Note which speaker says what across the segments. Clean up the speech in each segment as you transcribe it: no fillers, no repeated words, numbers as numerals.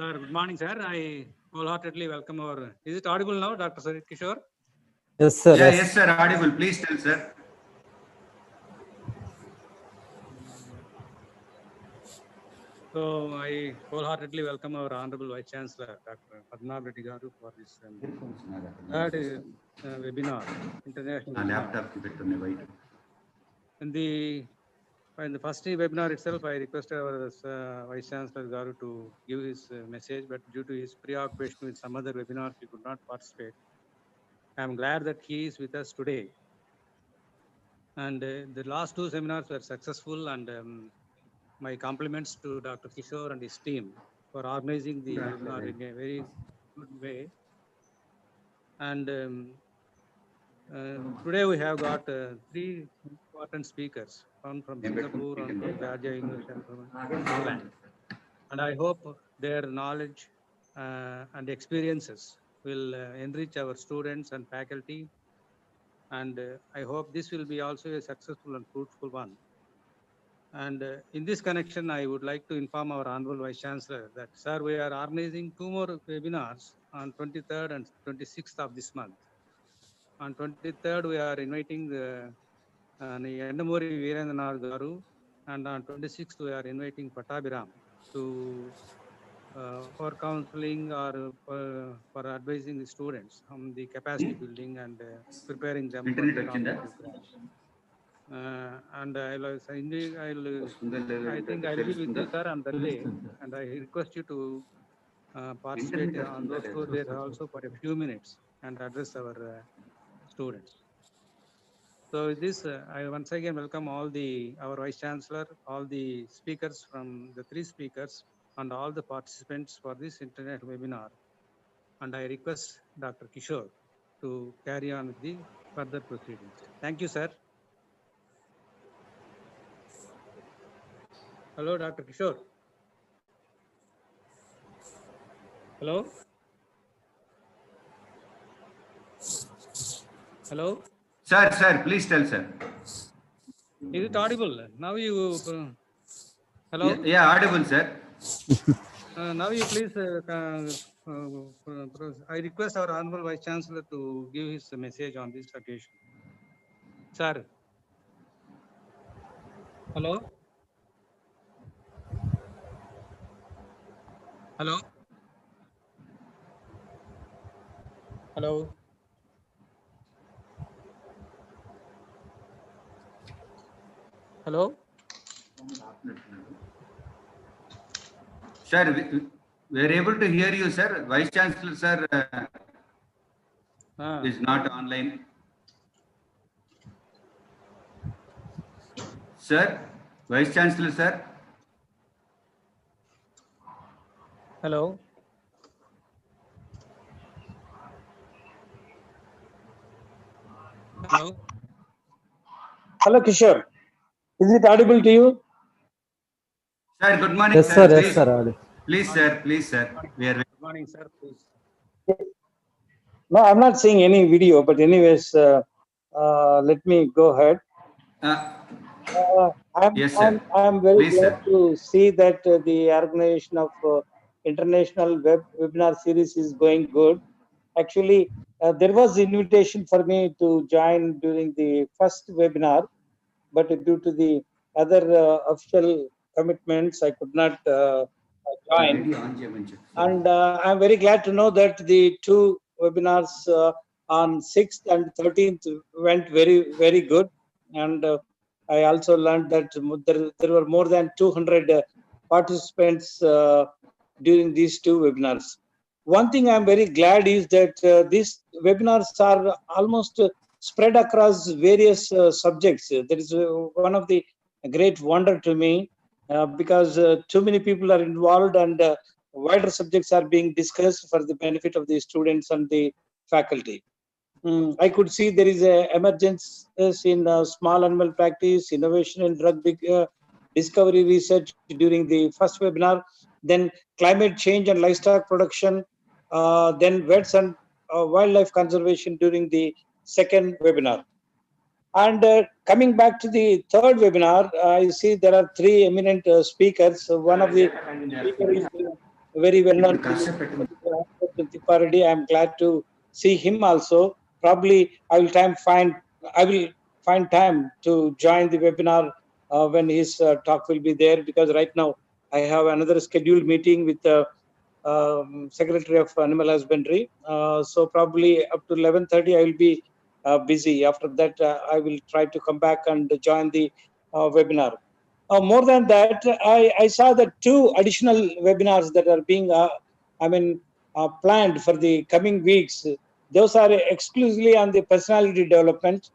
Speaker 1: Sir, good morning, sir. I wholeheartedly welcome our. Is it audible now, Dr. Sarit Kishore?
Speaker 2: Yes, sir.
Speaker 3: Yeah, yes, sir. Audible. Please tell, sir.
Speaker 1: So I wholeheartedly welcome our Honorable Vice Chancellor, Dr. Padmanabh Reddy Garu, for this third webinar, international webinar. In the first webinar itself, I requested our Vice Chancellor Garu to give his message, but due to his preoccupation with some other webinars, he could not participate. I am glad that he is with us today. And the last two seminars were successful, and my compliments to Dr. Kishore and his team for organizing the webinar in a very good way. And today we have got three important speakers, one from Singapore, one from Georgia University, and from England. And I hope their knowledge and experiences will enrich our students and faculty. And I hope this will be also a successful and fruitful one. And in this connection, I would like to inform our Honorable Vice Chancellor that, sir, we are organizing two more webinars on 23rd and 26th of this month. On 23rd, we are inviting the N.T.R. Garu, and on 26th, we are inviting Pattabhiram to for counseling or for advising the students on the capacity building and preparing them for the competitive exams. And I think I'll be with you, sir, on that day, and I request you to participate on those two days also for a few minutes and address our students. So with this, I once again welcome all our Vice Chancellor, all the speakers from the three speakers, and all the participants for this internet webinar. And I request Dr. Kishore to carry on with the further proceedings. Thank you, sir. Hello, Dr. Kishore. Hello? Hello?
Speaker 3: Sir, please tell, sir.
Speaker 1: Is it audible? Now you... hello?
Speaker 3: Yeah, audible, sir.
Speaker 1: Now you please... I request our Honorable Vice Chancellor to give his message on this occasion. Sir. Hello? Hello? Hello? Hello?
Speaker 3: Sir, we are able to hear you, sir. Vice Chancellor, sir, is not online. Sir, Vice Chancellor, sir.
Speaker 1: Hello? Hello?
Speaker 4: Hello, Kishore. Is it audible to you?
Speaker 3: Sir, good morning,
Speaker 2: Yes,
Speaker 3: sir.
Speaker 2: sir. Yes, sir.
Speaker 3: Please, sir.
Speaker 1: Good morning, sir. Please.
Speaker 4: No, I'm not seeing any video, but anyways, let me go ahead.
Speaker 3: Yes, sir.
Speaker 4: I'm very
Speaker 3: Please,
Speaker 4: glad
Speaker 3: sir.
Speaker 4: to see that the organization of international webinar series is going good. Actually, there was invitation for me to join during the first webinar, but due to the other official commitments, I could not join. And I'm very glad to know that the two webinars on 6th and 13th went very, very good. And I also learned that there were more than 200 participants during these two webinars. One thing I'm very glad is that these webinars are almost spread across various subjects. That is one of the great wonder to me because too many people are involved and wider subjects are being discussed for the benefit of the students and the faculty. I could see there is a emergence in small animal practice, innovation in drug discovery research during the first webinar, then climate change and livestock production, then vets and wildlife conservation during the second webinar. And coming back to the third webinar, I see there are three eminent speakers. One of the speakers is very well known to N.T.R. I am glad to see him also. Probably I will find time to join the webinar when his talk will be there, because right now I have another scheduled meeting with the Secretary of Animal Husbandry. So probably up to 11:30 I will be busy. After that, I will try to come back and join the webinar. More than that, I saw the two additional webinars that are being, planned for the coming weeks. Those are exclusively on the personality development.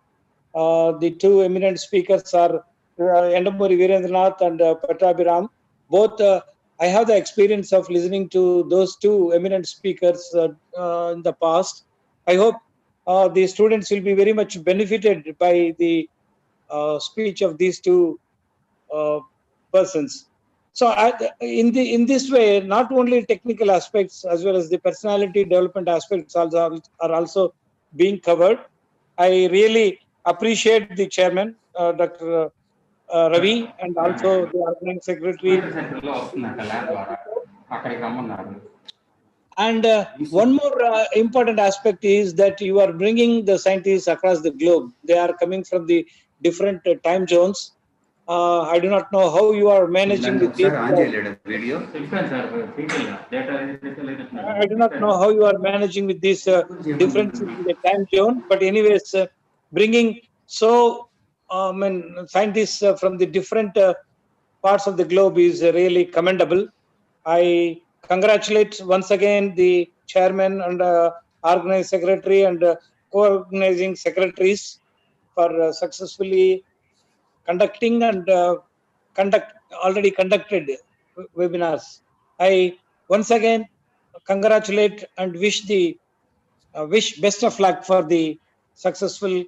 Speaker 4: The two eminent speakers are Endamuri Virendranath and Pattabhiram. Both, I have the experience of listening to those two eminent speakers in the past. I hope the students will be very much benefited by the speech of these two uh, persons. So in this way, not only technical aspects as well as the personality development aspects are also being covered. I really appreciate the chairman, Dr. Ravi, and also the organizing secretary. And one more important aspect is that you are bringing the scientists across the globe. They are coming from the different time zones. I do not know how you are managing with this. I do not know how you are managing with this differences in the time zone. But anyways, bringing scientists from the different parts of the globe is really commendable. I congratulate once again the chairman and organizing secretary and co-organizing secretaries for successfully conducting and already conducted webinars. I once again congratulate and wish best of luck for the successful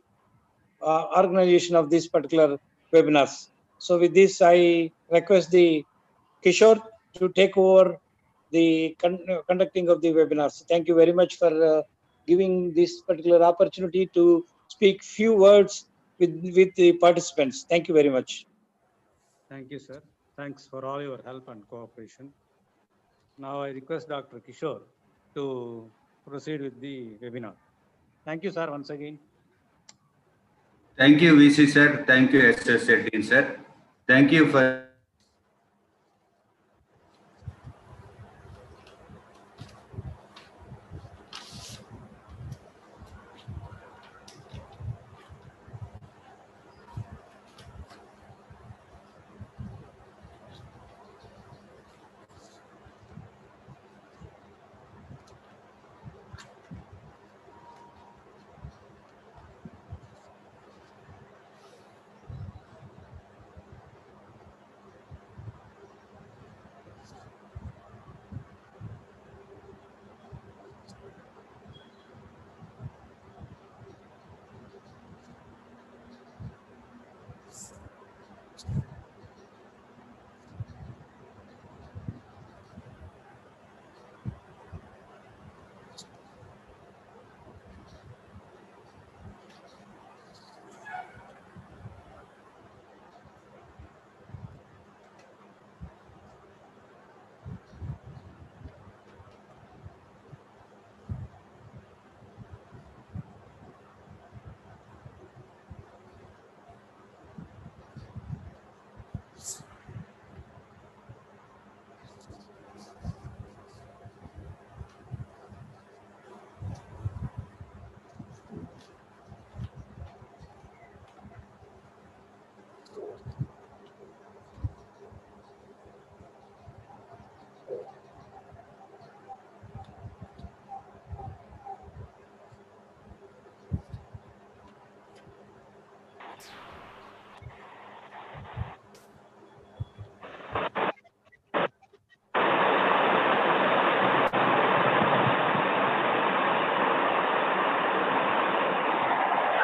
Speaker 4: organization of these particular webinars. So with this, I request the Kishore to take over the conducting of the webinars. Thank you very much for giving this particular opportunity to speak few words with the participants. Thank you very much.
Speaker 1: Thank you, sir. Thanks for all your help and cooperation. Now I request Dr. Kishore to proceed with the webinar. Thank you, sir, once again.
Speaker 3: Thank you, VC sir. Thank you, SS Dean sir. Thank you for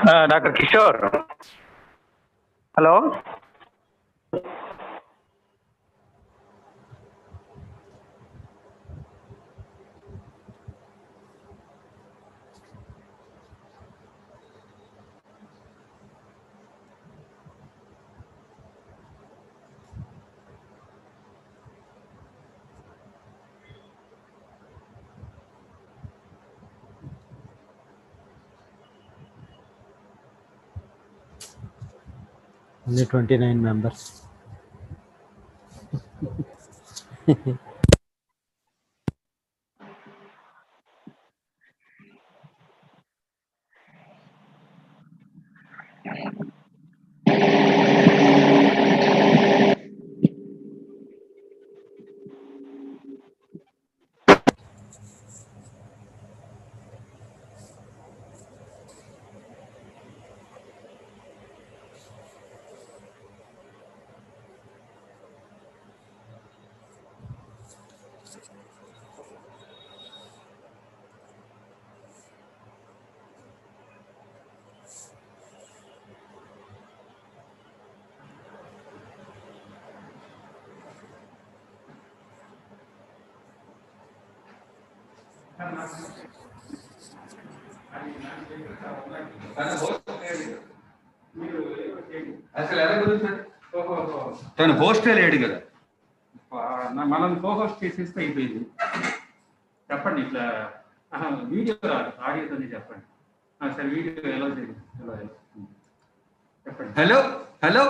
Speaker 1: Dr. Kishore. Hello.
Speaker 2: Only 29 members.
Speaker 3: అసలు ఎలా కుదురుతుంది తను హోస్టే లేడు కదా మనం co host చేసేస్తే అయిపోయింది చెప్పండి ఇట్లా వీడియో రాదు ఆడియోతోనే చెప్పండి సార్ వీడియో ఎలా చేయాలి చెప్పండి hello hello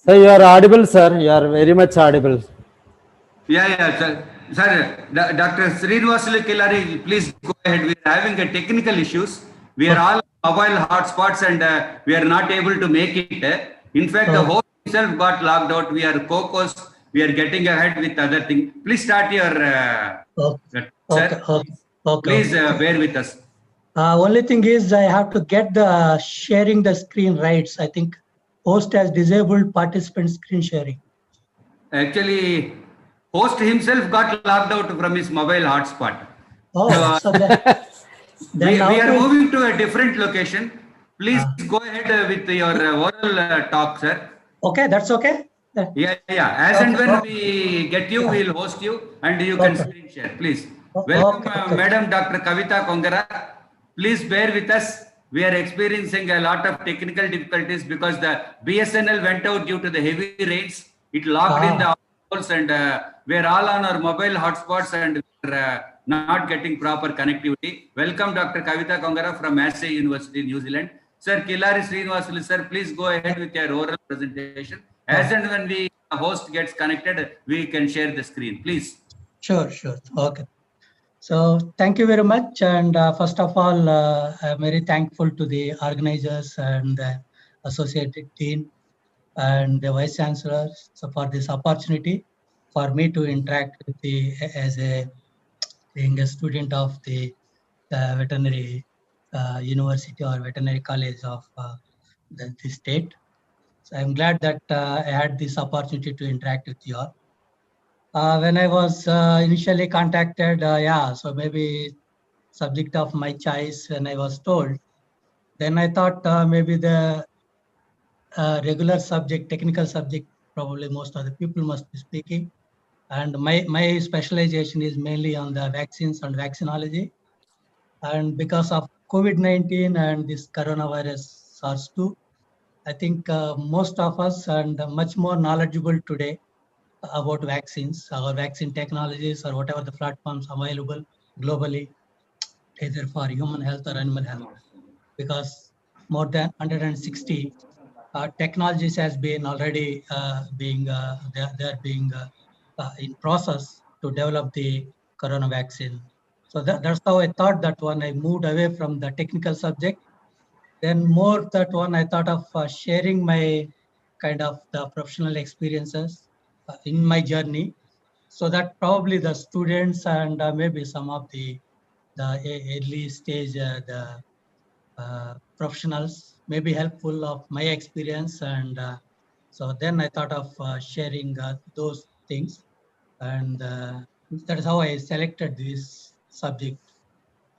Speaker 2: Sir, you are audible, sir. You are very much audible.
Speaker 3: Yeah, sir, Dr. Srinivasulu Killari, please go ahead. We are having a technical issues. We are all mobile hotspots and we are not able to make it. In fact, the host itself got logged out. We are co-host. We are getting ahead with other things. Please start your sir.
Speaker 5: Okay.
Speaker 3: Please bear with us.
Speaker 5: Only thing is I have to get the sharing the screen rights. I think host has disabled participant screen sharing.
Speaker 3: Actually, host himself got logged out from his mobile hotspot.
Speaker 5: Oh, so
Speaker 3: we are moving to a different location. Please go ahead with your oral talk, sir.
Speaker 5: Okay, that's okay.
Speaker 3: Yeah. As and when we get you, we'll host you and you can screen share. Please. Welcome, Madam Dr. Kavita Kongara. Please bear with us. We are experiencing a lot of technical difficulties because the BSNL went out due to the heavy rains. It locked in the holes and we are all on our mobile hotspots and we are not getting proper connectivity. Welcome, Dr. Kavita Kongara from Massey University, New Zealand. Sir, Killari Srinivasulu, sir, please go ahead with your oral presentation. As and when the host gets connected, we can share the screen. Please.
Speaker 5: Sure. Okay. So thank you very much. And first of all, I'm very thankful to the organizers and the associated team and the Vice Chancellor for this opportunity for me to interact with being a student of the veterinary university or veterinary college of the state. So I'm glad that I had this opportunity to interact with you all. When I was initially contacted, so maybe subject of my choice when I was told, then I thought maybe the regular subject, technical subject, probably most of the people must be speaking. And my specialization is mainly on the vaccines and vaccinology. And because of COVID-19 and this coronavirus SARS-2, I think most of us and much more knowledgeable today about vaccines or vaccine technologies or whatever the platforms available globally, either for human health or animal health, because more than 160 technologies has been already they're being in process to develop the corona vaccine. So that's how I thought that when I moved away from the technical subject, then more that one I thought of sharing my kind of the professional experiences in my journey, so that probably the students and maybe some of the early stage the professionals may be helpful of my experience. And so then I thought of sharing those things, and that is how I selected this subject.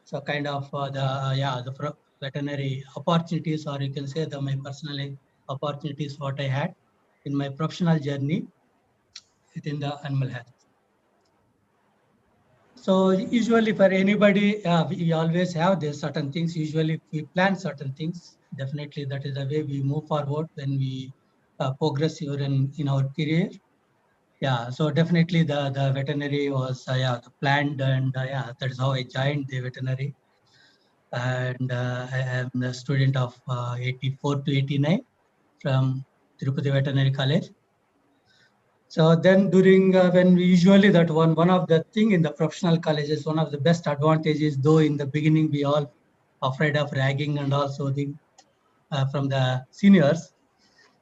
Speaker 5: So kind of the veterinary opportunities, or you can say my personal opportunities what I had in my professional journey within the animal health. So usually for anybody, we always have these certain things. Usually we plan certain things. Definitely that is the way we move forward when we progress in our career. Yeah, so definitely the veterinary was planned, and that is how I joined the veterinary. And I am a student of 84 to 89. from Tirupati Veterinary College. So then during when we usually that one of the thing in the professional colleges, one of the best advantages, though in the beginning we all afraid of ragging and also the from the seniors,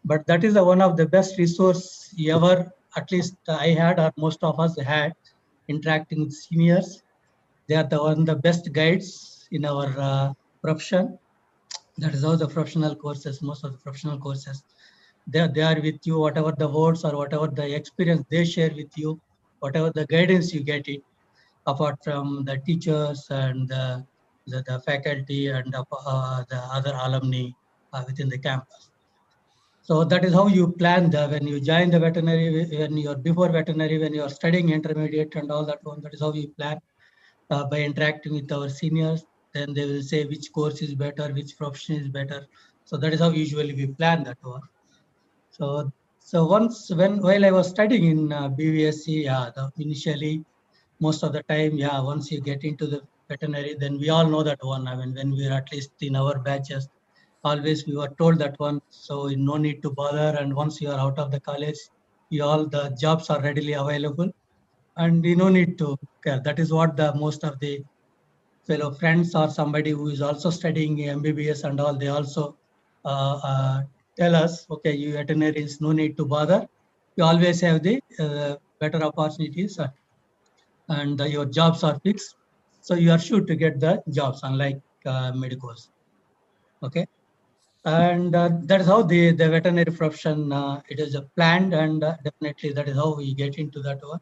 Speaker 5: but that is one of the best resource ever, at least I had or most of us had, interacting with seniors. They are the best guides in our profession. That is how the professional courses, most of the professional courses, they are with you, whatever the words or whatever the experience they share with you, whatever the guidance you get it, apart from the teachers and the faculty and the other alumni within the campus. So that is how you plan when you join the veterinary, when you're before veterinary, when you're studying intermediate and all that one, that is how you plan by interacting with our seniors. Then they will say which course is better, which profession is better. So that is how usually we plan that one. So once while I was studying in BVSC, initially most of the time, once you get into the veterinary, then we all know that one. I mean, when we are at least in our batches, always we were told that one. So no need to bother. And once you are out of the college, all the jobs are readily available, and you no need to care. That is what the most of the fellow friends or somebody who is also studying MBBS and all, they also tell us, okay, you veterinarians, no need to bother. You always have the better opportunities and your jobs are fixed. So you are sure to get the jobs, unlike medicals. Okay. And that is how the veterinary profession, it is planned, and definitely that is how we get into that one.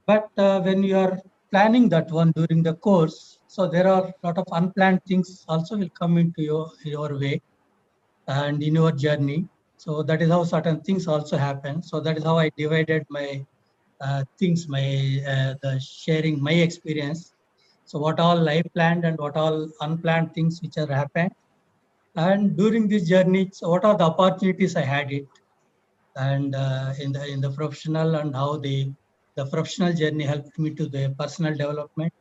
Speaker 5: But when you are planning that one during the course, so there are a lot of unplanned things also will come into your way and in your journey. So that is how certain things also happen. So that is how I divided my things, the sharing my experience. So what all I planned and what all unplanned things which are happened. And during this journey, so what are the opportunities I had it, and in the professional, and how the professional journey helped me to the personal development.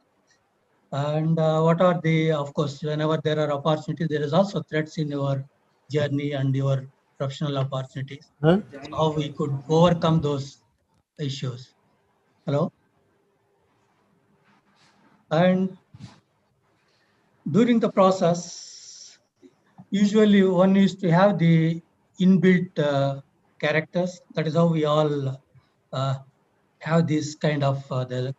Speaker 5: And what are the, of course, whenever there are opportunities, there is also threats in your journey and your professional opportunities.
Speaker 2: Huh?
Speaker 5: So how we could overcome those issues. Hello. And during the process, usually one is to have the inbuilt characters. That is how we all have this kind of the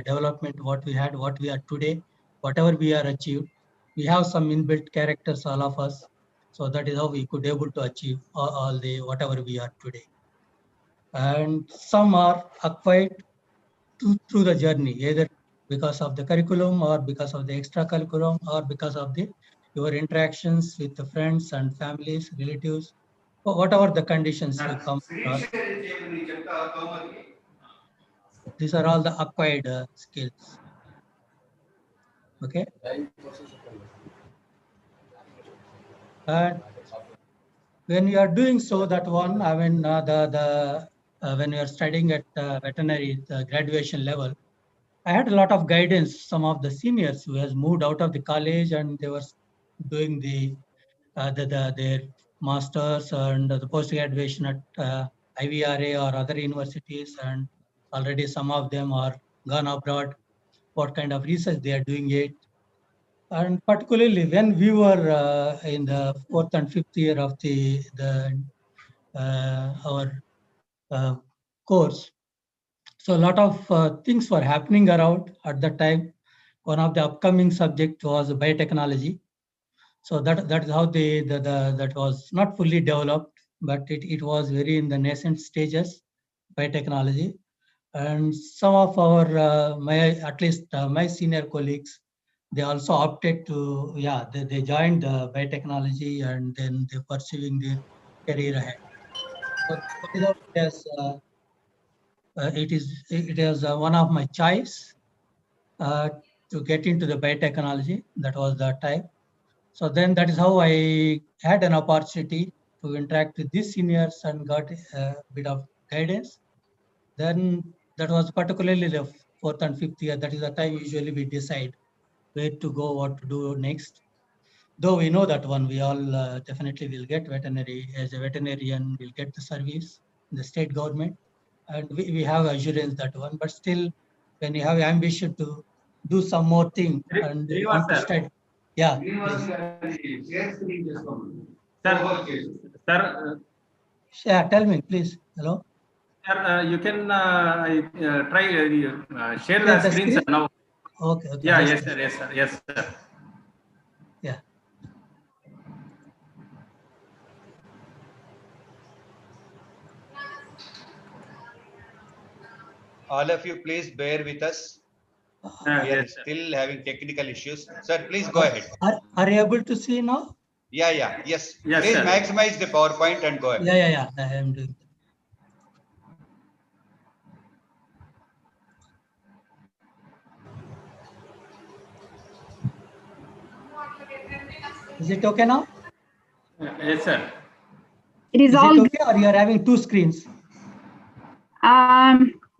Speaker 5: development what we had, what we are today, whatever we are achieved. We have some inbuilt characters, all of us. So that is how we could able to achieve all the whatever we are today. And some are acquired through the journey, either because of the curriculum or because of the extra curriculum or because of the your interactions with the friends and families, relatives, or whatever the conditions you come across. These are all the acquired skills. Okay. And when you are doing so, that one, I mean, when you are studying at veterinary graduation level, I had a lot of guidance. Some of the seniors who has moved out of the college and they were doing their masters and the post graduation at IVRA or other universities, and already some of them are gone abroad. What kind of research they are doing it, and particularly when we were in the 4th and 5th year of our uh, course. So a lot of things were happening around at that time. One of the upcoming subject was biotechnology. So that is how that was not fully developed, but it was very in the nascent stages, biotechnology. And some of our at least my senior colleagues, they also opted to they joined biotechnology, and then they're pursuing their career ahead. So that is how it is one of my choice to get into the biotechnology. That was the time. So then that is how I had an opportunity to interact with these seniors and got a bit of guidance. Then that was particularly the 4th and 5th year. That is the time usually we decide where to go, what to do next. though we know that one, we all definitely will get veterinary, as a veterinarian, will get the service in the state government. And we have assurance that one, but still, when you have ambition to do some more thing and you want to study, yeah, please.
Speaker 3: Sir,
Speaker 5: Yeah, tell me, please. Hello.
Speaker 3: sir, you can try share
Speaker 5: Share
Speaker 3: the
Speaker 5: the
Speaker 3: screen, sir,
Speaker 5: screen?
Speaker 3: now.
Speaker 5: Okay, okay.
Speaker 3: Yeah,
Speaker 5: Just
Speaker 3: yes, sir, yes, sir, yes, sir.
Speaker 5: yeah.
Speaker 6: All of you, please bear with us. We are
Speaker 3: Yes, sir.
Speaker 6: still having technical issues. Sir, please go ahead.
Speaker 5: Are you able to see now?
Speaker 6: Yeah, yeah, yes.
Speaker 3: Yes,
Speaker 6: Please
Speaker 3: sir.
Speaker 6: maximize the PowerPoint and go ahead.
Speaker 5: Yeah. I am doing. Is it okay now?
Speaker 3: Yes, sir.
Speaker 7: It is
Speaker 5: Is
Speaker 7: all
Speaker 5: it okay, or you are having two screens?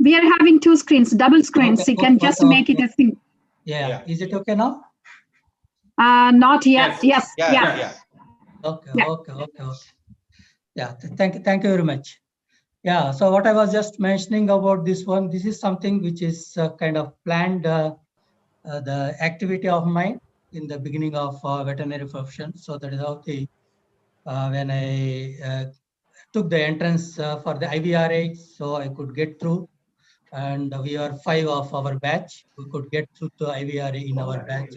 Speaker 7: we are having two screens, double screens.
Speaker 5: Okay,
Speaker 7: You can
Speaker 5: okay,
Speaker 7: just
Speaker 5: okay,
Speaker 7: make it a thing.
Speaker 5: Yeah.
Speaker 6: Yeah.
Speaker 5: Is it okay now?
Speaker 7: Not yet. Yes.
Speaker 6: Yeah,
Speaker 7: Yeah.
Speaker 6: yeah.
Speaker 5: Okay.
Speaker 7: Yeah.
Speaker 5: Okay. Yeah. Thank you very much. Yeah. So what I was just mentioning about this one, this is something which is kind of planned the activity of mine in the beginning of veterinary profession. So that is how the when I took the entrance for the IVRA, so I could get through. And we are 5 of our batch. We could get through to IVRA in our batch.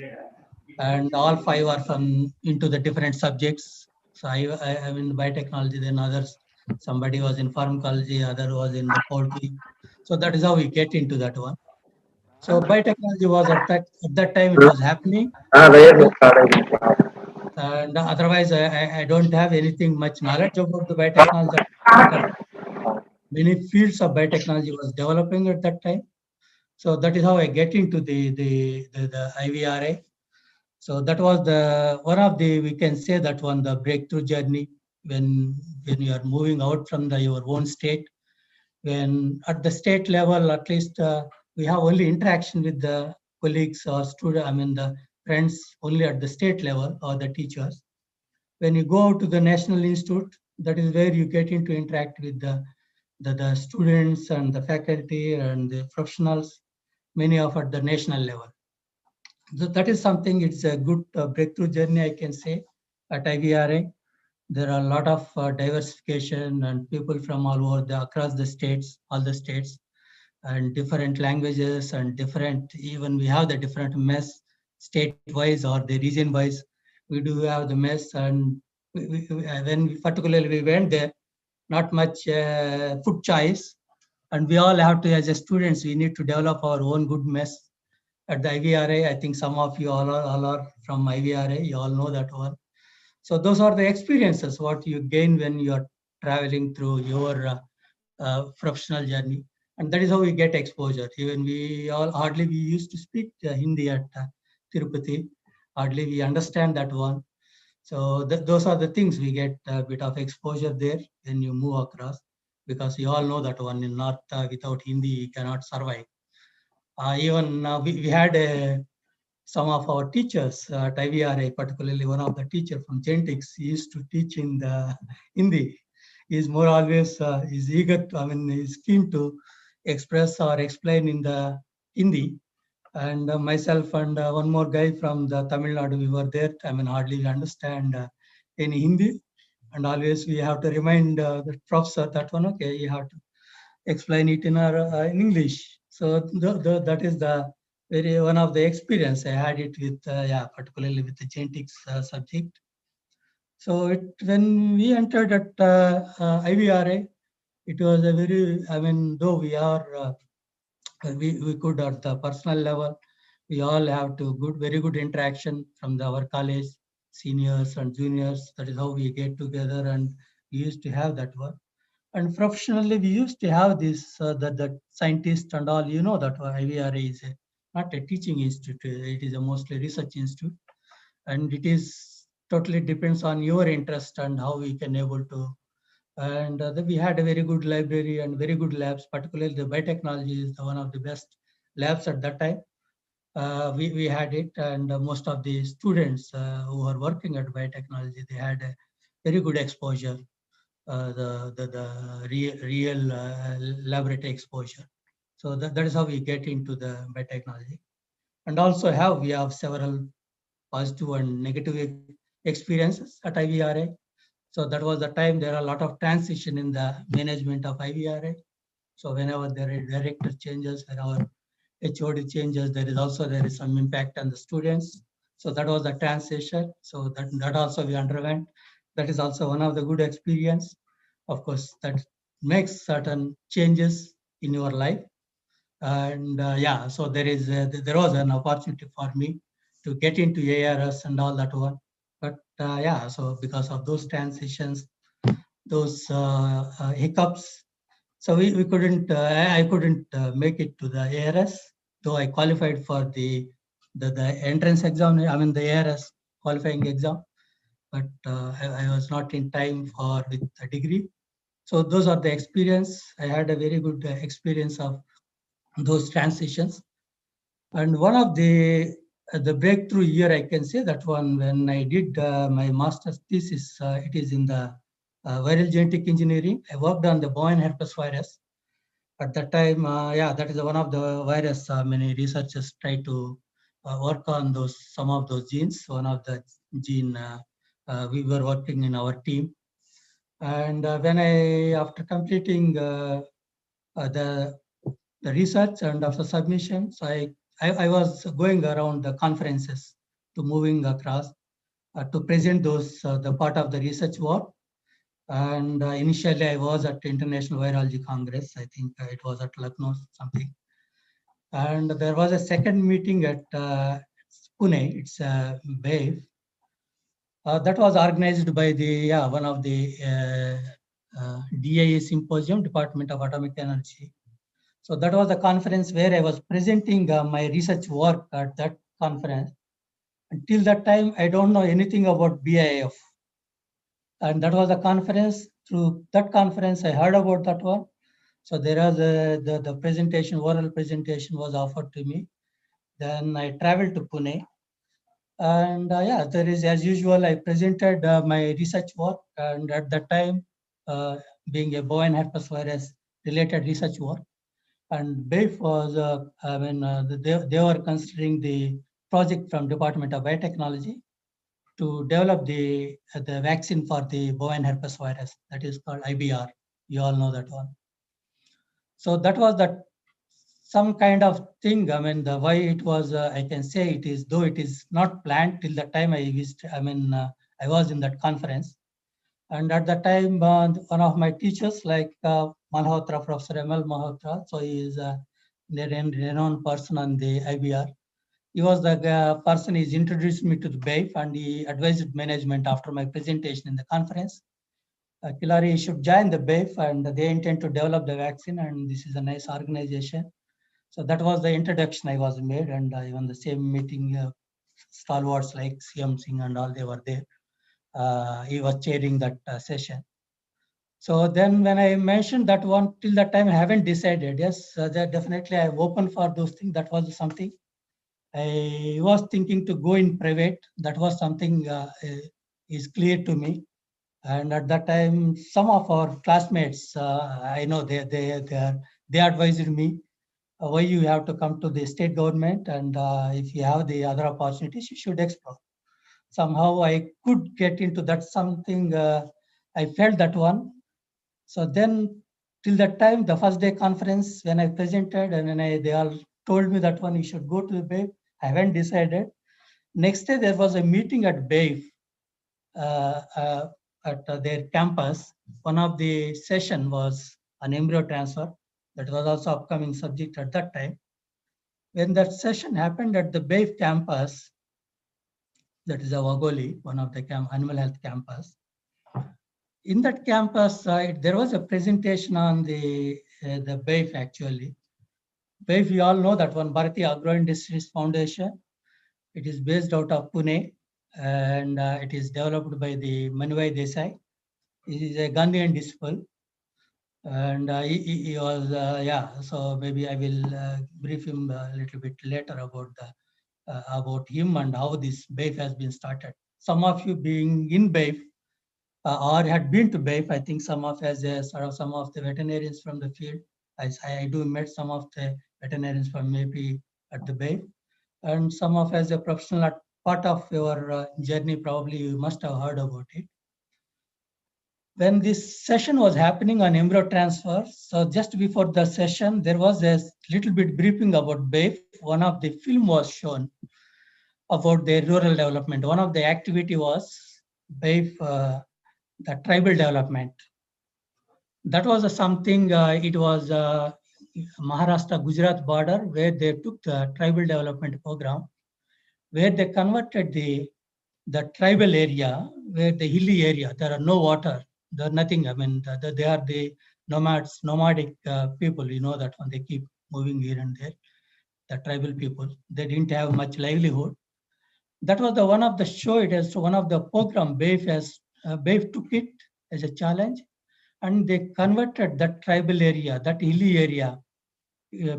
Speaker 5: And all 5 are from into the different subjects. So I am in biotechnology, then others, somebody was in pharmacology, other was in the poultry. So that is how we get into that one. So biotechnology was at that time it was happening. And otherwise, I don't have anything much knowledge about the biotechnology because many fields of biotechnology was developing at that time. So that is how I get into the IVRA. So that was the one of the, we can say that one, the breakthrough journey when you are moving out from your own state. When at the state level, at least we have only interaction with the colleagues or student, the friends only at the state level or the teachers. When you go out to the National Institute, that is where you get into interact with the students and the faculty and the professionals, many of at the national level. So that is something, it's a good breakthrough journey, I can say, at IVRA. There are a lot of diversification and people from all over across the states, all the states, and different languages and different, even we have the different mess state-wise or the region-wise. We do have the mess, and when particularly we went there, not much food choice, and we all have to, as a students, we need to develop our own good mess at the IVRA. I think some of you all are from IVRA. You all know that one. So those are the experiences what you gain when you are traveling through your professional journey, and that is how we get exposure. Even we all hardly we used to speak Hindi at Tirupati. Hardly we understand that one. So those are the things we get a bit of exposure there when you move across, because you all know that one in North without Hindi you cannot survive. Even we had some of our teachers at IVRA, particularly one of the teacher from genetics, he used to teach in the Hindi. He's more always is eager to, he's keen to express or explain in the Hindi. And myself and one more guy from the Tamil Nadu, we were there. Hardly understand any Hindi, and always we have to remind the professor that one, okay, you have to explain it in our in English. So that is the very one of the experience I had it with, particularly with the genetics subject. So when we entered at IVRA, it was a very, though we are, we could at the personal level, we all have to very good interaction from our college, seniors and juniors. That is how we get together, and we used to have that work. And professionally, we used to have this, the scientists and all, that IVRA is not a teaching institute, it is a mostly research institute. And it is totally depends on your interest and how we can able to. And we had a very good library and very good labs, particularly the biotechnology is one of the best labs at that time. we had it, and most of the students who are working at biotechnology, they had a very good exposure, the real laboratory exposure. So that is how we get into the biotechnology. And also we have several positive and negative experiences at IVRA. So that was the time there are a lot of transition in the management of IVRA. So whenever there are director changes, whenever HOD changes, there is some impact on the students. So that was the transition. So that also we underwent. That is also one of the good experience. Of course, that makes certain changes in your life. And yeah, so there was an opportunity for me to get into ARS and all that one. But yeah, so because of those transitions, those hiccups, so we couldn't, I couldn't make it to the ARS, though I qualified for the entrance exam, I mean the ARS qualifying exam, but I was not in time with a degree. So those are the experience. I had a very good experience of those transitions. And one of the breakthrough year, I can say that one when I did my master's thesis, it is in the viral genetic engineering. I worked on the bovine herpes virus. At that time, yeah, that is one of the virus many researchers try to work on some of those genes. One of the gene we were working in our team. And after completing the research and after submissions, I was going around the conferences to moving across to present the part of the research work. And initially I was at International Virology Congress. I think it was at Lucknow, something. And there was a second meeting at Pune, it's BAVE. That was organized by one of the DIA Symposium, Department of Atomic Energy. So that was a conference where I was presenting my research work at that conference. Until that time, I don't know anything about BIF. And that was a conference. Through that conference, I heard about that one. So there was the presentation, oral presentation was offered to me. Then I traveled to Pune. And yeah, there is, as usual, I presented my research work. And at that time, being a bovine herpes virus related research work. And BAFE was, they were considering the project from Department of Biotechnology to develop the vaccine for the bovine herpes virus, that is called IBR. You all know that one. So that was some kind of thing. I mean, the why it was, I can say it is, though it is not planned till the time I was in that conference. And at that time, one of my teachers, like Malhotra, Professor M.L. Malhotra, so he is a renowned person on the IBR. He was the person who introduced me to the BAFE, and he advised management after my presentation in the conference. Kilari should join the BAFE, and they intend to develop the vaccine, and this is a nice organization. So that was the introduction I was made, and even the same meeting, stalwarts like CM Singh and all, they were there. He was chairing that session. So then when I mentioned that one, till that time I haven't decided. Yes, that definitely I'm open for those things. That was something. I was thinking to go in private. That was something is clear to me. And at that time, some of our classmates, I know they advised me why you have to come to the state government, and if you have the other opportunities, you should explore. Somehow I could get into that something. I felt that one. So then, till that time, the first day conference when I presented, and then they all told me that one you should go to the BAFE. I haven't decided. Next day there was a meeting at BAFE at their campus. One of the session was an embryo transfer. That was also upcoming subject at that time. When that session happened at the BAFE campus, that is a Wagoli, one of the animal health campus. In that campus, there was a presentation on the BAFE actually. BAFE, we all know that one, Bharati Agro Industries Foundation. It is based out of Pune, and it is developed by the Manivai Desai. He is a Gandhian disciple. And he was, yeah, so maybe I will brief him a little bit later about about him and how this BAIF has been started. Some of you being in BAIF or had been to BAIF, I think some of as sort of some of the veterinarians from the field. I do met some of the veterinarians from maybe at the BAIF, and some of as a professional part of your journey, probably you must have heard about it. When this session was happening on embryo transfer, so just before the session, there was a little bit briefing about BAIF. One of the film was shown about their rural development. One of the activity was BAIF, the tribal development. That was something, it was Maharashtra-Gujarat border where they took the tribal development program, where they converted the tribal area, where the hilly area, there are no water, there are nothing. I mean, they are the nomadic people, you know that one, they keep moving here and there, the tribal people. They didn't have much livelihood. That was the one of the show, it as one of the program, BAIF took it as a challenge, and they converted that tribal area, that hilly area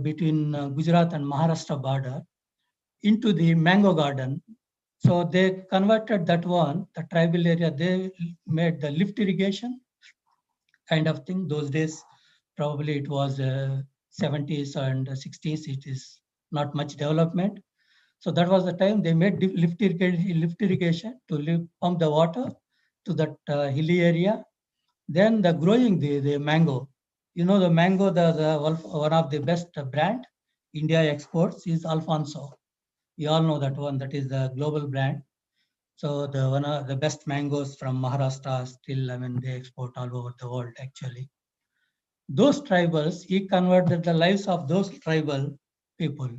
Speaker 5: between Gujarat and Maharashtra border into the mango garden. So they converted that one, the tribal area, they made the lift irrigation kind of thing. Those days, probably it was 70s and 60s, it is not much development. So that was the time they made lift irrigation to pump the water to that hilly area. Then the growing the mango. You know the mango, one of the best brand India exports is Alfonso. You all know that one, that is the global brand. So the one of the best mangoes from Maharashtra still, I mean, they export all over the world actually. Those tribals, he converted the lives of those tribal people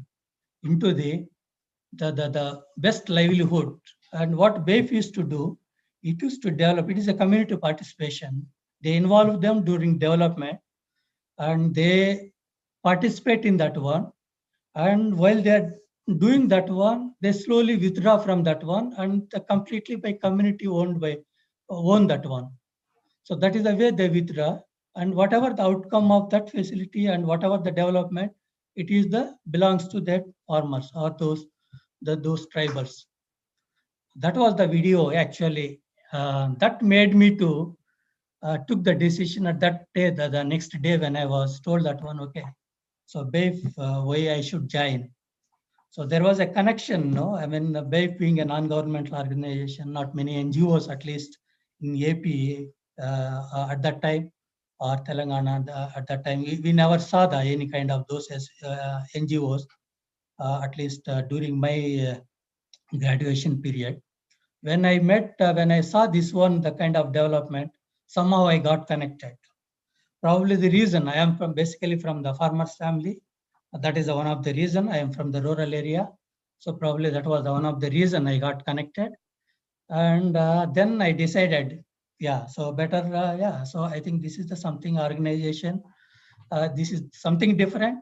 Speaker 5: into the best livelihood. And what BAIF used to do, it used to develop, it is a community participation. They involve them during development and they participate in that one. And while they're doing that one, they slowly withdraw from that one and completely by community own that one. So that is the way they withdraw. And whatever the outcome of that facility and whatever the development, it is belongs to that farmers or those tribals. That was the video actually. That made me to took the decision at that day, the next day when I was told that one, okay, so BAIF, why I should join. So there was a connection, no? I mean, BAIF being a non-governmental organization, not many NGOs, at least in AP at that time, or Telangana at that time, we never saw any kind of those NGOs, at least during my graduation period. When I saw this one, the kind of development, somehow I got connected. Probably the reason I am basically from the farmer's family. That is one of the reason I am from the rural area. So probably that was one of the reason I got connected. And then I decided, yeah, so better, yeah. So I think this is the something organization. This is something different.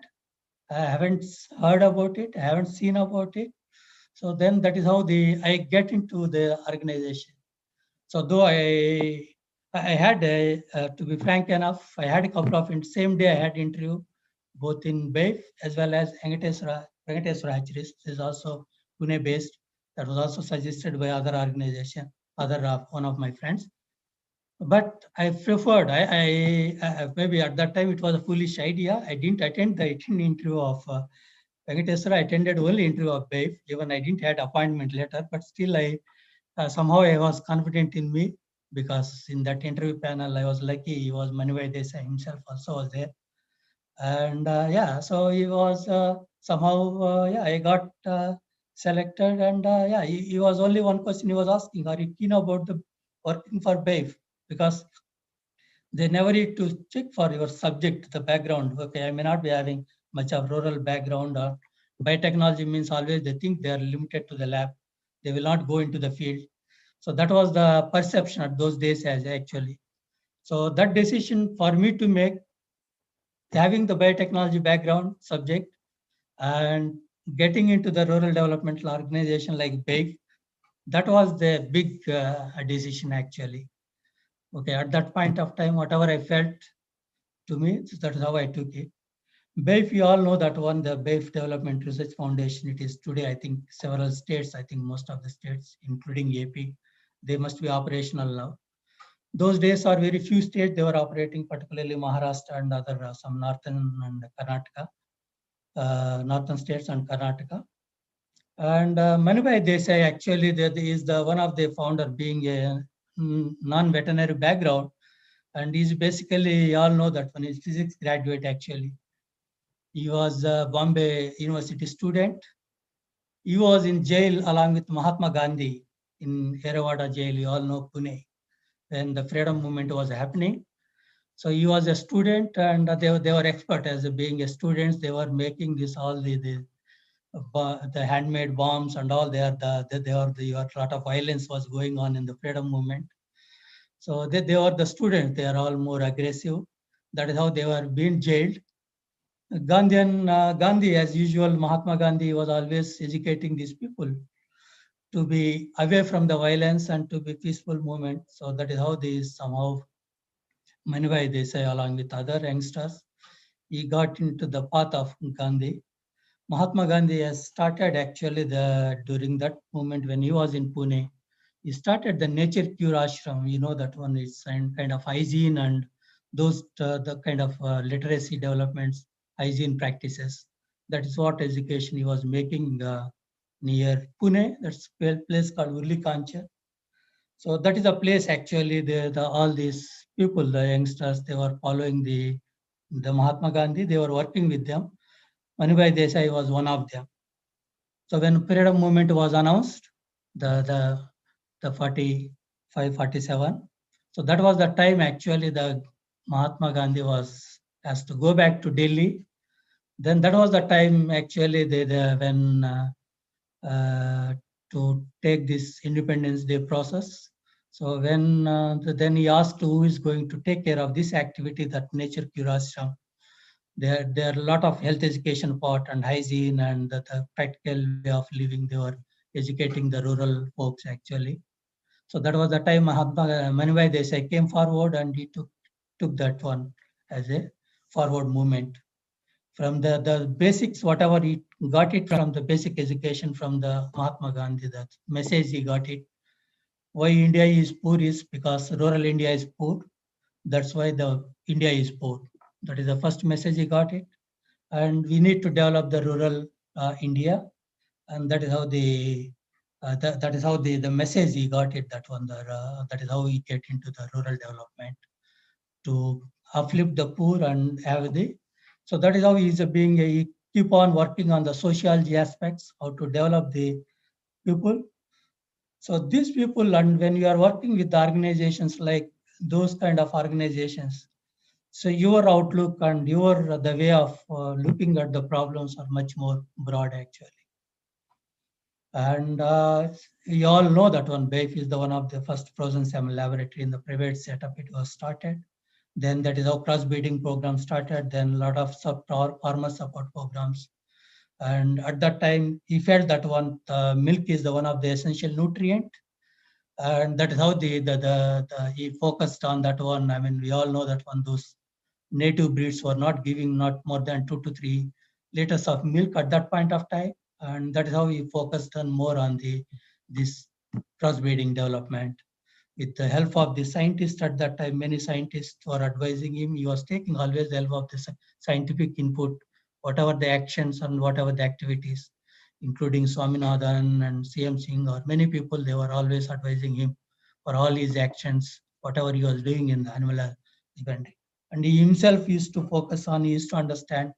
Speaker 5: I haven't heard about it. I haven't seen about it. So then that is how I get into the organization. So though I had, to be frank enough, I had a couple of, same day I had interview, both in BAIF as well as Venkateswara Hatcheries. This is also Pune based. That was also suggested by other organization, one of my friends. But I preferred, maybe at that time it was a foolish idea. I didn't attend the interview of Venkateswara. I attended only interview of BAIF. Even I didn't had appointment letter, but still somehow I was confident in me because in that interview panel, I was lucky. He was Manivai Desai himself also was there. And yeah, so he was somehow, yeah, I got selected. And yeah, he was only one question he was asking, are you keen about the working for BAIF? Because they never need to check for your subject, the background. Okay, I may not be having much of rural background or biotechnology means always they think they are limited to the lab. They will not go into the field. So that was the perception at those days as actually. So that decision for me to make, having the biotechnology background subject and getting into the rural developmental organization like BAIF, that was the big decision actually. Okay, at that point of time, whatever I felt to me, so that's how I took it. BAIF, you all know that one, the BAIF Development Research Foundation, it is today, I think several states, I think most of the states, including AP, they must be operational now. Those days are very few states they were operating, particularly Maharashtra and other some northern and Karnataka, northern states and Karnataka. And Manubhai Desai actually is the one of the founder, being a non-veterinary background, and he's basically, you all know that one is physics graduate actually. He was a Bombay University student. He was in jail along with Mahatma Gandhi in Yerwada jail, you all know Pune, when the freedom movement was happening. So he was a student, and they were expert as being a students. They were making this all the handmade bombs and all. There a lot of violence was going on in the freedom movement. So they were the students. They are all more aggressive. That is how they were being jailed. Gandhi, as usual, Mahatma Gandhi was always educating these people to be away from the violence and to be peaceful movement. So that is how they somehow, Manibhai Desai, along with other youngsters, he got into the path of Gandhi. Mahatma Gandhi has started actually during that moment when he was in Pune. He started the Nature Cure Ashram. You know that one is kind of hygiene and those the kind of literacy developments, hygiene practices. That is what education he was making near Pune. That's a place called Urli Kancha. So that is a place actually. All these people, the youngsters, they were following the Mahatma Gandhi. They were working with them. Manibhai Desai was one of them. So when freedom movement was announced, the 45, 47, so that was the time actually the Mahatma Gandhi has to go back to Delhi. Then that was the time actually when to take this Independence Day process. So when then he asked who is going to take care of this activity, that Nature Cure Ashram. There are a lot of health education part and hygiene and the practical way of living. They were educating the rural folks actually. So that was the time Manibhai Desai came forward and he took that one as a forward movement. From the basics, whatever he got it from the basic education from the Mahatma Gandhi, that message he got it. Why India is poor is because rural India is poor. That's why the India is poor. That is the first message he got it. And we need to develop the rural India, and that is how that is how the message he got it. That is how we get into the rural development to uplift the poor and have the. So that is how he is he keep on working on the sociology aspects, how to develop the people. So these people, and when you are working with the organizations like those kind of organizations, so your outlook and the way of looking at the problems are much more broad actually. And you all know that one, BAIF is the one of the first frozen salmon laboratory in the private setup. It was started. Then that is how crossbreeding program started. Then a lot of farmer support programs. And at that time, he felt that one milk is the one of the essential nutrient. And that is how he focused on that one. I mean, we all know that one, those native breeds were not giving not more than 2 to 3 liters of milk at that point of time. And that is how he focused on more on this crossbreeding development. With the help of the scientists at that time, many scientists were advising him. He was taking always the help of the scientific input, whatever the actions and whatever the activities, including Swaminathan and CM Singh or many people, they were always advising him for all his actions, whatever he was doing in the animal husbandry. And he himself used to focus on, he used to understand,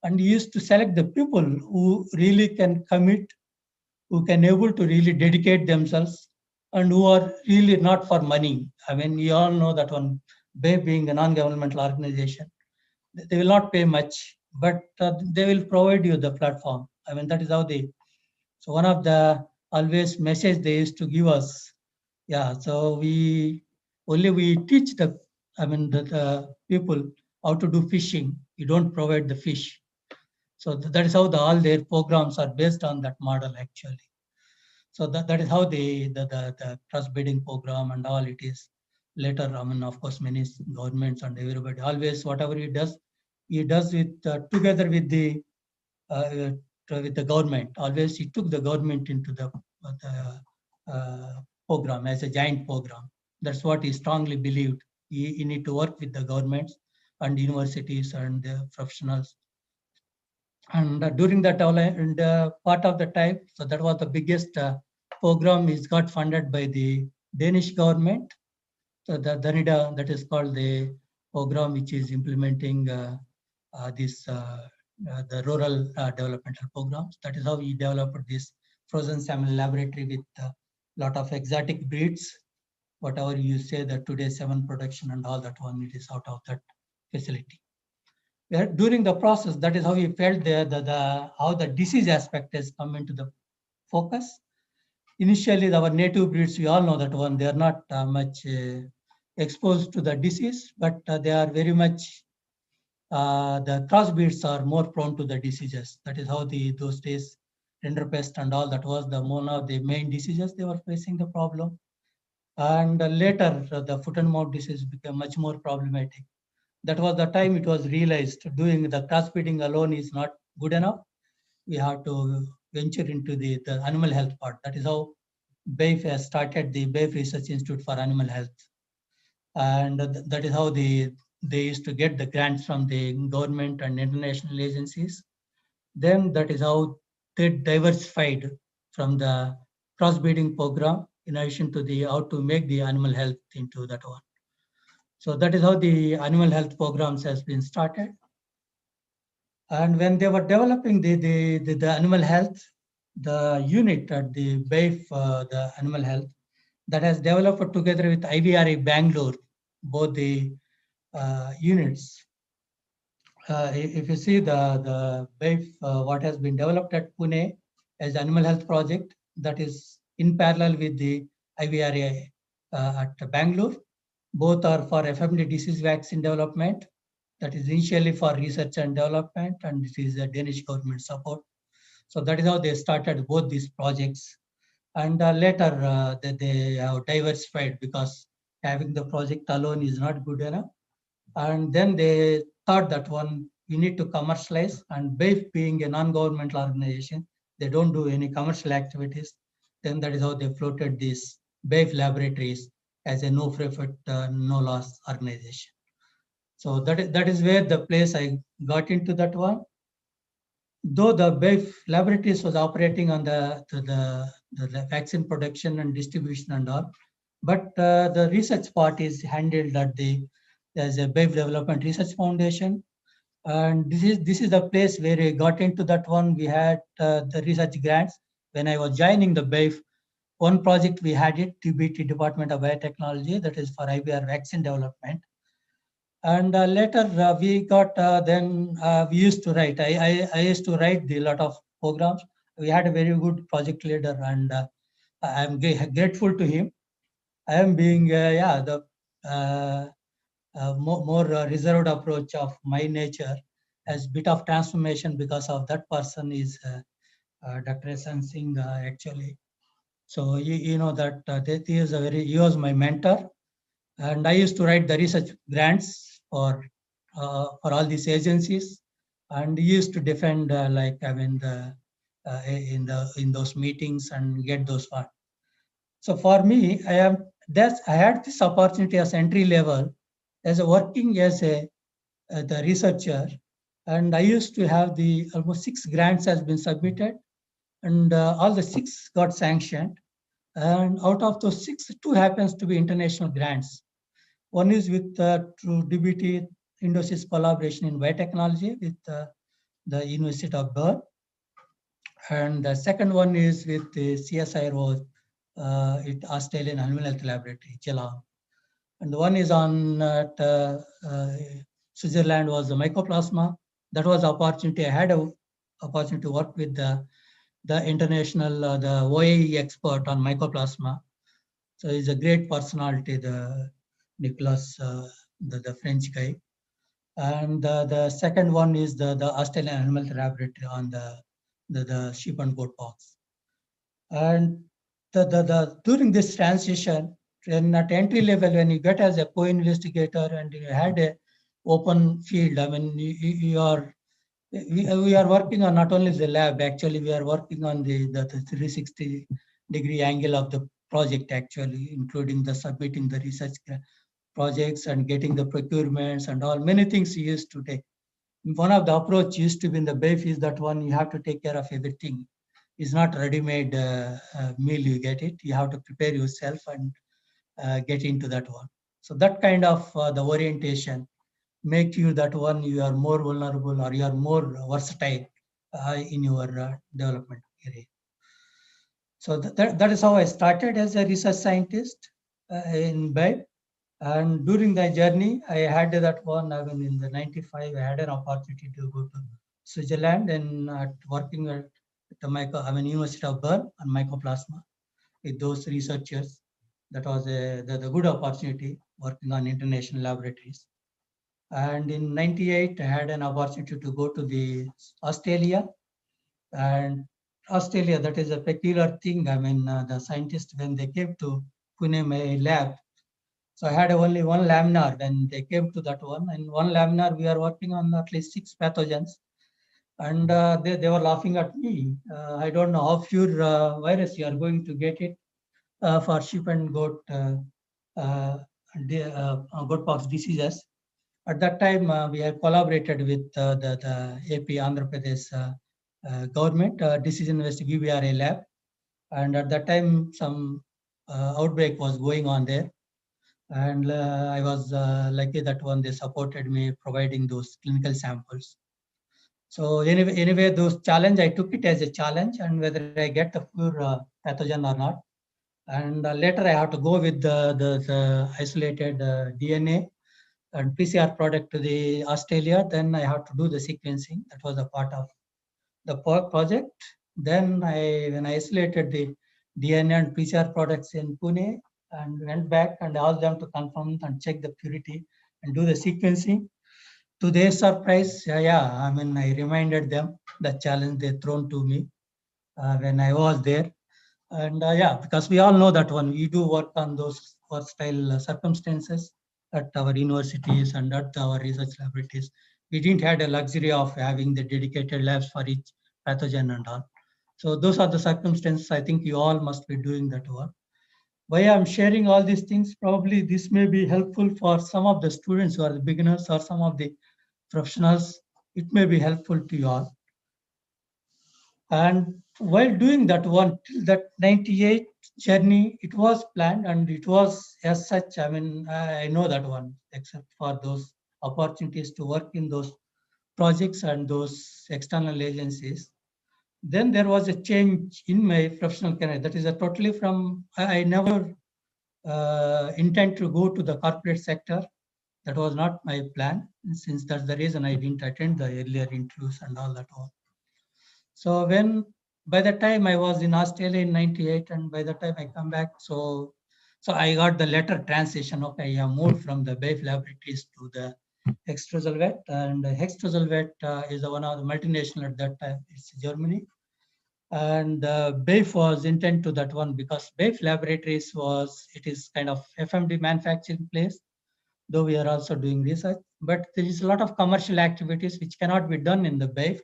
Speaker 5: and he used to select the people who really can commit, who can able to really dedicate themselves, and who are really not for money. I mean, you all know that one, BAE being a non-governmental organization, they will not pay much, but they will provide you the platform. I mean, that is how so one of the always message they used to give us. Yeah, so we teach the people how to do fishing. You don't provide the fish. So that is how all their programs are based on that model actually. So that is how the cross-breeding program and all it is. Later, I mean, of course, many governments and everybody always whatever it does, he does it together with the government. Always he took the government into the program as a giant program. That's what he strongly believed. He need to work with the governments and universities and the professionals. And during that part of the time, so that was the biggest program is got funded by the Danish government. So the DANIDA, that is called the program which is implementing the rural developmental programs. That is how we developed this frozen salmon laboratory with a lot of exotic breeds. Whatever you say that today's salmon production and all that one, it is out of that facility. During the process, that is how we felt how the disease aspect has come into the focus. Initially, our native breeds, we all know that one, they are not much exposed to the disease, but they are very much, the crossbreeds are more prone to the diseases. That is how those days, rinderpest and all that was one of the main diseases they were facing the problem. And later, the foot and mouth disease became much more problematic. That was the time it was realized doing the crossbreeding alone is not good enough. We have to venture into the animal health part. That is how BAIF has started the BAIF Research Institute for Animal Health. And that is how they used to get the grants from the government and international agencies. Then that is how they diversified from the crossbreeding program in addition to how to make the animal health into that one. So that is how the animal health programs has been started. And when they were developing the animal health, the unit at the BAIF, the animal health, that has developed together with IVRA Bangalore, both the units. If you see the BAIF, what has been developed at Pune as animal health project, that is in parallel with the IVRA at Bangalore. Both are for FMD disease vaccine development. That is initially for research and development, and this is a Danish government support. So that is how they started both these projects. And later they have diversified because having the project alone is not good enough. And then they thought that one, we need to commercialize, and BAIF being a non-governmental organization, they don't do any commercial activities. Then that is how they floated these BAIF laboratories as a no profit, no loss organization. So that is where the place I got into that one. Though the BAIF laboratories was operating on the vaccine production and distribution and all, but the research part is handled at there's a BAIF Development Research Foundation. And this is the place where I got into that one. We had the research grants. When I was joining the BAIF, one project we had it, TBT, Department of Biotechnology, that is for IBR vaccine development. And later we got, we used to write, I used to write the lot of programs. We had a very good project leader, and I'm grateful to him. I am being, more reserved approach of my nature as bit of transformation because of that person is Dr. S.N. Singh actually. So you know that he was my mentor, and I used to write the research grants for all these agencies, and he used to defend in those meetings and get those funds. So for me, I had this opportunity as entry level as working as the researcher, and I used to have almost 6 grants has been submitted, and all the 6 got sanctioned. And out of those 6, 2 happens to be international grants. One is with through DBT Indosis collaboration in biotechnology with the University of Bern. And the second one is with the CSIRO at Australian Animal Health Laboratory, Geelong. And the one is on Switzerland was the mycoplasma. That was opportunity. I had an opportunity to work with the international, the OAE expert on mycoplasma. So he's a great personality, the Nicolas, the French guy. And the second one is the Australian Animal Health Laboratory on the sheep and goat pox. And during this transition, at entry level, when you get as a co-investigator and you had open field. I mean, we are working on not only the lab, actually, we are working on the 360-degree angle of the project, actually, including the submitting the research projects and getting the procurements and all, many things you used to take. One of the approach used to be in the BAFE is that one, you have to take care of everything. It's not ready-made meal, you get it. You have to prepare yourself and get into that one. So that kind of the orientation make you that one, you are more vulnerable or you are more versatile in your development area. So that is how I started as a research scientist in BAFE. And during the journey, I had that one, I mean, in the 95, I had an opportunity to go to Switzerland and working at the University of Bern on mycoplasma with those researchers. That was the good opportunity working on international laboratories. And in 98, I had an opportunity to go to the Australia. And Australia, that is a peculiar thing. I mean, the scientists, when they came to Pune, my lab, so I had only one laminar when they came to that one. And one laminar, we are working on at least 6 pathogens. And they were laughing at me. I don't know how pure virus you are going to get it for sheep and goat goat pox diseases. At that time, we had collaborated with the AP Andhra Pradesh government disease investigation VBRA lab. And at that time, some outbreak was going on there. And I was lucky that one they supported me providing those clinical samples. So anyway, those challenge, I took it as a challenge, and whether I get the pure pathogen or not. And later I have to go with the isolated DNA and PCR product to the Australia. Then I have to do the sequencing. That was a part of the project. Then when I isolated the DNA and PCR products in Pune and went back and asked them to confirm and check the purity and do the sequencing. To their surprise, I mean, I reminded them the challenge they thrown to me when I was there. And because we all know that when we do work on those hostile circumstances at our universities and at our research laboratories, we didn't have the luxury of having the dedicated labs for each pathogen and all. So those are the circumstances. I think you all must be doing that work. Why I'm sharing all these things, probably this may be helpful for some of the students who are the beginners or some of the professionals. It may be helpful to you all. And while doing that one, that 98 journey, it was planned and it was as such, I mean, I know that one, except for those opportunities to work in those projects and those external agencies. Then there was a change in my professional career. That is a totally from, I never intend to go to the corporate sector. That was not my plan. Since that's the reason I didn't attend the earlier interviews and all that one. So by the time I was in Australia in 98 and by the time I come back, so I got the letter transition. Okay, I moved from the BAFE laboratories to the Hextrozelvet, and Hextrozelvet is one of the multinational at that time. It's Germany. And BAFE was intended to that one because BAFE laboratories it is kind of FMD manufacturing place, though we are also doing research, but there is a lot of commercial activities which cannot be done in the BAFE.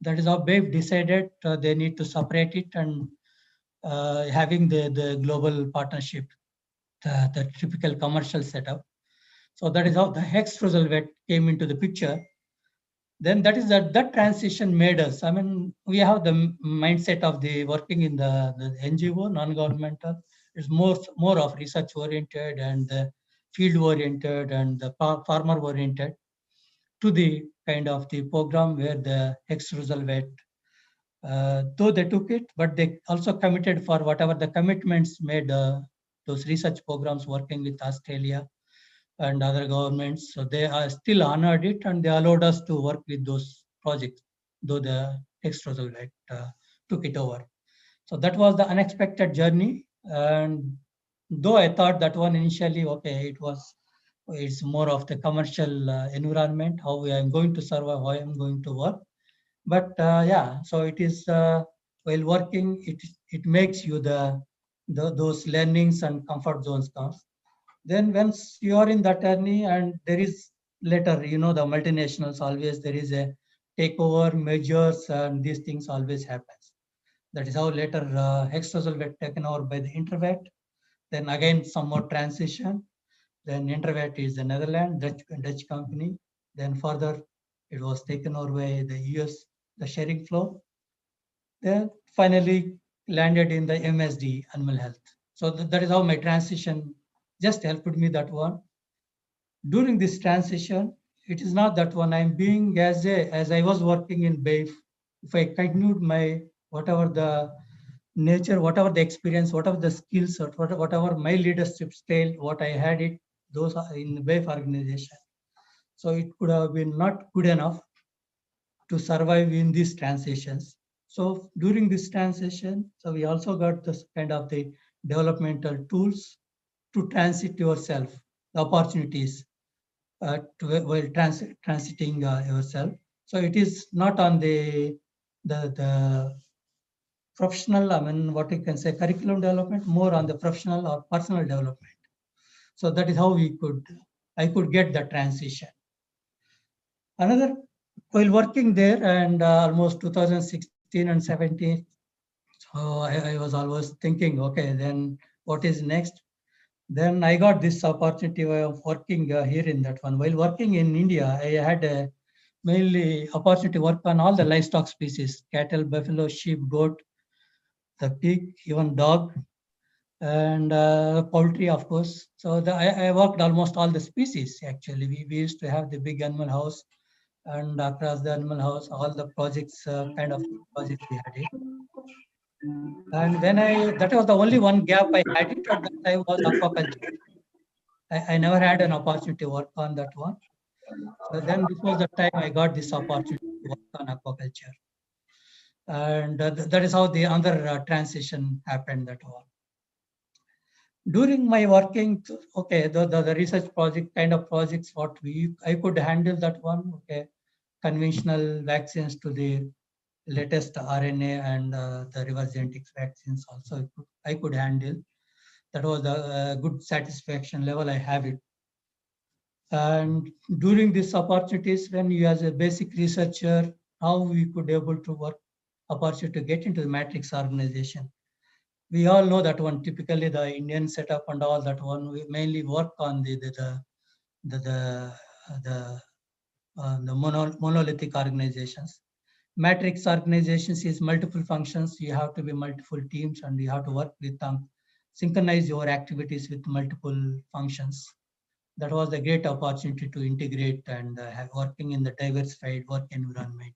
Speaker 5: That is how BAFE decided they need to separate it and having the global partnership, the typical commercial setup. So that is how the Hextrozelvet came into the picture. Then that transition made us, I mean, we have the mindset of the working in the NGO, non-governmental. It's more of research oriented and the field oriented and the farmer oriented to the kind of the program where the Hextrozelvet, though they took it, but they also committed for whatever the commitments made those research programs working with Australia and other governments. So they are still honored it and they allowed us to work with those projects, though the Hextrozelvet took it over. So that was the unexpected journey. And though I thought that one initially, okay, it's more of the commercial environment, how I am going to survive, how I am going to work. But so it is while working, it makes you those learnings and comfort zones comes. Then once you are in that journey and there is later, you know, the multinationals always there is a takeover measures and these things always happens. That is how later Hextosol were taken over by the Intervet. Then again some more transition. Then Intervet is the Netherlands, Dutch company. Then further it was taken over by the US, the sharing flow. Then finally landed in the MSD, animal health. So that is how my transition just helped me that one. During this transition, it is not that one I'm being as I was working in BAIF, if I continued my whatever the nature, whatever the experience, whatever the skills, or whatever my leadership style, what I had it, those are in the BAIF organization. So it could have been not good enough to survive in these transitions. So during this transition, so we also got this kind of the developmental tools to transit yourself, the opportunities while transiting yourself. So it is not on the professional, I mean, what you can say, curriculum development, more on the professional or personal development. So that is how I could get the transition. Another, while working there and almost 2016 and 17, so I was always thinking, okay, then what is next? Then I got this opportunity of working here in that one. While working in India, I had a mainly opportunity to work on all the livestock species, cattle, buffalo, sheep, goat, the pig, even dog, and poultry, of course. So I worked almost all the species, actually. We used to have the big animal house, and across the animal house, all the projects, kind of projects we had it. And when that was the only one gap I had it at that time was aquaculture. I never had an opportunity to work on that one. So then this was the time I got this opportunity to work on aquaculture. And that is how the other transition happened that one. During my working, okay, the research project kind of projects, I could handle that one, okay, conventional vaccines to the latest RNA and the reverse genetics vaccines also I could handle. That was a good satisfaction level I have it. And during these opportunities, when you as a basic researcher, how we could able to work opportunity to get into the matrix organization. We all know that one, typically the Indian setup and all that one, we mainly work on the monolithic organizations. Matrix organizations is multiple functions. You have to be multiple teams and you have to work with them, synchronize your activities with multiple functions. That was a great opportunity to integrate and working in the diversified work environment.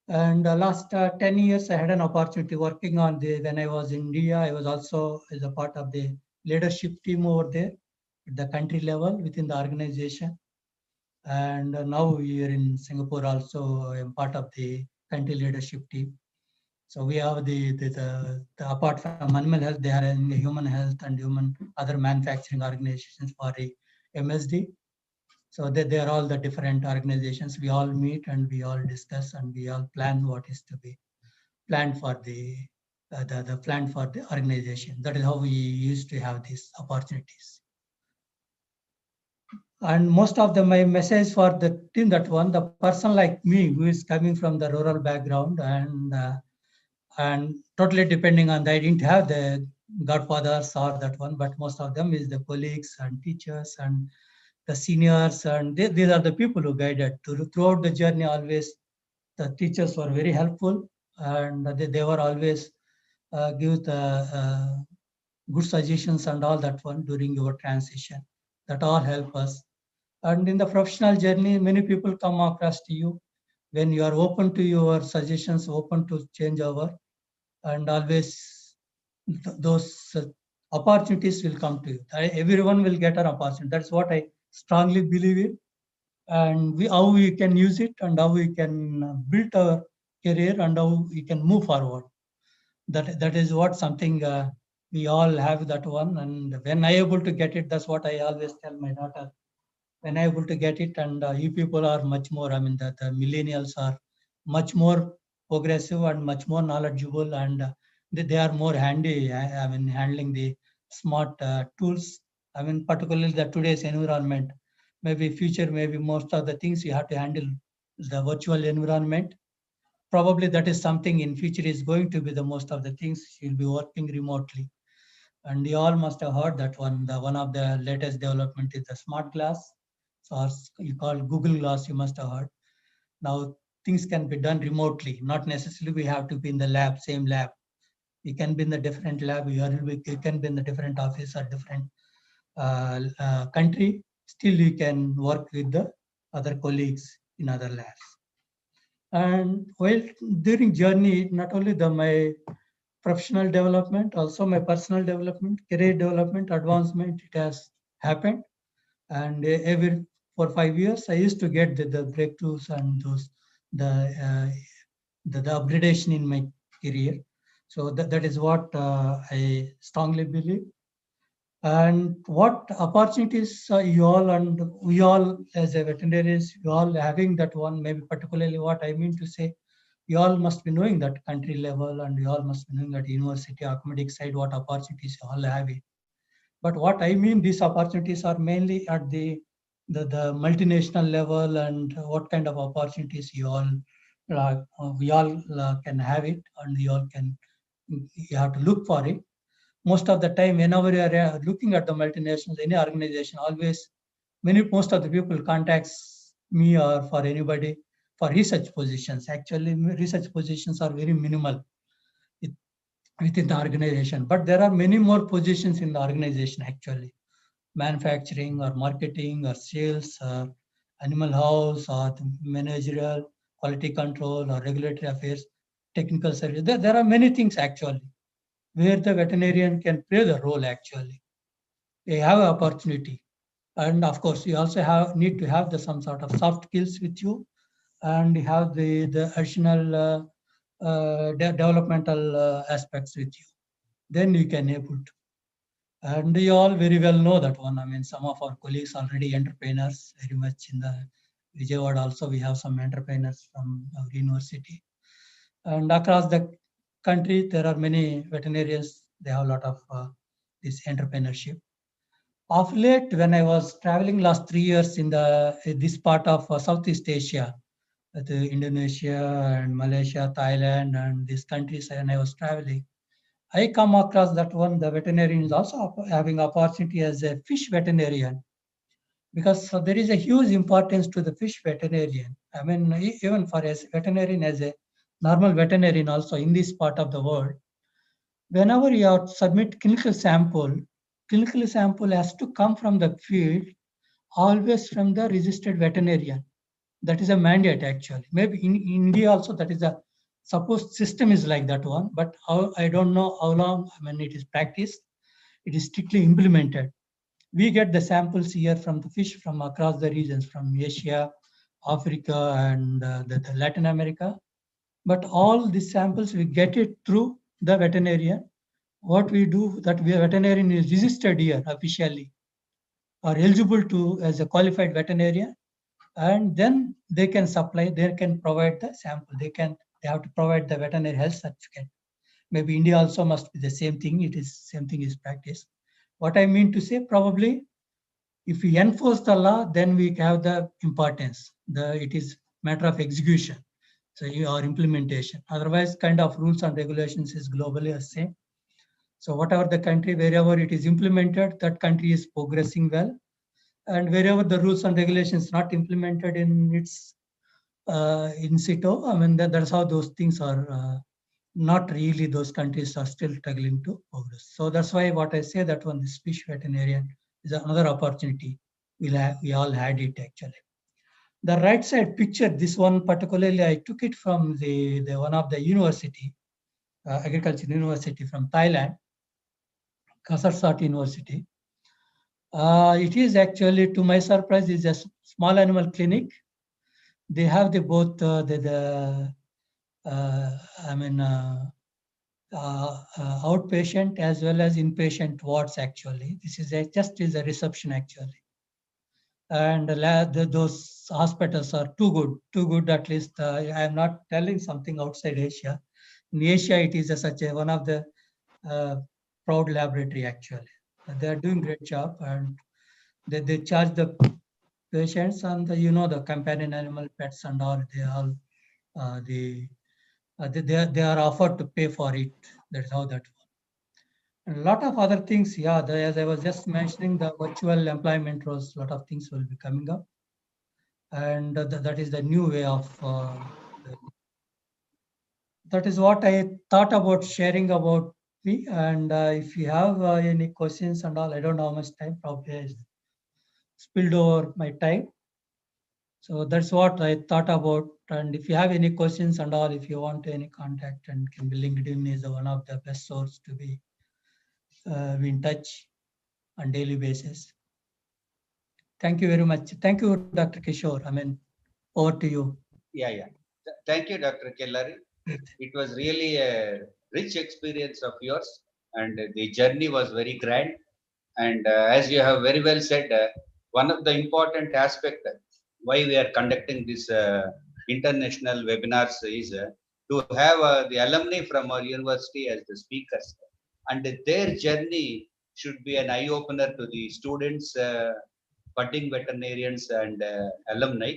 Speaker 5: And last 10 years, I had an opportunity working on when I was in India, I was also as a part of the leadership team over there at the country level within the organization. And now we are in Singapore also, I'm part of the country leadership team. So we have the apart from animal health, they are in human health and human other manufacturing organizations for the MSD. So they are all the different organizations. We all meet and we all discuss and we all plan what is to be planned for the plan for the organization. That is how we used to have these opportunities. And most of my message for the team, that one, the person like me who is coming from the rural background and totally depending on that, I didn't have the godfathers or that one, but most of them is the colleagues and teachers and the seniors, and these are the people who guided throughout the journey. Always the teachers were very helpful and they were always give the good suggestions and all that one during your transition. That all help us. And in the professional journey, many people come across to you when you are open to your suggestions, open to change over, and always those opportunities will come to you. Everyone will get an opportunity. That's what I strongly believe in. And how we can use it and how we can build our career and how we can move forward. That is what something we all have that one. And when I able to get it, that's what I always tell my daughter. When I able to get it, and you people are much more, I mean, the millennials are much more progressive and much more knowledgeable, and they are more handy, I mean, handling the smart tools. I mean, particularly the today's environment. maybe future, maybe most of the things you have to handle the virtual environment. Probably that is something in future is going to be the most of the things you'll be working remotely. And you all must have heard that one. The one of the latest development is the smart glass, or you call Google Glass. You must have heard. Now things can be done remotely. Not necessarily we have to be in the lab, same lab. You can be in the different lab. You can be in the different office or different country. Still, you can work with the other colleagues in other labs. And while during journey, not only my professional development, also my personal development, career development, advancement, it has happened. And every 4 or 5 years, I used to get the breakthroughs and the upgradation in my career. So that is what I strongly believe. And what opportunities you all and we all as a veterinarians, you all having that one, maybe particularly what I mean to say, you all must be knowing that country level and you all must be knowing that university academic side, what opportunities you all have it. But what I mean, these opportunities are mainly at the multinational level, and what kind of opportunities you all, we all can have it, and you all can, you have to look for it. Most of the time, whenever you are looking at the multinationals, any organization, always most of the people contacts me or for anybody for research positions. Actually, research positions are very minimal within the organization, but there are many more positions in the organization actually. Manufacturing or marketing or sales or animal house or managerial, quality control or regulatory affairs, technical service. There are many things actually where the veterinarian can play the role actually. They have an opportunity. And of course, you also need to have some sort of soft skills with you, and you have the additional developmental aspects with you. Then you can able to. And you all very well know that one. I mean, some of our colleagues already entrepreneurs, very much in the Vijayawada also, we have some entrepreneurs from our university. And across the country, there are many veterinarians, they have a lot of this entrepreneurship. Of late, when I was traveling last 3 years in this part of Southeast Asia, Indonesia and Malaysia, Thailand, and these countries, and I was traveling, I come across that one, the veterinarian is also having opportunity as a fish veterinarian, because there is a huge importance to the fish veterinarian. I mean, even for a veterinarian, as a normal veterinarian also in this part of the world, whenever you have to submit clinical sample has to come from the field, always from the registered veterinarian. That is a mandate actually. Maybe in India also that is a supposed system is like that one, but I don't know how long when it is practiced, it is strictly implemented. We get the samples here from the fish from across the regions, from Asia, Africa, and the Latin America. But all these samples, we get it through the veterinarian. What we do, that we veterinarian is registered here officially, are eligible to as a qualified veterinarian, and then they can supply, they can provide the sample. They have to provide the veterinary health certificate. Maybe India also must be the same thing. It is same thing is practiced. What I mean to say, probably if we enforce the law, then we have the importance. It is matter of execution, so or implementation. Otherwise, kind of rules and regulations is globally the same. So whatever the country, wherever it is implemented, that country is progressing well. And wherever the rules and regulations not implemented in its in situ, I mean, that's how those things are not really, those countries are still struggling to progress. So that's why what I say that one, this fish veterinarian is another opportunity. We all had it actually. The right side picture, this one particularly, I took it from the one of the university, agriculture university from Thailand, Kasarasat University. It is actually, to my surprise, is a small animal clinic. They have both outpatient as well as inpatient wards actually. This is just a reception actually. And those hospitals are too good at least. I am not telling something outside Asia. In Asia, it is such a one of the proud laboratory actually. They are doing great job, and they charge the patients and the companion animal pets and all, they are offered to pay for it. That's how that works. And a lot of other things, yeah, as I was just mentioning, the virtual employment roles, a lot of things will be coming up. And that is the new way of, that is what I thought about sharing about me. And if you have any questions and all, I don't know how much time, probably I spilled over my time. So that's what I thought about. And if you have any questions and all, if you want any contact, and can be LinkedIn is one of the best source to be in touch on daily basis. Thank you very much. Thank you, Dr. Kishore. I mean, over to you.
Speaker 6: Yeah. Thank you, Dr. Kellari. It was really a rich experience of yours, and the journey was very grand. And as you have very well said, one of the important aspects why we are conducting this international webinars is to have the alumni from our university as the speakers, and their journey should be an eye opener to the students, budding veterinarians, and alumni.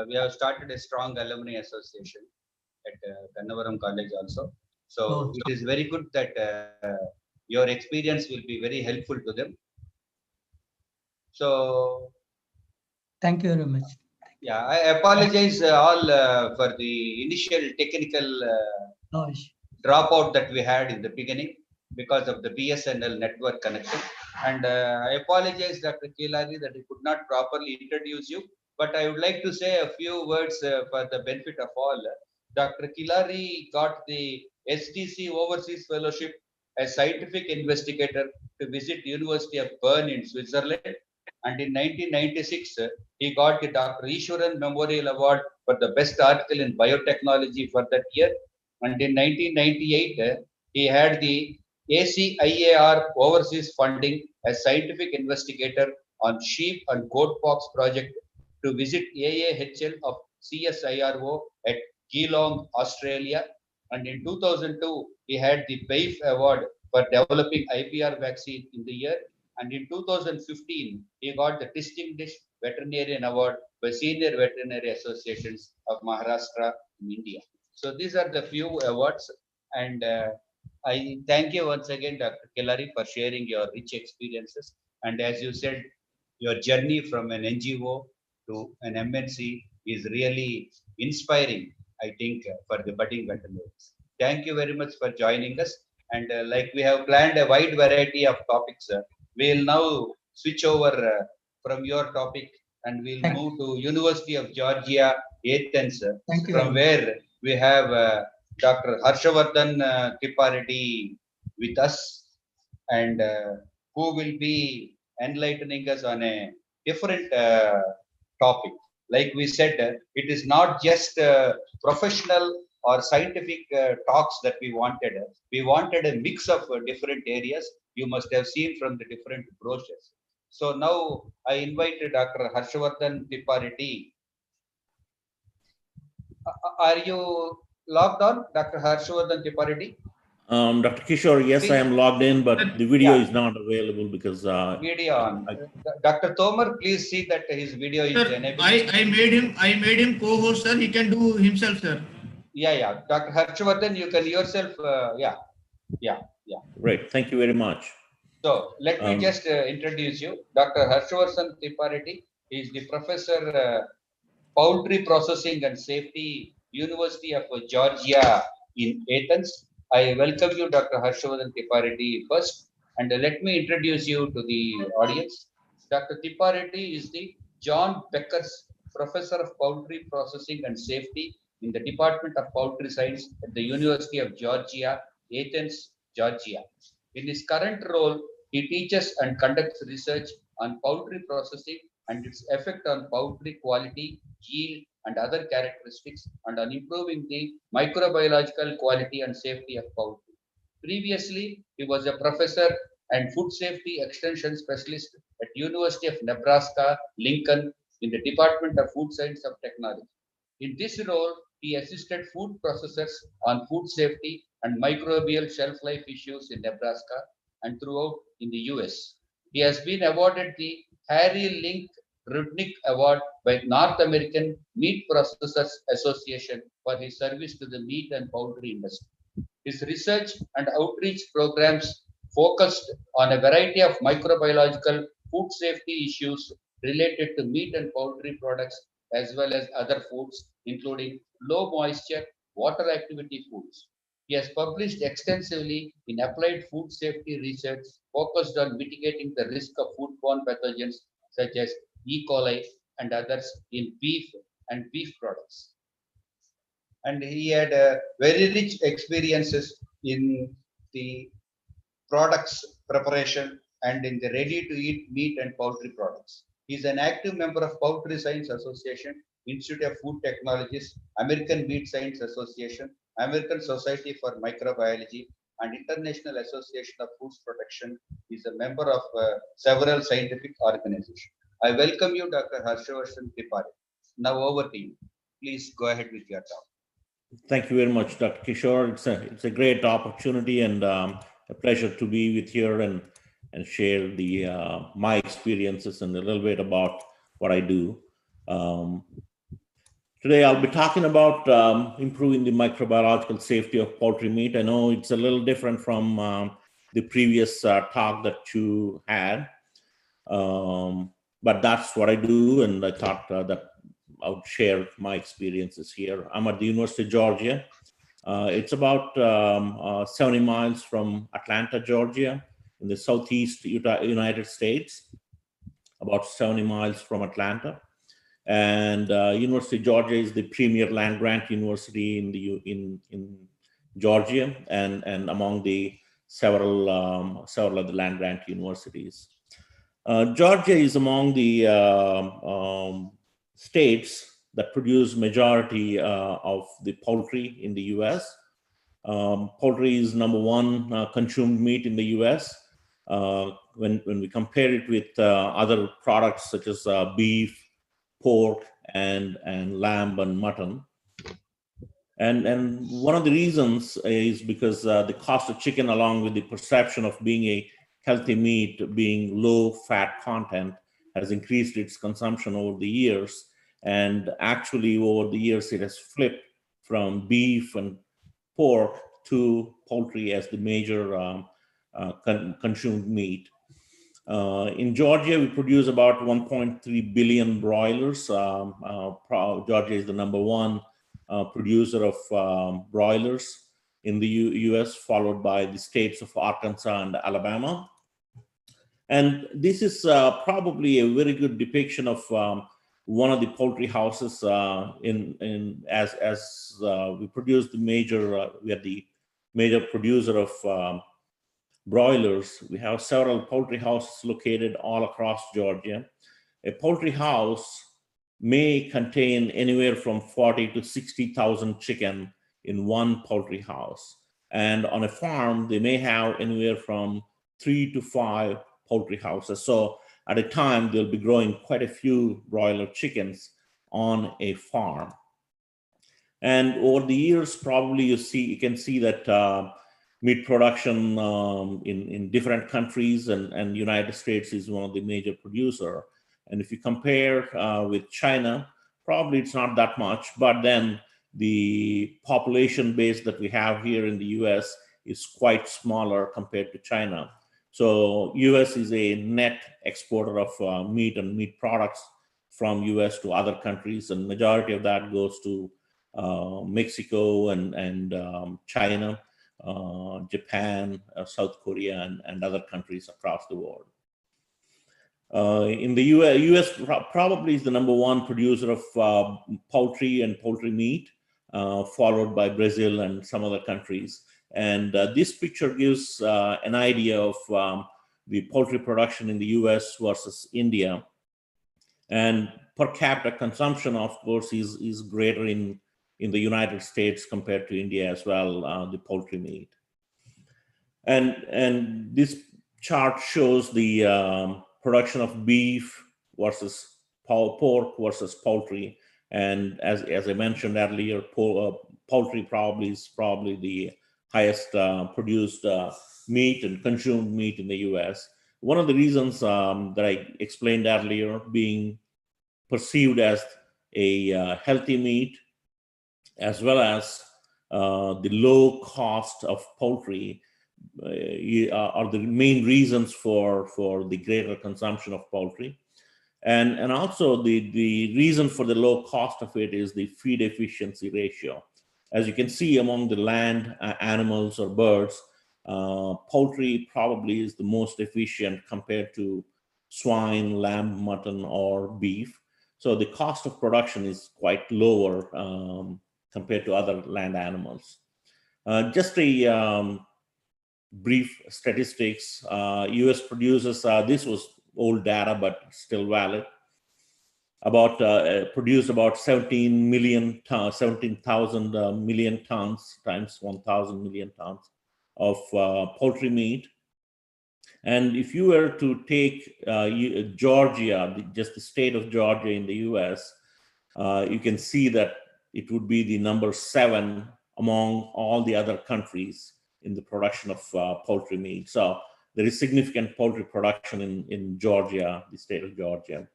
Speaker 6: We have started a strong alumni association at Gannavaram College also. So it is very good that your experience will be very helpful to them. So
Speaker 5: thank you very much.
Speaker 6: Yeah, I apologize all for the initial technical dropout that we had in the beginning because of the BSNL network connection. And I apologize, Dr. Kilari, that I could not properly introduce you. But I would like to say a few words for the benefit of all. Dr. Kilari got the SDC Overseas Fellowship as scientific investigator to visit University of Bern in Switzerland. And in 1996, he got the Dr. Ishwaran Memorial Award for the best article in biotechnology for that year. And in 1998, he had the ACIAR overseas funding as scientific investigator on sheep and goat pox project to visit AAHL of CSIRO at Geelong, Australia. And in 2002, he had the BAIF Award for developing IPR vaccine in the year. And in 2015, he got the Distinguished Veterinarian Award by Senior Veterinary Associations of Maharashtra in India. So these are the few awards. And I thank you once again, Dr. Kellari, for sharing your rich experiences. And as you said, your journey from an NGO to an MNC is really inspiring, I think, for the budding veterinarians. Thank you very much for joining us. And like we have planned a wide variety of topics, we'll now switch over from your topic and we'll move to University of Georgia, Athens, from where we have Dr. Harshavardhan Tripathi with us, and who will be enlightening us on a different topic. Like we said, it is not just professional or scientific talks that we wanted. We wanted a mix of different areas. You must have seen from the different brochures. So now I invited Dr. Harshavardhan Tripathi. Are you logged on, Dr. Harshavardhan Tripathi?
Speaker 8: Dr. Kishore, yes, I am logged in, but the video is not available because
Speaker 6: video on. Dr. Tomar, please see that his video is enabled.
Speaker 9: I made him co-host, sir. He can do himself, sir.
Speaker 6: Yeah. Dr. Harshavardhan, you can yourself. Yeah.
Speaker 8: Great. Thank you very much.
Speaker 6: So let me just introduce you. Dr. Harshavardhan Tripathi is the professor poultry processing and safety, University of Georgia in Athens. I welcome you, Dr. Harshavardhan Tripathi, first, and let me introduce you to the audience. Dr. Tripathi is the John Becker's Professor of Poultry Processing and Safety in the Department of Poultry Science at the University of Georgia, Athens, Georgia. In his current role, he teaches and conducts research on poultry processing and its effect on poultry quality, yield, and other characteristics, and on improving the microbiological quality and safety of poultry. Previously, he was a professor and food safety extension specialist at University of Nebraska, Lincoln, in the Department of Food Science and Technology. In this role, he assisted food processors on food safety and microbial shelf life issues in Nebraska and throughout in the US. He has been awarded the Harry Link Rudnick Award by North American Meat Processors Association for his service to the meat and poultry industry. His research and outreach programs focused on a variety of microbiological food safety issues related to meat and poultry products as well as other foods, including low moisture, water activity foods. He has published extensively in applied food safety research focused on mitigating the risk of foodborne pathogens such as E. coli and others in beef and beef products. And he had very rich experiences in the products preparation and in the ready to eat meat and poultry products. He is an active member of Poultry Science Association, Institute of Food Technologies, American Meat Science Association, American Society for Microbiology, and International Association of Foods Protection. He is a member of several scientific organizations. I welcome you, Dr. Harshavardhan Tripari. Now over to you. Please go ahead with your talk.
Speaker 8: Thank you very much, Dr. Kishore. It's a great opportunity and a pleasure to be with you and share the my experiences and a little bit about what I do. Today, I'll be talking about improving the microbiological safety of poultry meat. I know it's a little different from the previous talk that you had, but that's what I do, and I thought that I would share my experiences here. I'm at the University of Georgia. It's about 70 miles from Atlanta, Georgia, in the southeast United States, about 70 miles from Atlanta. And University of Georgia is the premier land grant university in Georgia, and among the several of the land grant universities. Georgia is among the states that produce majority of the poultry in the U.S. Poultry is number one consumed meat in the U.S. When we compare it with other products such as beef, pork, and lamb and mutton. And one of the reasons is because the cost of chicken, along with the perception of being a healthy meat, being low fat content, has increased its consumption over the years. And actually over the years, it has flipped from beef and pork to poultry as the major consumed meat. In Georgia, we produce about 1.3 billion broilers. Georgia is the number one producer of broilers in the U.S., followed by the states of Arkansas and Alabama. And this is probably a very good depiction of one of the poultry houses as we produce the major, we are the major producer of broilers. We have several poultry houses located all across Georgia. A poultry house may contain anywhere from 40 to 60,000 chicken in one poultry house. And on a farm, they may have anywhere from 3 to 5 poultry houses. So at a time, they'll be growing quite a few broiler chickens on a farm. And over the years, probably you can see that meat production in different countries and United States is one of the major producer. And if you compare with China, probably it's not that much, but then the population base that we have here in the US is quite smaller compared to China. So US is a net exporter of meat and meat products from US to other countries, and majority of that goes to Mexico and China, Japan, South Korea, and other countries across the world. In the US probably is the number one producer of poultry and poultry meat, followed by Brazil and some other countries. And this picture gives an idea of the poultry production in the US versus India. And per capita consumption, of course, is greater in the United States compared to India as well, the poultry meat. And this chart shows the production of beef versus pork versus poultry. And as I mentioned earlier, poultry is probably the highest produced meat and consumed meat in the US. One of the reasons that I explained earlier, being perceived as a healthy meat, as well as the low cost of poultry are the main reasons for the greater consumption of poultry. And also the reason for the low cost of it is the feed efficiency ratio. As you can see, among the land animals or birds, poultry probably is the most efficient compared to swine, lamb, mutton, or beef. So the cost of production is quite lower compared to other land animals. Just a brief statistics. US producers, this was old data, but still valid. Produced about 17,000 million tons times 1,000 million tons of poultry meat. And if you were to take Georgia, just the state of Georgia in the US, you can see that it would be the number 7 among all the other countries in the production of poultry meat. So there is significant poultry production in Georgia, the state of Georgia.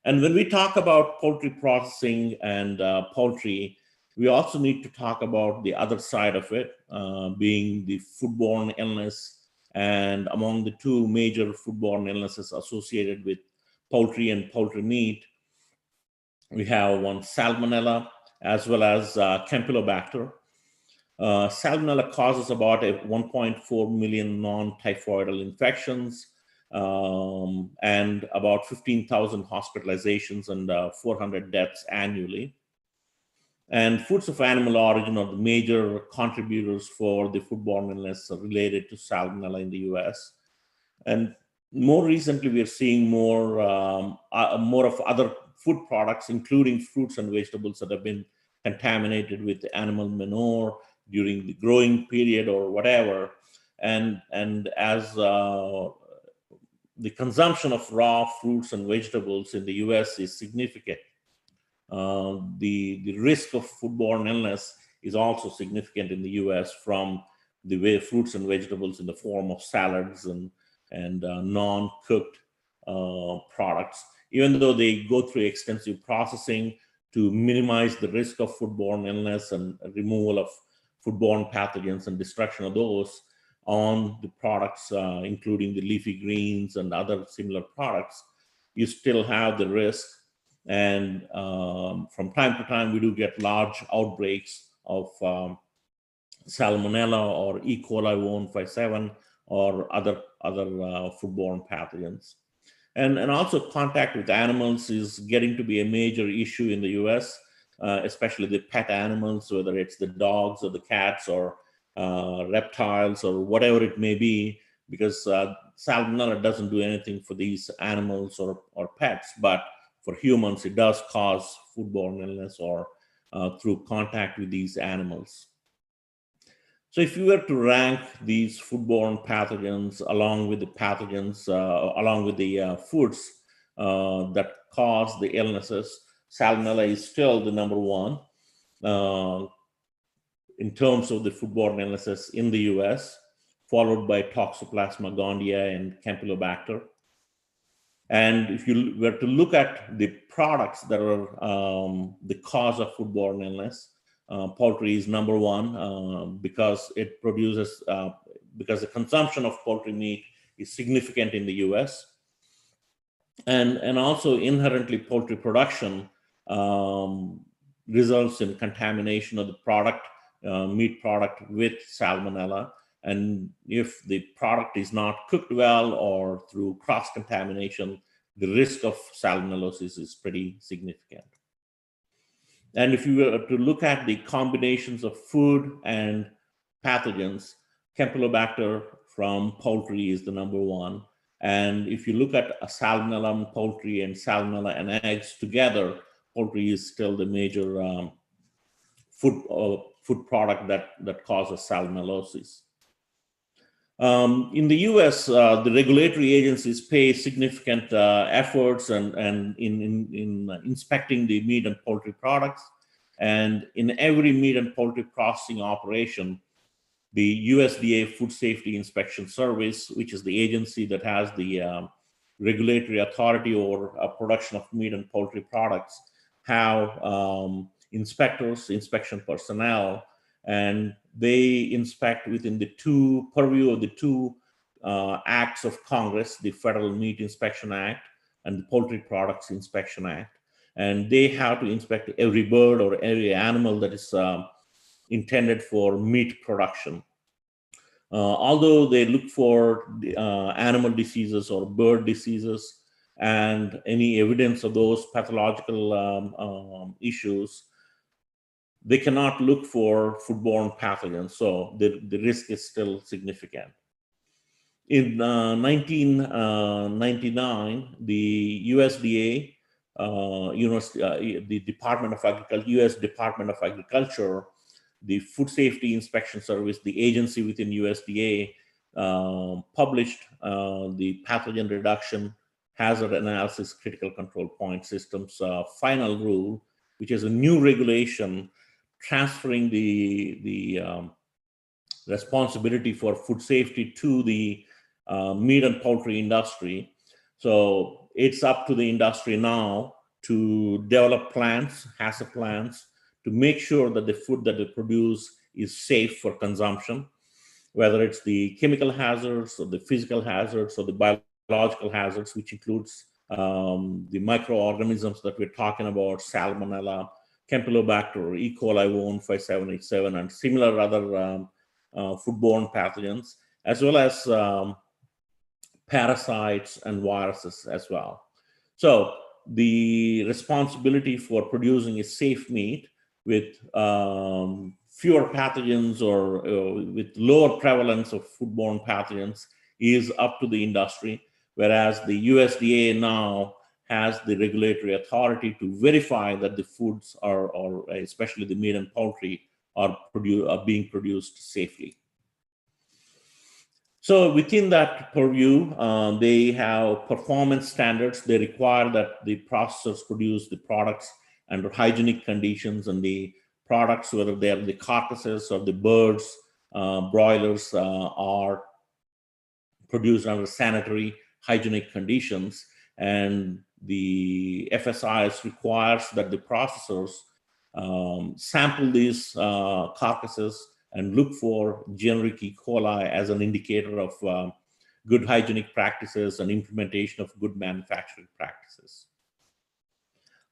Speaker 8: And when we talk about poultry processing and poultry, we also need to talk about the other side of it, being the foodborne illness. And among the 2 major foodborne illnesses associated with poultry and poultry meat, we have one salmonella as well as Campylobacter. Salmonella causes about 1.4 million non-typhoidal infections, and about 15,000 hospitalizations and 400 deaths annually. And foods of animal origin are the major contributors for the foodborne illness related to salmonella in the US. And more recently, we are seeing more of other food products, including fruits and vegetables that have been contaminated with animal manure during the growing period or whatever. And as the consumption of raw fruits and vegetables in the US is significant, the risk of foodborne illness is also significant in the US from the way fruits and vegetables in the form of salads and non-cooked products, even though they go through extensive processing to minimize the risk of foodborne illness and removal of foodborne pathogens and destruction of those on the products, including the leafy greens and other similar products, you still have the risk. And from time to time, we do get large outbreaks of salmonella or E. coli 157 or other foodborne pathogens. And also contact with animals is getting to be a major issue in the US, especially the pet animals, whether it's the dogs or the cats or reptiles or whatever it may be, because salmonella doesn't do anything for these animals or pets, but for humans, it does cause foodborne illness or through contact with these animals. So if you were to rank these foodborne pathogens along with the pathogens, along with the foods that cause the illnesses, salmonella is still the number 1 in terms of the foodborne illnesses in the US, followed by Toxoplasma gondii and Campylobacter. And if you were to look at the products that are the cause of foodborne illness, poultry is number 1 because it produces, because the consumption of poultry meat is significant in the US. And also inherently poultry production results in contamination of the product, meat product with salmonella. And if the product is not cooked well or through cross-contamination, the risk of salmonellosis is pretty significant. And if you were to look at the combinations of food and pathogens, Campylobacter from poultry is the number 1. And if you look at a salmonella in poultry and salmonella and eggs together, poultry is still the major food product that causes salmonellosis. In the US, the regulatory agencies pay significant efforts and in inspecting the meat and poultry products. And in every meat and poultry processing operation, the USDA Food Safety Inspection Service, which is the agency that has the regulatory authority over production of meat and poultry products have inspectors, inspection personnel, and they inspect within the purview of the two acts of Congress, the Federal Meat Inspection Act and the Poultry Products Inspection Act. And they have to inspect every bird or every animal that is intended for meat production. Although they look for animal diseases or bird diseases and any evidence of those pathological issues, they cannot look for foodborne pathogens. So the risk is still significant. In 1999, the USDA, the Department of Agriculture, U.S. Department of Agriculture, the Food Safety Inspection Service, the agency within USDA, published the Pathogen Reduction Hazard Analysis Critical Control Point Systems final rule, which is a new regulation transferring the responsibility for food safety to the meat and poultry industry. So it's up to the industry now to develop plans, hazard plans, to make sure that the food that they produce is safe for consumption, whether it's the chemical hazards or the physical hazards or the biological hazards, which includes the microorganisms that we're talking about, Salmonella, Campylobacter, E. coli 15787, and similar other foodborne pathogens, as well as parasites and viruses as well. So the responsibility for producing a safe meat with fewer pathogens or with lower prevalence of foodborne pathogens is up to the industry, whereas the USDA now has the regulatory authority to verify that the foods are especially the meat and poultry, are being produced safely. So within that purview, they have performance standards. They require that the processors produce the products under hygienic conditions, and the products, whether they are the carcasses or the birds, broilers, are produced under sanitary hygienic conditions. And the FSIS requires that the processors sample these carcasses and look for generic E. coli as an indicator of good hygienic practices and implementation of good manufacturing practices.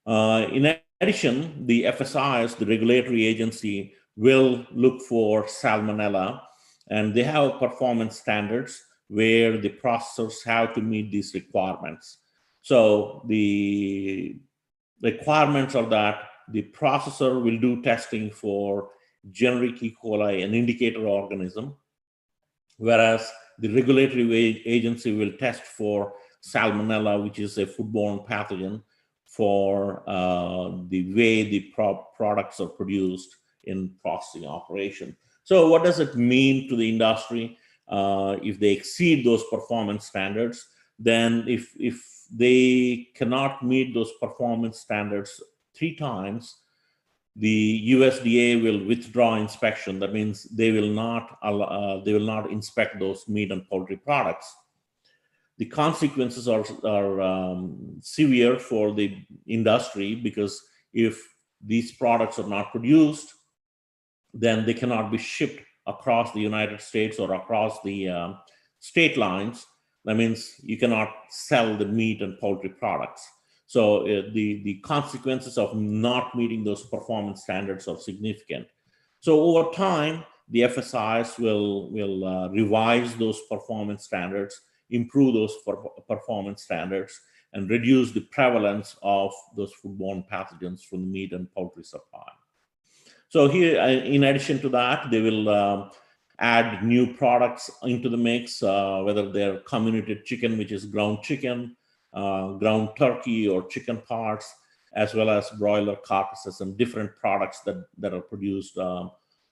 Speaker 8: In addition, the FSIS, the regulatory agency, will look for Salmonella, and they have performance standards where the processors have to meet these requirements. So the requirements are that the processor will do testing for generic E. coli, an indicator organism, whereas the regulatory agency will test for Salmonella, which is a foodborne pathogen, for the way the products are produced in processing operation. So what does it mean to the industry? If they exceed those performance standards, then if they cannot meet those performance standards 3 times, the USDA will withdraw inspection. That means they will not inspect those meat and poultry products. The consequences are severe for the industry, because if these products are not produced, then they cannot be shipped across the United States or across the state lines. That means you cannot sell the meat and poultry products. So the consequences of not meeting those performance standards are significant. So over time, the FSIS will revise those performance standards, improve those performance standards, and reduce the prevalence of those foodborne pathogens from the meat and poultry supply. So here, in addition to that, they will add new products into the mix, whether they're comminuted chicken, which is ground chicken, ground turkey or chicken parts, as well as broiler carcasses and different products that are produced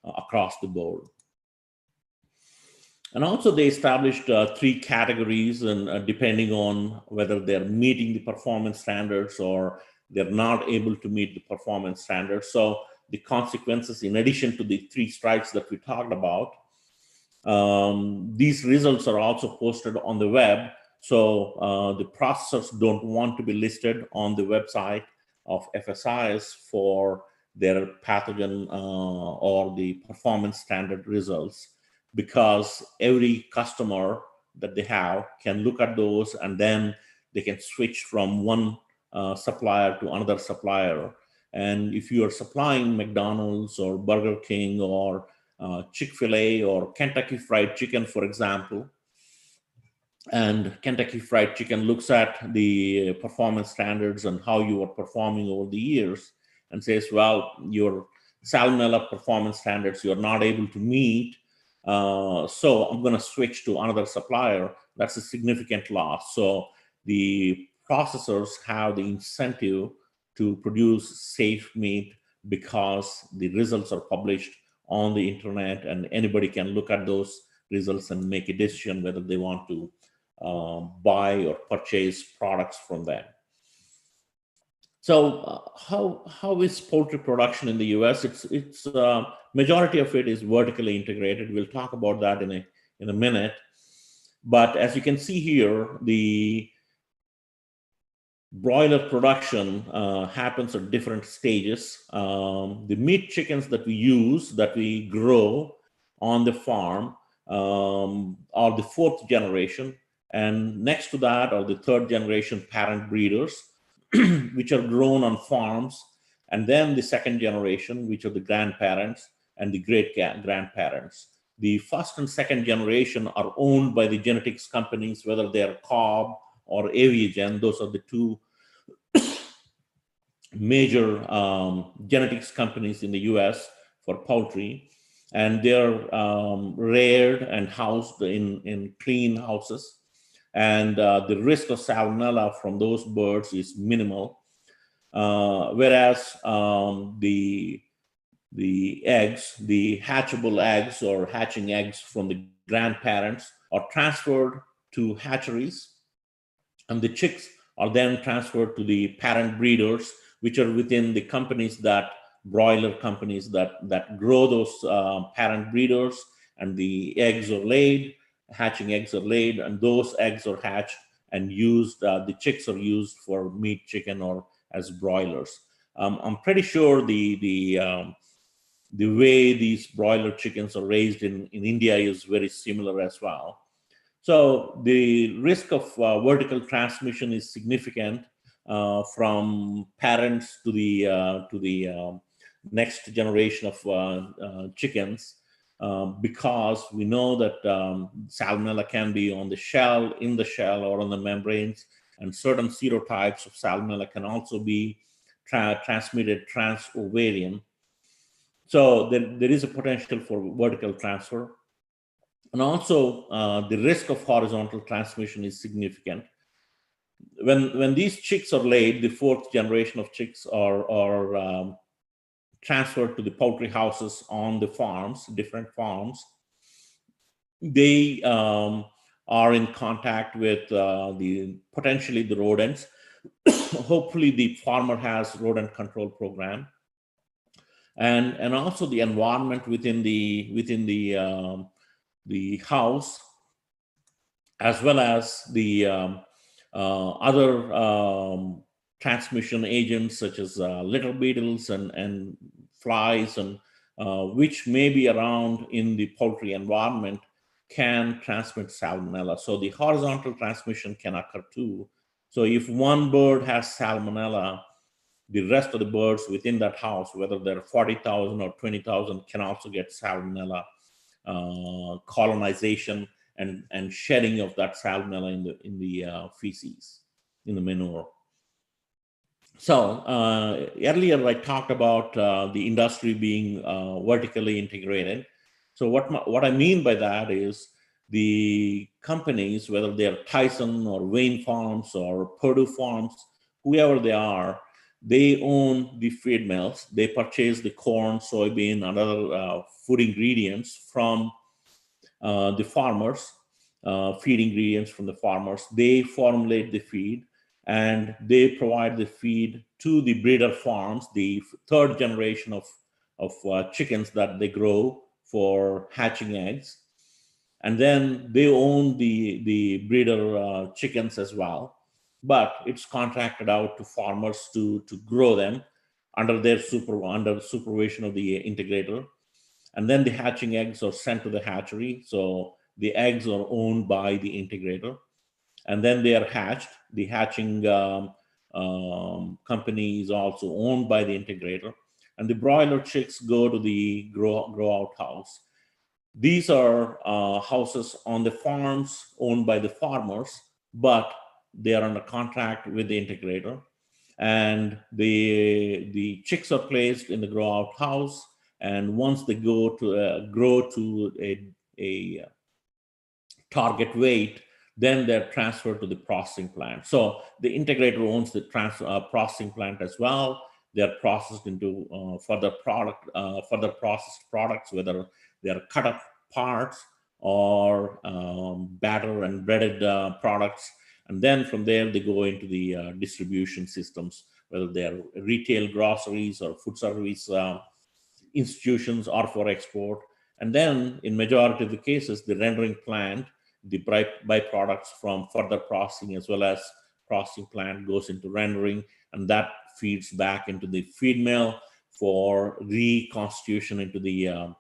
Speaker 8: across the board. And also they established 3 categories, and depending on whether they're meeting the performance standards or they're not able to meet the performance standards. So the consequences, in addition to the 3 strikes that we talked about, these results are also posted on the web. So the processors don't want to be listed on the website of FSIS for their pathogen or the performance standard results, because every customer that they have can look at those and then they can switch from one supplier to another supplier. And if you are supplying McDonald's or Burger King or Chick-fil-A or Kentucky Fried Chicken, for example, and Kentucky Fried Chicken looks at the performance standards and how you are performing over the years and says, well, your salmonella performance standards you're not able to meet, so I'm going to switch to another supplier. That's a significant loss. So the processors have the incentive to produce safe meat because the results are published on the internet and anybody can look at those results and make a decision whether they want to buy or purchase products from them. So how is poultry production in the U.S.? It's majority of it is vertically integrated. We'll talk about that in a minute. But as you can see here, the broiler production happens at different stages. The meat chickens that we use, that we grow on the farm, are the fourth generation. And next to that are the third generation parent breeders, which are grown on farms. And then the second generation, which are the grandparents and the great grandparents. The first and second generation are owned by the genetics companies, whether they're Cobb or Aviagen. Those are the two major genetics companies in the US for poultry. And they're reared and housed in clean houses. And the risk of salmonella from those birds is minimal. Whereas the eggs, the hatchable eggs or hatching eggs from the grandparents are transferred to hatcheries, and the chicks are then transferred to the parent breeders, which are within the companies that broiler companies that grow those parent breeders, and the eggs are laid, hatching eggs are laid, and those eggs are hatched and used, the chicks are used for meat chicken or as broilers. I'm pretty sure the way these broiler chickens are raised in India is very similar as well. So the risk of vertical transmission is significant from parents to the next generation of chickens, because we know that salmonella can be on the shell, in the shell, or on the membranes, and certain serotypes of salmonella can also be transmitted trans-ovarian. So there is a potential for vertical transfer. And also the risk of horizontal transmission is significant. When these chicks are laid, the fourth generation of chicks are transferred to the poultry houses on the farms, different farms. They are in contact with potentially the rodents. Hopefully the farmer has rodent control program, and also the environment within the house, as well as the other transmission agents such as little beetles and flies, and which may be around in the poultry environment, can transmit salmonella. So the horizontal transmission can occur too. So if one bird has salmonella, the rest of the birds within that house, whether they're 40,000 or 20,000, can also get salmonella colonization and shedding of that salmonella in the feces, in the manure. So earlier I talked about the industry being vertically integrated. So what I mean by that is the companies, whether they're Tyson or Wayne Farms or Purdue Farms, whoever they are, they own the feed mills. They purchase the corn, soybean, and other food ingredients from the farmers, feed ingredients from the farmers. They formulate the feed, and they provide the feed to the breeder farms, the third generation of chickens that they grow for hatching eggs. and then they own the breeder chickens as well. But it's contracted out to farmers to grow them under under supervision of the integrator. And then the hatching eggs are sent to the hatchery. So the eggs are owned by the integrator, and then they are hatched. The hatching company is also owned by the integrator, and the broiler chicks go to the grow out house. These are houses on the farms owned by the farmers, but they are under contract with the integrator. And the chicks are placed in the grow out house, and once they go to grow to a target weight, then they're transferred to the processing plant. So the integrator owns the processing plant as well. They're processed into further processed products, whether they are cut up parts or batter and breaded products. And then from there, they go into the distribution systems, whether they are retail groceries or food service institutions or for export. And then in majority of the cases, the rendering plant, the byproducts from further processing as well as processing plant goes into rendering, and that feeds back into the feed mill for reconstitution into the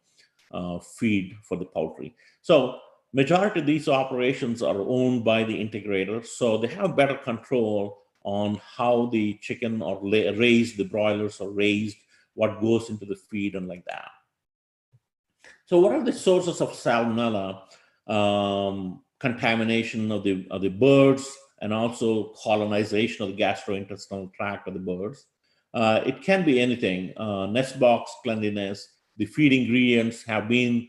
Speaker 8: feed for the poultry. So majority of these operations are owned by the integrator, so they have better control on how the chicken or raised, the broilers are raised, what goes into the feed and like that. So what are the sources of salmonella? Contamination of the birds, and also colonization of the gastrointestinal tract of the birds. It can be anything. Nest box cleanliness, the feed ingredients have been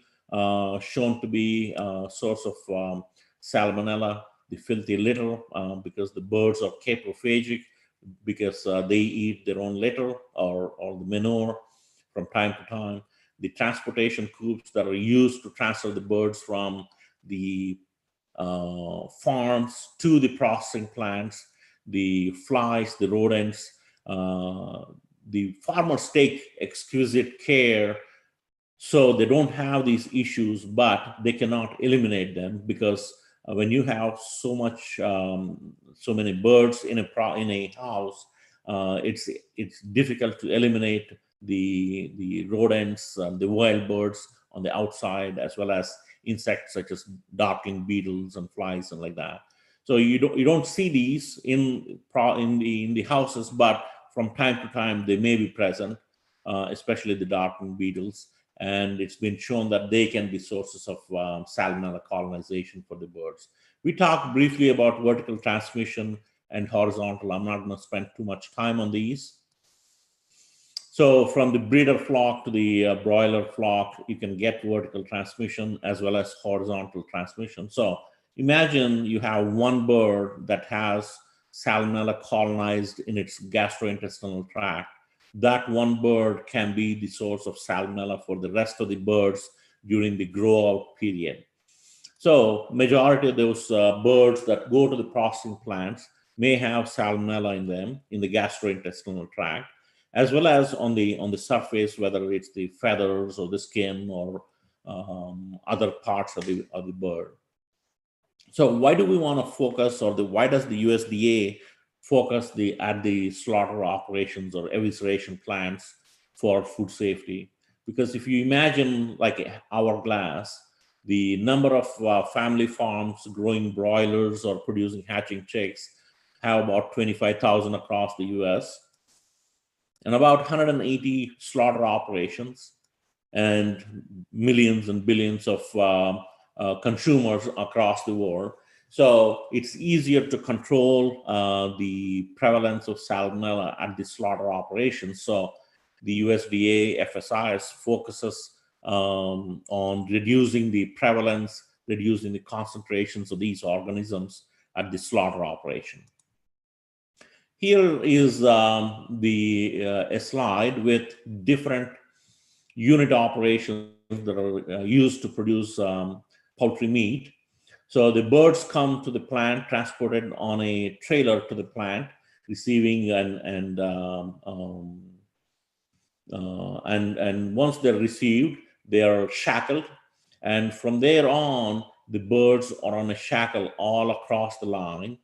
Speaker 8: shown to be a source of salmonella. The filthy litter, because the birds are caprophagic, because they eat their own litter or the manure from time to time. The transportation coops that are used to transfer the birds from the farms to the processing plants, the flies, the rodents. The farmers take exquisite care so they don't have these issues, but they cannot eliminate them, because when you have so many birds in a house, it's difficult to eliminate the rodents, the wild birds on the outside, as well as insects such as darting beetles and flies and like that. So you don't see these in the houses, but from time to time they may be present, especially the darting beetles. And it's been shown that they can be sources of salmonella colonization for the birds. We talked briefly about vertical transmission and horizontal. I'm not going to spend too much time on these. So from the breeder flock to the broiler flock, you can get vertical transmission as well as horizontal transmission. So imagine you have one bird that has salmonella colonized in its gastrointestinal tract. That one bird can be the source of salmonella for the rest of the birds during the grow out period. So majority of those birds that go to the processing plants may have salmonella in them in the gastrointestinal tract, as well as on the surface, whether it's the feathers or the skin or other parts of the bird. So why do we want to focus, or why does the USDA focus at the slaughter operations or evisceration plants for food safety? Because if you imagine like hourglass, the number of family farms growing broilers or producing hatching chicks have about 25,000 across the US, and about 180 slaughter operations, and millions and billions of consumers across the world. So it's easier to control the prevalence of salmonella at the slaughter operations. So the USDA FSIS focuses on reducing the prevalence, reducing the concentrations of these organisms at the slaughter operation. Here is a slide with different unit operations that are used to produce poultry meat. So the birds come to the plant, transported on a trailer to the plant, receiving and once they're received, they are shackled, and from there on, the birds are on a shackle all across the line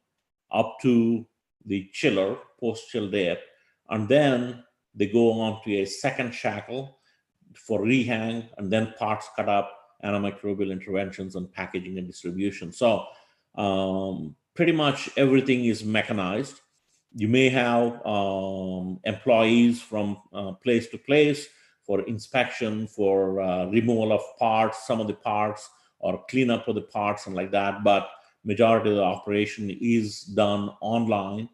Speaker 8: up to the chiller, post-chill depth, and then they go on to a second shackle for rehang, and then parts cut up, antimicrobial interventions, and packaging and distribution. So pretty much everything is mechanized. You may have employees from place to place for inspection, for removal of parts, some of the parts, or cleanup of the parts and like that. But majority of the operation is done online.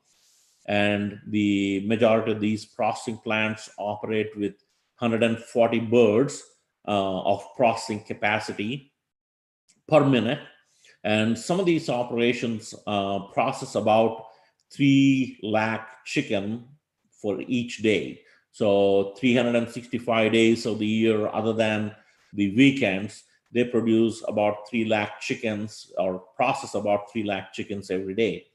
Speaker 8: And the majority of these processing plants operate with 140 birds of processing capacity per minute. And some of these operations process about 3 lakh chicken for each day. So 365 days of the year, other than the weekends, they produce about 3 lakh chickens, or process about 3 lakh chickens every day.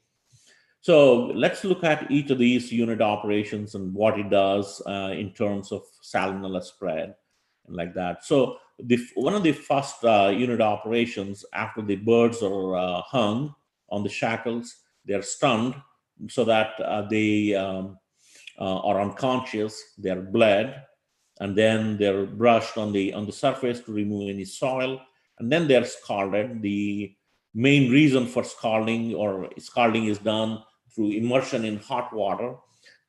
Speaker 8: So let's look at each of these unit operations and what it does in terms of salmonella spread and like that. So one of the first unit operations, after the birds are hung on the shackles, they're stunned so that they are unconscious, they're bled, and then they're brushed on the surface to remove any soil, and then they're scalded. The main reason for scalding is done through immersion in hot water.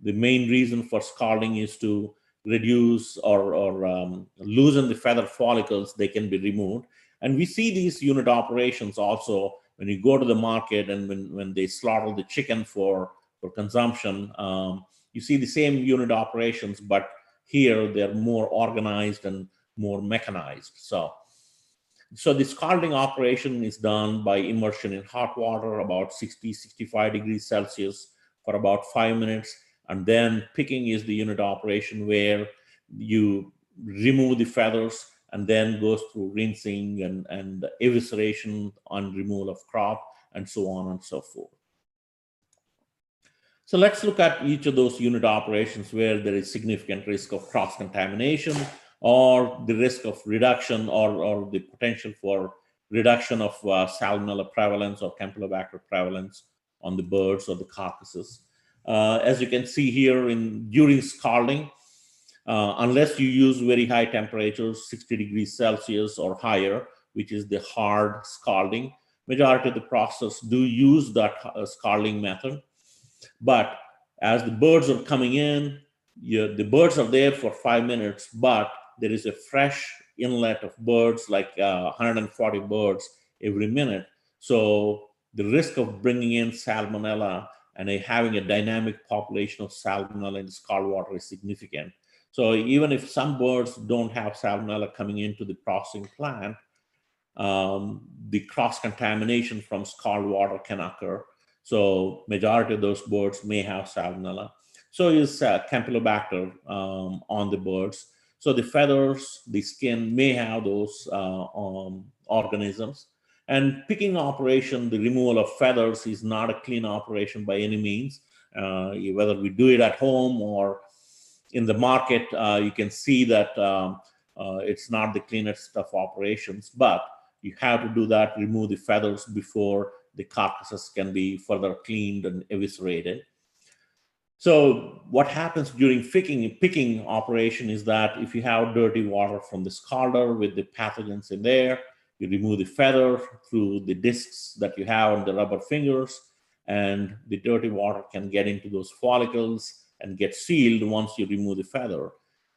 Speaker 8: The main reason for scalding is to reduce or loosen the feather follicles. They can be removed. And we see these unit operations also when you go to the market and when they slaughter the chicken for consumption. You see the same unit operations, but here they're more organized and more mechanized. So the scalding operation is done by immersion in hot water, about 60-65 degrees Celsius, for about 5 minutes. And then picking is the unit operation where you remove the feathers and then goes through rinsing and evisceration and removal of crop and so on and so forth. So let's look at each of those unit operations where there is significant risk of cross-contamination or the risk of reduction or the potential for reduction of salmonella prevalence or Campylobacter prevalence on the birds or the carcasses. As you can see here, during scalding, unless you use very high temperatures, 60 degrees Celsius or higher, which is the hard scalding, majority of the processors do use that scalding method. But as the birds are coming in, the birds are there for 5 minutes, but there is a fresh inlet of birds, like 140 birds every minute. So the risk of bringing in salmonella and having a dynamic population of salmonella in the scald water is significant. So even if some birds don't have salmonella coming into the processing plant, the cross-contamination from scald water can occur. So majority of those birds may have salmonella. So is Campylobacter on the birds. So the feathers, the skin may have those organisms. And picking operation, the removal of feathers is not a clean operation by any means. Whether we do it at home or in the market, you can see that it's not the cleanest of operations, but you have to do that, remove the feathers before the carcasses can be further cleaned and eviscerated. So what happens during picking operation is that if you have dirty water from the scalder with the pathogens in there, you remove the feather through the discs that you have on the rubber fingers, and the dirty water can get into those follicles and get sealed once you remove the feather.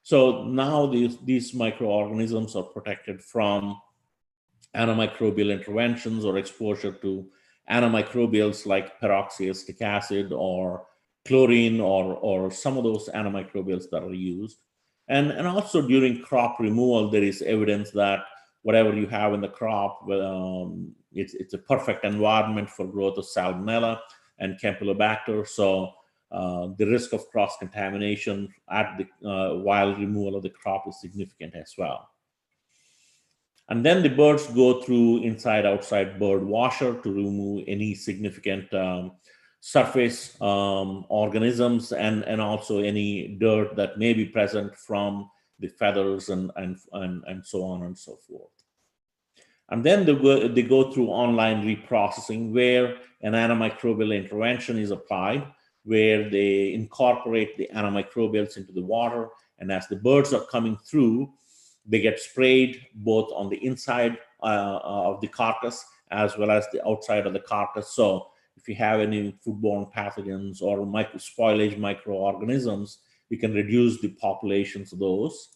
Speaker 8: So now these microorganisms are protected from antimicrobial interventions or exposure to antimicrobials like peroxyacid acid or chlorine or some of those antimicrobials that are used. And also during crop removal, there is evidence that whatever you have in the crop, it's a perfect environment for growth of salmonella and Campylobacter. So the risk of cross-contamination at the while removal of the crop is significant as well. And then the birds go through inside-outside bird washer to remove any significant surface organisms and also any dirt that may be present from the feathers and so on and so forth. And then they go through online reprocessing where an antimicrobial intervention is applied, where they incorporate the antimicrobials into the water. And as the birds are coming through, they get sprayed both on the inside of the carcass as well as the outside of the carcass. So if you have any foodborne pathogens or spoilage microorganisms, you can reduce the populations of those.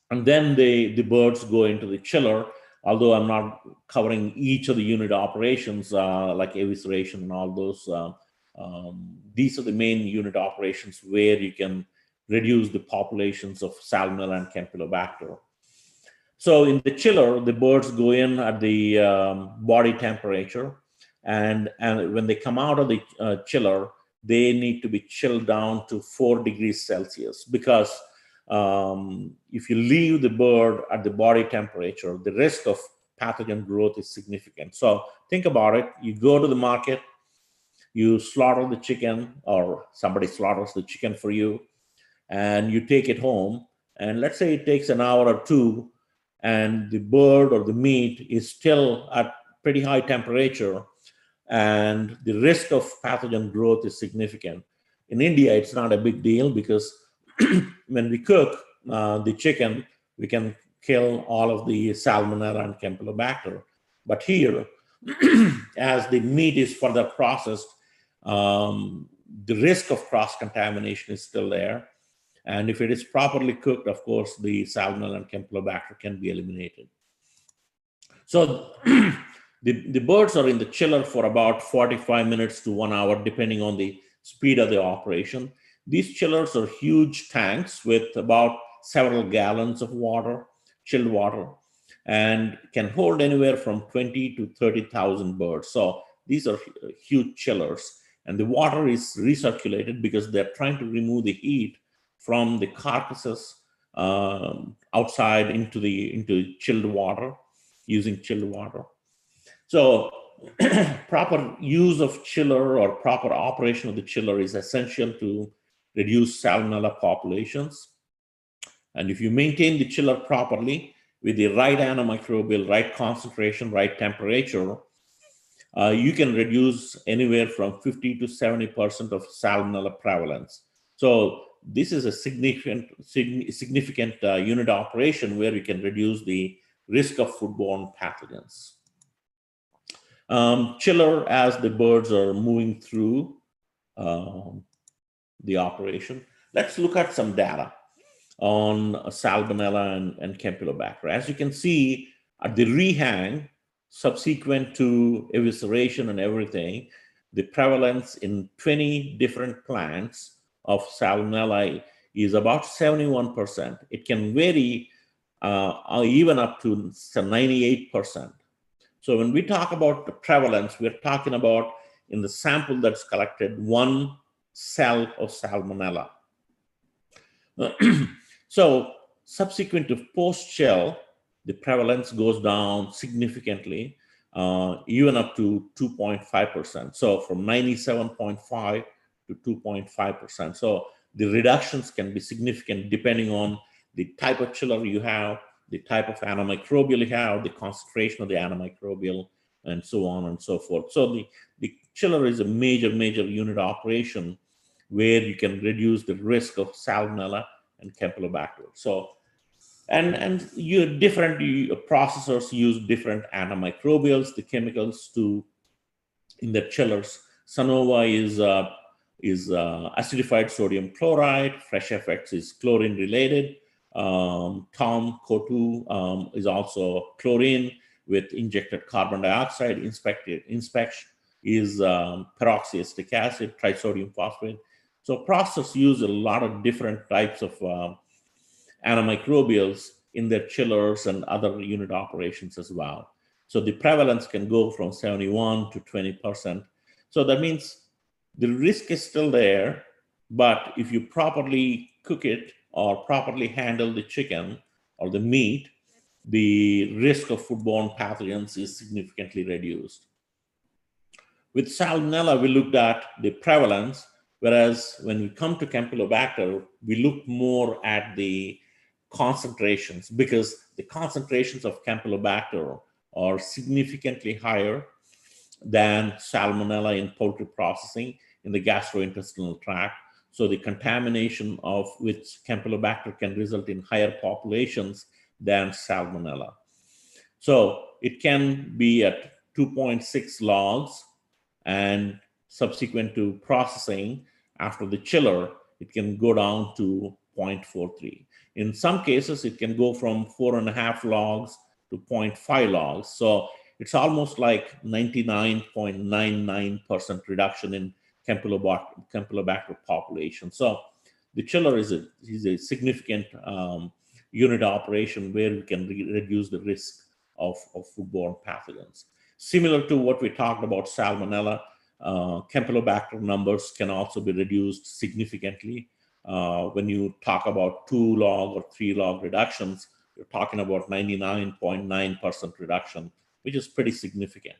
Speaker 8: And then the birds go into the chiller, although I'm not covering each of the unit operations like evisceration and all those. These are the main unit operations where you can reduce the populations of Salmonella and Campylobacter. So in the chiller, the birds go in at the body temperature, and when they come out of the chiller, they need to be chilled down to 4 degrees Celsius, because if you leave the bird at the body temperature, the risk of pathogen growth is significant. So think about it. You go to the market, you slaughter the chicken, or somebody slaughters the chicken for you, and you take it home. And let's say it takes an hour or two, and the bird or the meat is still at pretty high temperature, and the risk of pathogen growth is significant. In India, it's not a big deal because when we cook the chicken, we can kill all of the Salmonella and Campylobacter. But here, as the meat is further processed, the risk of cross-contamination is still there. And if it is properly cooked, of course, the Salmonella and Campylobacter can be eliminated. So the birds are in the chiller for about 45 minutes to 1 hour, depending on the speed of the operation. These chillers are huge tanks with about several gallons of water, chilled water, and can hold anywhere from 20 to 30,000 birds. So these are huge chillers. And the water is recirculated because they're trying to remove the heat from the carcasses outside into chilled water, using chilled water. So proper use of chiller or proper operation of the chiller is essential to reduce Salmonella populations. And if you maintain the chiller properly with the right antimicrobial, right concentration, right temperature, you can reduce anywhere from 50 to 70% of Salmonella prevalence. So this is a significant unit operation where you can reduce the risk of foodborne pathogens. Chiller, as the birds are moving through the operation. Let's look at some data on Salmonella and Campylobacter. As you can see, at the rehang, subsequent to evisceration and everything, the prevalence in 20 different plants of Salmonella is about 71%. It can vary even up to 98%. So when we talk about the prevalence, we're talking about in the sample that's collected, 1 cell of Salmonella. So subsequent to post-shell, the prevalence goes down significantly, even up to 2.5%. So from 97.5 to 2.5%. So the reductions can be significant depending on the type of chiller you have, the type of antimicrobial you have, the concentration of the antimicrobial, and so on and so forth. So the chiller is a major unit operation where you can reduce the risk of Salmonella and Campylobacter. So, and different processors use different antimicrobials, the chemicals in the chillers. Sanova is acidified sodium chloride. Fresh FX is chlorine related. Tom Co2 is also chlorine with injected carbon dioxide. Inspection is peroxyactic acid, trisodium phosphate. So processors use a lot of different types of antimicrobials in their chillers and other unit operations as well. So the prevalence can go from 71 to 20%. So that means the risk is still there, but if you properly cook it or properly handle the chicken or the meat, the risk of foodborne pathogens is significantly reduced. With Salmonella, we looked at the prevalence, whereas when we come to Campylobacter, we look more at the concentrations, because the concentrations of Campylobacter are significantly higher than Salmonella in poultry processing in the gastrointestinal tract. So the contamination of which Campylobacter can result in higher populations than Salmonella. So it can be at 2.6 logs, and subsequent to processing after the chiller, it can go down to 0.43. In some cases, it can go from 4.5 logs to 0.5 logs. So it's almost like 99.99% reduction in Campylobacter population. So the chiller is a significant unit operation where we can reduce the risk of foodborne pathogens. Similar to what we talked about Salmonella, Campylobacter numbers can also be reduced significantly. When you talk about 2 log or 3 log reductions, you're talking about 99.9% reduction, which is pretty significant.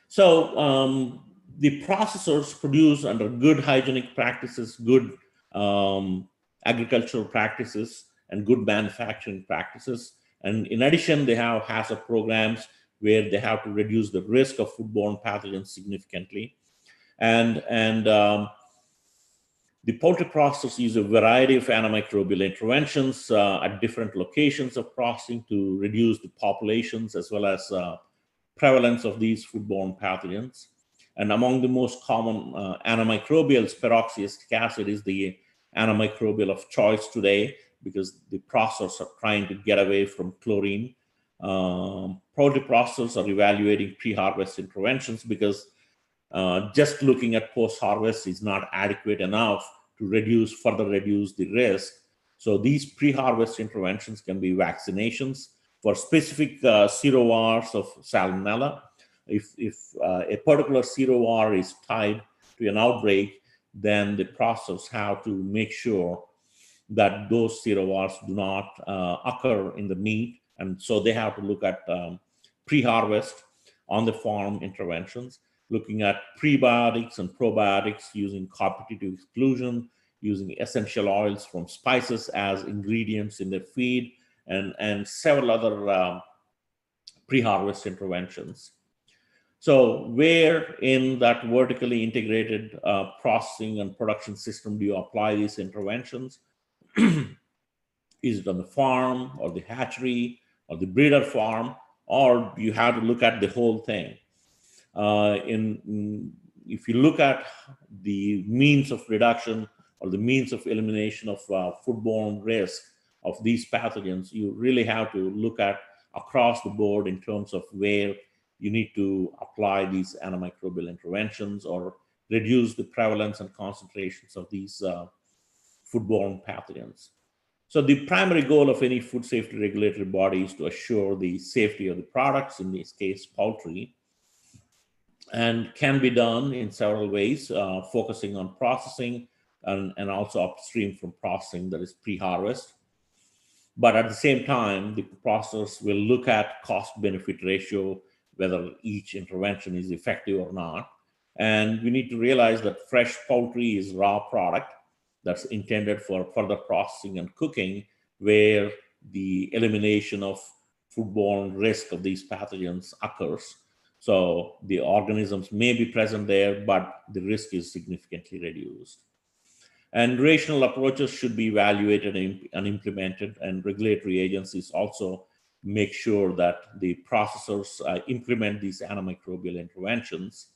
Speaker 8: So the processors produce under good hygienic practices, good agricultural practices, and good manufacturing practices. And in addition, they have HACCP programs where they have to reduce the risk of foodborne pathogens significantly. And the poultry processors use a variety of antimicrobial interventions at different locations of processing to reduce the populations as well as prevalence of these foodborne pathogens. And among the most common antimicrobials, peroxyactic acid is the antimicrobial of choice today because the processors are trying to get away from chlorine. Poultry processors are evaluating pre-harvest interventions because just looking at post-harvest is not adequate enough to further reduce the risk. So these pre-harvest interventions can be vaccinations for specific serovars of Salmonella. If a particular serovar is tied to an outbreak, then the processors have to make sure that those serovars do not occur in the meat. And so they have to look at pre-harvest on the farm interventions, looking at prebiotics and probiotics using competitive exclusion, using essential oils from spices as ingredients in their feed, and several other pre-harvest interventions. So where in that vertically integrated processing and production system do you apply these interventions? Is it on the farm or the hatchery or the breeder farm, or you have to look at the whole thing? If you look at the means of reduction or the means of elimination of foodborne risk of these pathogens, you really have to look at across the board in terms of where you need to apply these antimicrobial interventions or reduce the prevalence and concentrations of these foodborne pathogens. So the primary goal of any food safety regulatory body is to assure the safety of the products, in this case, poultry, and can be done in several ways, focusing on processing and also upstream from processing, that is pre-harvest. But at the same time, the processors will look at cost-benefit ratio, whether each intervention is effective or not. And we need to realize that fresh poultry is raw product that's intended for further processing and cooking, where the elimination of foodborne risk of these pathogens occurs. So the organisms may be present there, but the risk is significantly reduced. And rational approaches should be evaluated and implemented, and regulatory agencies also make sure that the processors implement these antimicrobial interventions.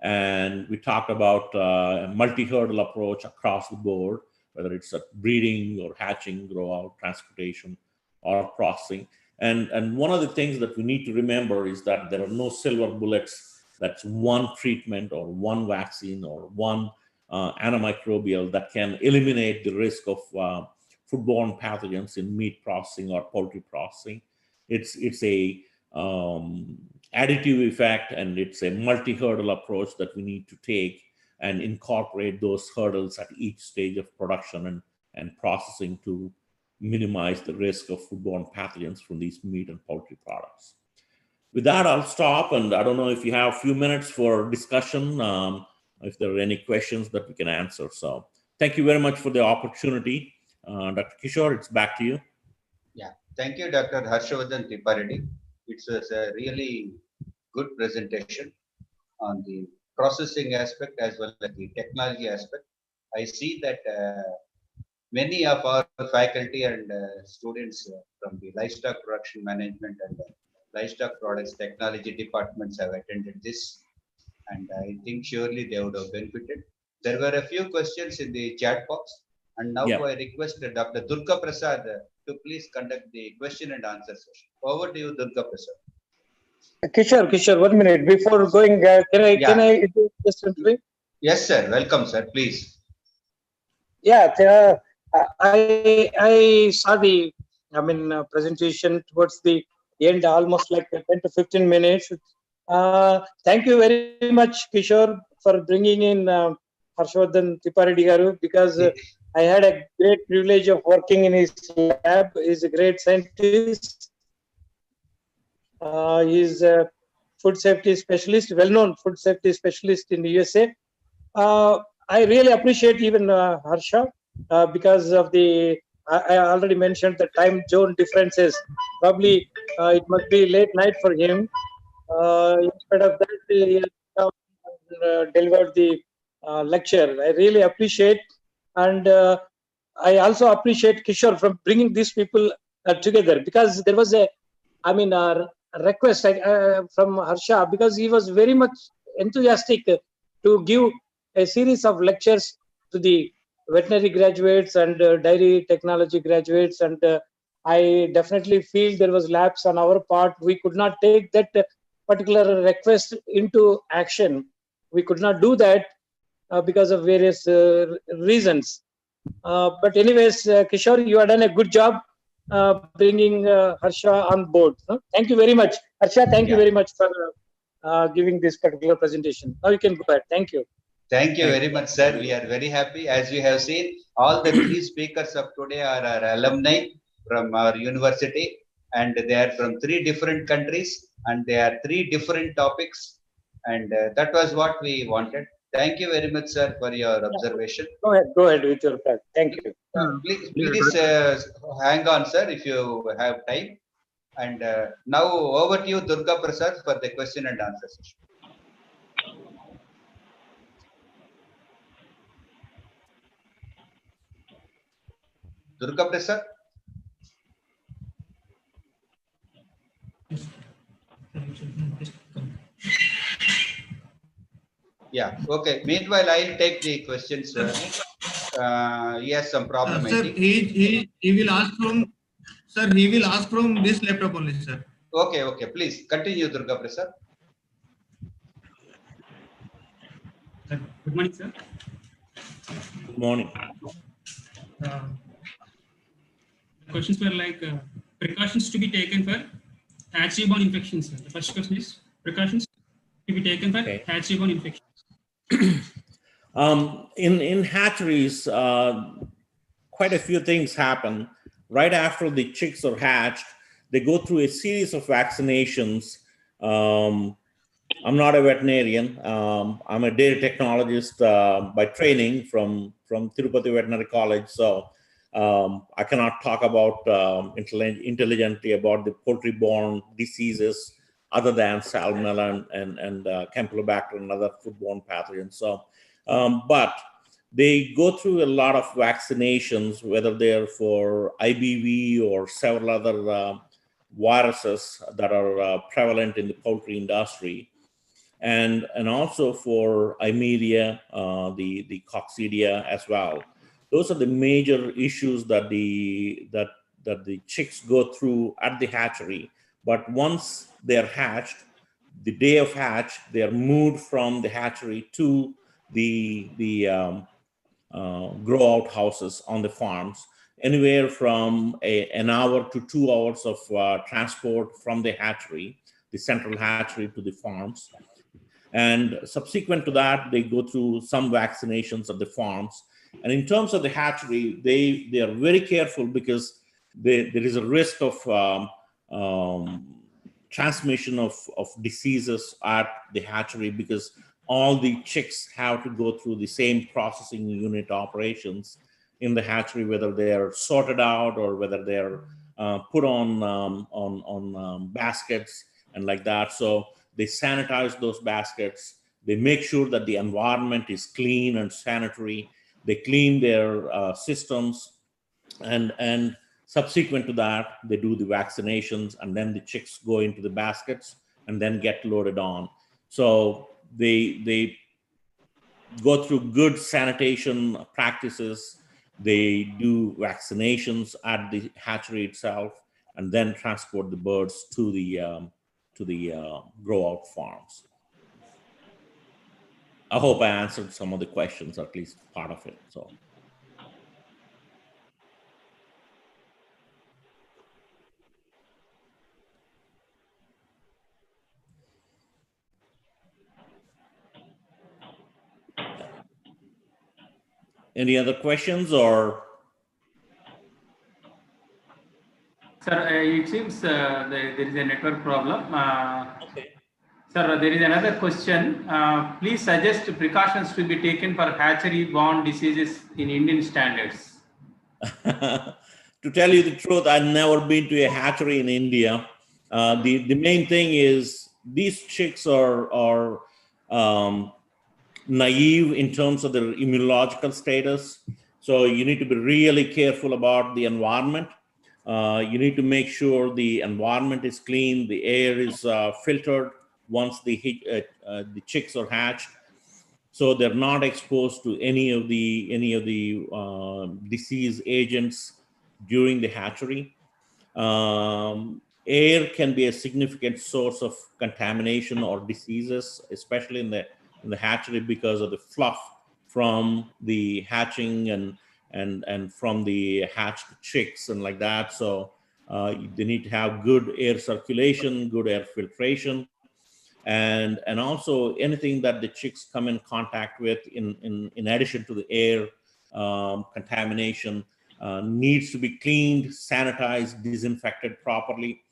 Speaker 8: And we talked about a multi-hurdle approach across the board, whether it's at breeding or hatching, grow out, transportation, or processing. And one of the things that we need to remember is that there are no silver bullets. That's one treatment or one vaccine or one antimicrobial that can eliminate the risk of foodborne pathogens in meat processing or poultry processing. It's a additive effect, and it's a multi-hurdle approach that we need to take and incorporate those hurdles at each stage of production and processing to minimize the risk of foodborne pathogens from these meat and poultry products. With that, I'll stop, and I don't know if you have a few minutes for discussion, if there are any questions that we can answer. So thank you very much for the opportunity. Dr. Kishore, it's back to you.
Speaker 6: Yeah, thank you, Dr. Harshavardhan Tripathi. It was a really good presentation on the processing aspect as well as the technology aspect. I see that many of our faculty and students from the livestock production management and livestock products technology departments have attended this, and I think surely they would have benefited. There were a few questions in the chat box, and now
Speaker 8: Yeah.
Speaker 6: I request Dr. Durga Prasad to please conduct the question and answer session. Over to you, Durga Prasad.
Speaker 4: Kishore, 1 minute before going. Can I just intervene?
Speaker 6: Yes, sir. Welcome, sir. Please.
Speaker 4: Yeah, I saw the presentation towards the end, almost like 10 to 15 minutes. Thank you very much, Kishore, for bringing in Harshavardhan Tripathi Garu, because I had a great privilege of working in his lab. He's a great scientist. He's a food safety specialist, well-known food safety specialist in the USA. I really appreciate even Harsha because of I already mentioned the time zone differences. Probably it must be late night for him. Instead of that, he has come and delivered the lecture. I really appreciate, and I also appreciate Kishore from bringing these people together, because there was a request from Harsha, because he was very much enthusiastic to give a series of lectures to the veterinary graduates and dairy technology graduates, and I definitely feel there was lapse on our part. We could not take that particular request into action. We could not do that because of various reasons. But anyways, Kishore, you have done a good job bringing Harsha on board. Thank you very much. Harsha, thank you very much for giving this particular presentation. Now you can go ahead. Thank you.
Speaker 6: Thank you very much, sir. We are very happy. As we have seen, all the three speakers of today are our alumni from our university, and they are from 3 different countries, and they are 3 different topics, and that was what we wanted. Thank you very much, sir, for your observation.
Speaker 4: Go ahead with your part. Thank you.
Speaker 6: Please hang on, sir, if you have time. And now over to you, Durga Prasad, for the question and answer session. Durga Prasad? Yeah, okay. Meanwhile, I'll take the questions. He has some problem.
Speaker 9: Sir, he will ask from, sir, he will ask from this laptop only, sir.
Speaker 6: Okay. Please continue, Durga Prasad.
Speaker 10: Good morning, sir.
Speaker 8: Good morning.
Speaker 10: Questions were like precautions to be taken for hatchery-borne infections. The first question is precautions to be taken for hatchery-borne infections.
Speaker 8: In hatcheries, quite a few things happen. Right after the chicks are hatched, they go through a series of vaccinations. I'm not a veterinarian. I'm a dairy technologist by training from Tirupati Veterinary College. So I cannot talk about intelligently about the poultry-borne diseases other than salmonella and Campylobacter and other foodborne pathogens. So, but they go through a lot of vaccinations, whether they're for IBV or several other viruses that are prevalent in the poultry industry, and also for Imelia, the coccidia as well. Those are the major issues that the chicks go through at the hatchery. But once they're hatched, the day of hatch, they are moved from the hatchery to the grow out houses on the farms, anywhere from an hour to 2 hours of transport from the hatchery, the central hatchery, to the farms. And subsequent to that, they go through some vaccinations at the farms. And in terms of the hatchery, they are very careful because there is a risk of transmission of diseases at the hatchery, because all the chicks have to go through the same processing unit operations in the hatchery, whether they are sorted out or whether they're put on baskets and like that. So they sanitize those baskets. They make sure that the environment is clean and sanitary. They clean their systems, and subsequent to that, they do the vaccinations, and then the chicks go into the baskets and then get loaded on. So they go through good sanitation practices. They do vaccinations at the hatchery itself, and then transport the birds to the grow out farms. I hope I answered some of the questions, or at least part of it. So. Any other questions or?
Speaker 10: Sir, it seems there is a network problem.
Speaker 8: Okay.
Speaker 10: Sir, there is another question. Please suggest precautions to be taken for hatchery-borne diseases in Indian standards.
Speaker 8: To tell you the truth, I've never been to a hatchery in India. The main thing is these chicks are naive in terms of their immunological status. So you need to be really careful about the environment. You need to make sure the environment is clean, the air is filtered once the chicks are hatched, so they're not exposed to any of the disease agents during the hatchery. Air can be a significant source of contamination or diseases, especially in the hatchery, because of the fluff from the hatching and from the hatched chicks and like that. So they need to have good air circulation, good air filtration, and also anything that the chicks come in contact with in addition to the air contamination needs to be cleaned, sanitized, disinfected properly.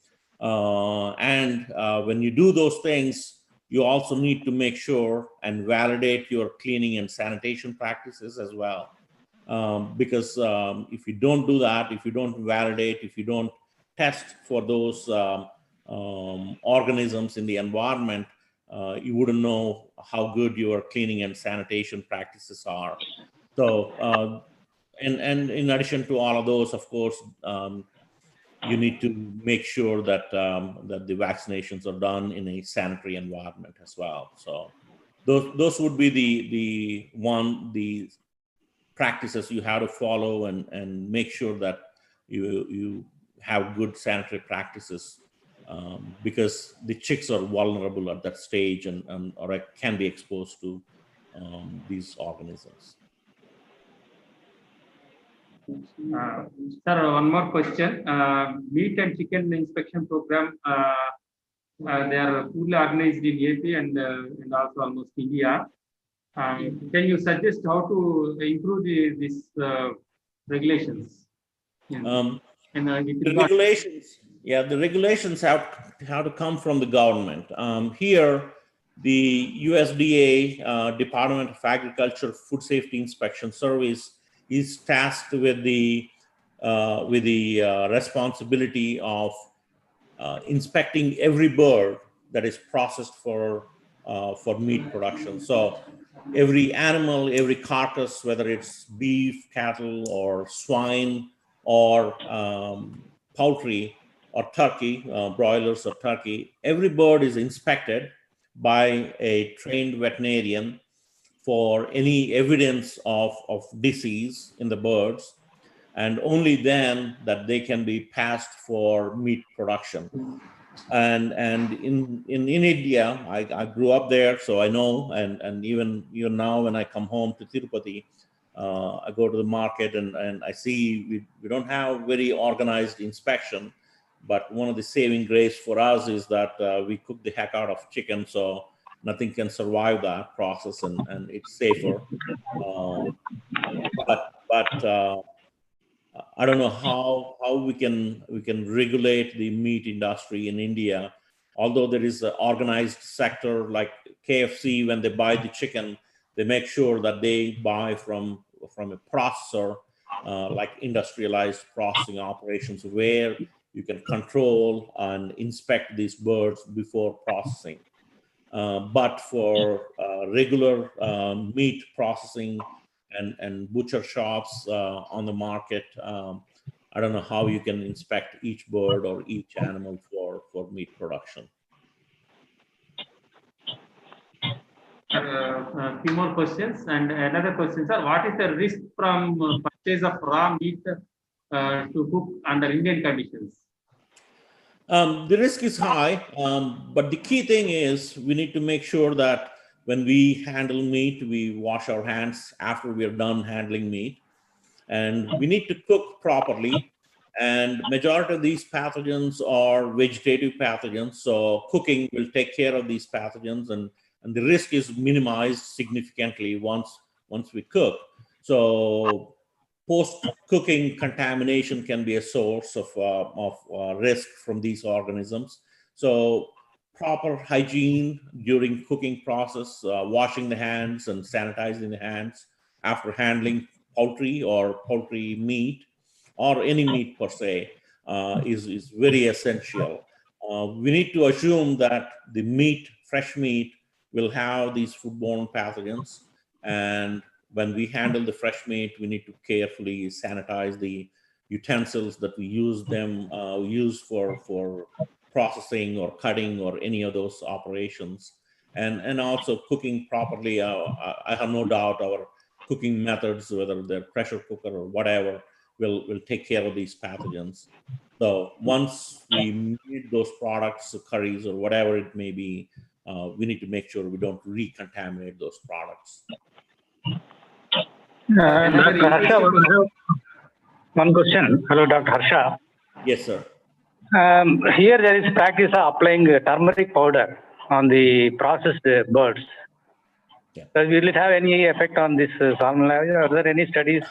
Speaker 8: And when you do those things, you also need to make sure and validate your cleaning and sanitation practices as well. Because if you don't do that, if you don't validate, if you don't test for those organisms in the environment, you wouldn't know how good your cleaning and sanitation practices are. So, and in addition to all of those, of course, you need to make sure that that the vaccinations are done in a sanitary environment as well. So, those would be the practices you have to follow and make sure that you have good sanitary practices, because the chicks are vulnerable at that stage and or can be exposed to these organisms.
Speaker 10: Sir, one more question. Meat and chicken inspection program, they are fully organized in AP and also almost India. Can you suggest how to improve these regulations?
Speaker 8: The regulations, yeah, the regulations have to come from the government. Here, the USDA, Department of Agriculture Food Safety Inspection Service, is tasked with the responsibility of inspecting every bird that is processed for meat production. So every animal, every carcass, whether it's beef, cattle, or swine, or poultry, or turkey, broilers or turkey, every bird is inspected by a trained veterinarian for any evidence of disease in the birds, and only then that they can be passed for meat production. And in India, I grew up there, so I know, and even now when I come home to Tirupati, I go to the market and I see we don't have very organized inspection, but one of the saving grace for us is that we cook the heck out of chicken, so nothing can survive that process, and it's safer. But I don't know how we can regulate the meat industry in India. Although there is an organized sector like KFC, when they buy the chicken, they make sure that they buy from a processor like industrialized processing operations where you can control and inspect these birds before processing. But for regular meat processing and butcher shops on the market, I don't know how you can inspect each bird or each animal for meat production.
Speaker 10: A few more questions, and another question, sir. What is the risk from purchase of raw meat to cook under Indian conditions?
Speaker 8: The risk is high, but the key thing is we need to make sure that when we handle meat, we wash our hands after we are done handling meat, and we need to cook properly. And majority of these pathogens are vegetative pathogens, so cooking will take care of these pathogens, and the risk is minimized significantly once we cook. So post-cooking contamination can be a source of risk from these organisms. So proper hygiene during cooking process, washing the hands and sanitizing the hands after handling poultry or poultry meat or any meat per se is very essential. We need to assume that the meat, fresh meat, will have these foodborne pathogens, and when we handle the fresh meat, we need to carefully sanitize the utensils that we use for processing or cutting or any of those operations, and also cooking properly. I have no doubt our cooking methods, whether they're pressure cooker or whatever, will take care of these pathogens. So once we made those products, curries or whatever it may be, we need to make sure we don't recontaminate those products.
Speaker 11: Dr. Harsha, one question. Hello, Dr. Harsha.
Speaker 8: Yes, sir.
Speaker 11: Here there is practice of applying turmeric powder on the processed birds.
Speaker 8: Yeah.
Speaker 11: Will it have any effect on this salmonella? Are there any studies?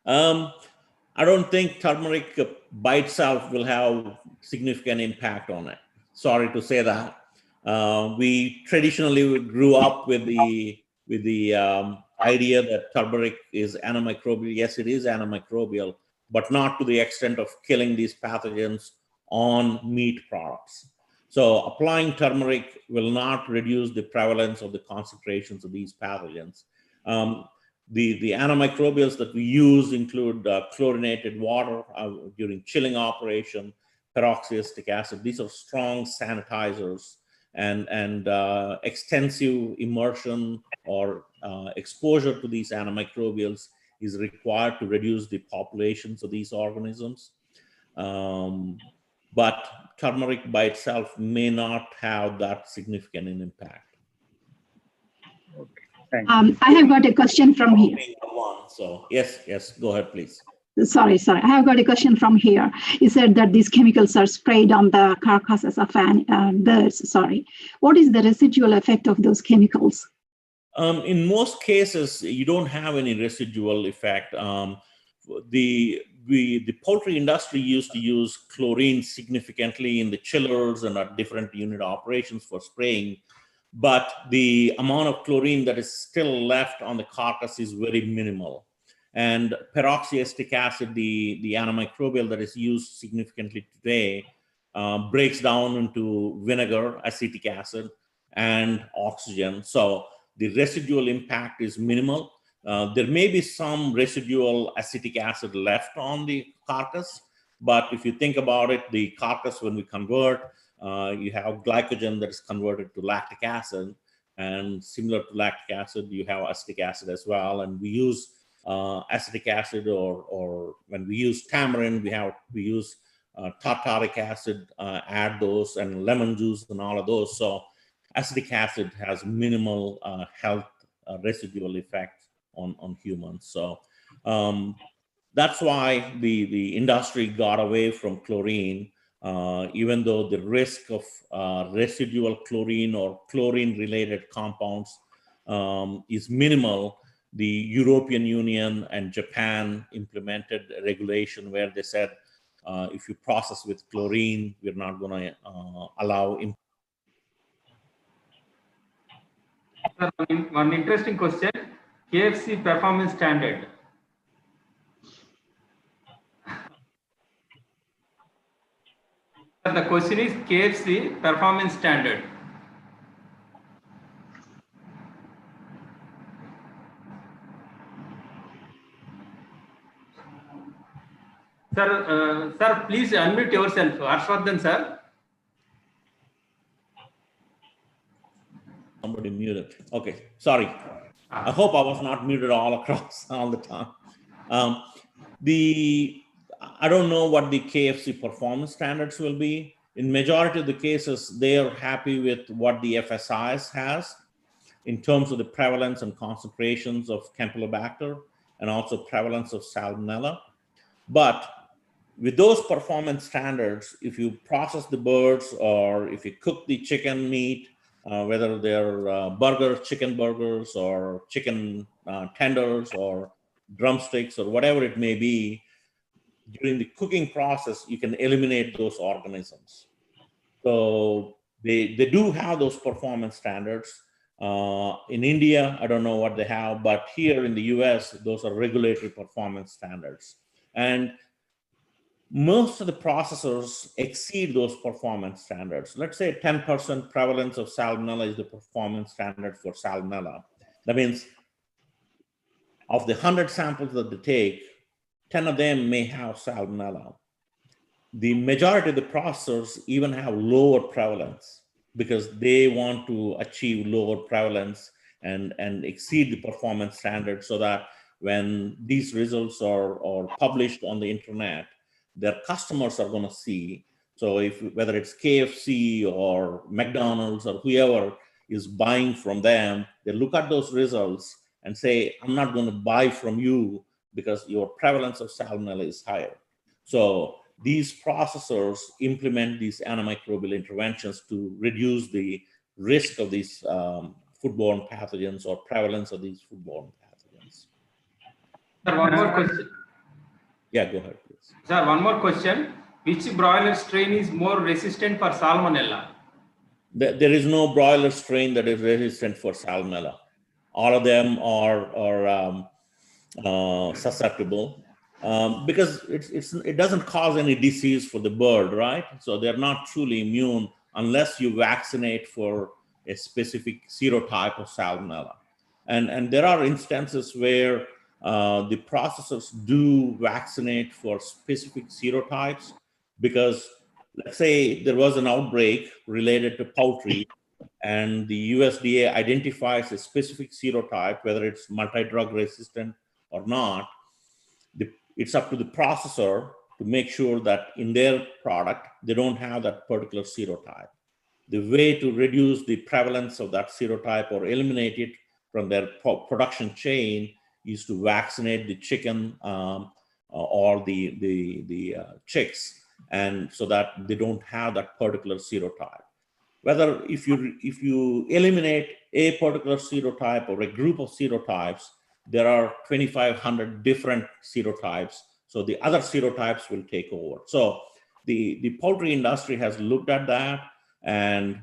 Speaker 8: I don't think turmeric by itself will have significant impact on it. Sorry to say that. We traditionally grew up with the idea that turmeric is antimicrobial. Yes, it is antimicrobial, but not to the extent of killing these pathogens on meat products. So applying turmeric will not reduce the prevalence of the concentrations of these pathogens. The antimicrobials that we use include chlorinated water during chilling operation, peroxyacid acid. These are strong sanitizers, and extensive immersion or exposure to these antimicrobials is required to reduce the populations of these organisms. But turmeric by itself may not have that significant an impact.
Speaker 7: I have got a question from here.
Speaker 8: So yes, go ahead, please.
Speaker 7: Sorry. I have got a question from here. You said that these chemicals are sprayed on the carcasses of birds. Sorry. What is the residual effect of those chemicals?
Speaker 8: In most cases, you don't have any residual effect. The poultry industry used to use chlorine significantly in the chillers and at different unit operations for spraying, but the amount of chlorine that is still left on the carcass is very minimal. And peroxyacid acid, the antimicrobial that is used significantly today, breaks down into vinegar, acetic acid, and oxygen. So the residual impact is minimal. There may be some residual acetic acid left on the carcass, but if you think about it, the carcass, when we convert, you have glycogen that is converted to lactic acid, and similar to lactic acid, you have acetic acid as well. And we use acetic acid, or when we use tamarind, we use tartaric acid, add those, and lemon juice and all of those. So acetic acid has minimal health residual effect on humans. So that's why the industry got away from chlorine, even though the risk of residual chlorine or chlorine-related compounds is minimal. The European Union and Japan implemented a regulation where they said, if you process with chlorine, we're not going to allow.
Speaker 10: One interesting question: KFC performance standard. The question is KFC performance standard. Sir, please unmute yourself. Harshvardhan, sir.
Speaker 8: Somebody muted. Okay, sorry. I hope I was not muted all across all the time. I don't know what the KFC performance standards will be. In majority of the cases, they are happy with what the FSIS has in terms of the prevalence and concentrations of Campylobacter and also prevalence of Salmonella. But with those performance standards, if you process the birds or if you cook the chicken meat, whether they're chicken burgers or chicken tenders or drumsticks or whatever it may be, during the cooking process, you can eliminate those organisms. So they do have those performance standards. In India, I don't know what they have, but here in the US, those are regulatory performance standards. And most of the processors exceed those performance standards. Let's say 10% prevalence of Salmonella is the performance standard for Salmonella. That means of the 100 samples that they take, 10 of them may have Salmonella. The majority of the processors even have lower prevalence because they want to achieve lower prevalence and exceed the performance standards so that when these results are published on the internet, their customers are going to see. So whether it's KFC or McDonald's or whoever is buying from them, they look at those results and say, I'm not going to buy from you because your prevalence of Salmonella is higher. So these processors implement these antimicrobial interventions to reduce the risk of these foodborne pathogens or prevalence of these foodborne pathogens.
Speaker 10: Sir, one more question.
Speaker 8: Yeah, go ahead, please.
Speaker 10: Sir, one more question. Which broiler strain is more resistant for Salmonella?
Speaker 8: There is no broiler strain that is resistant for Salmonella. All of them are susceptible because it doesn't cause any disease for the bird, right? So they're not truly immune unless you vaccinate for a specific serotype of Salmonella. And there are instances where the processors do vaccinate for specific serotypes because let's say there was an outbreak related to poultry and the USDA identifies a specific serotype, whether it's multi-drug resistant or not. It's up to the processor to make sure that in their product, they don't have that particular serotype. The way to reduce the prevalence of that serotype or eliminate it from their production chain is to vaccinate the chicken or the chicks, and so that they don't have that particular serotype. Whether if you eliminate a particular serotype or a group of serotypes, there are 2,500 different serotypes. So the other serotypes will take over. So the poultry industry has looked at that, and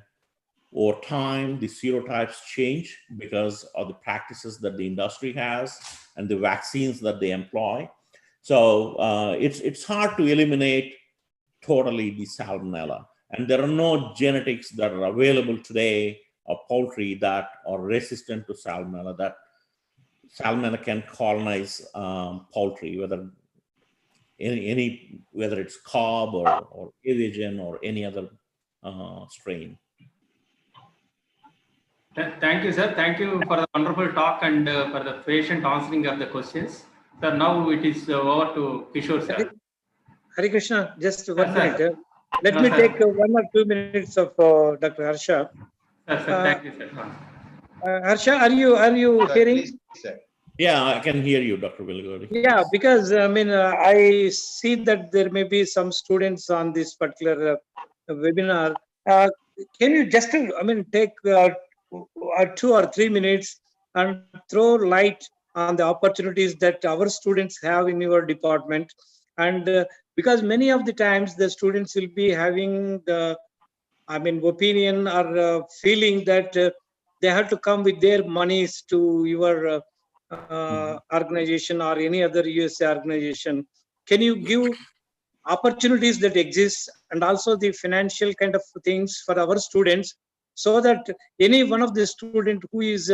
Speaker 8: over time, the serotypes change because of the practices that the industry has and the vaccines that they employ. So it's hard to eliminate totally the Salmonella. And there are no genetics that are available today of poultry that are resistant to Salmonella, that Salmonella can colonize poultry, whether whether it's Cobb or Avian or any other strain.
Speaker 10: Thank you, sir. Thank you for the wonderful talk and for the patient answering of the questions. Sir, now it is over to Kishore, sir.
Speaker 4: Hare Krishna, just one
Speaker 10: Yes,
Speaker 4: minute. Let me take 1 or 2 minutes of Dr. Harsha.
Speaker 10: Yes, sir. Thank you, sir.
Speaker 4: Harsha, are you hearing?
Speaker 6: Please, sir.
Speaker 8: Yeah, I can hear you, Dr. Vilgori.
Speaker 4: Yeah, because I mean, I see that there may be some students on this particular webinar. Can you just, take 2 or 3 minutes and throw light on the opportunities that our students have in your department? And because many of the times the students will be having the, opinion or feeling that they have to come with their monies to your organization or any other USA organization. Can you give opportunities that exist and also the financial kind of things for our students, so that any one of the student who is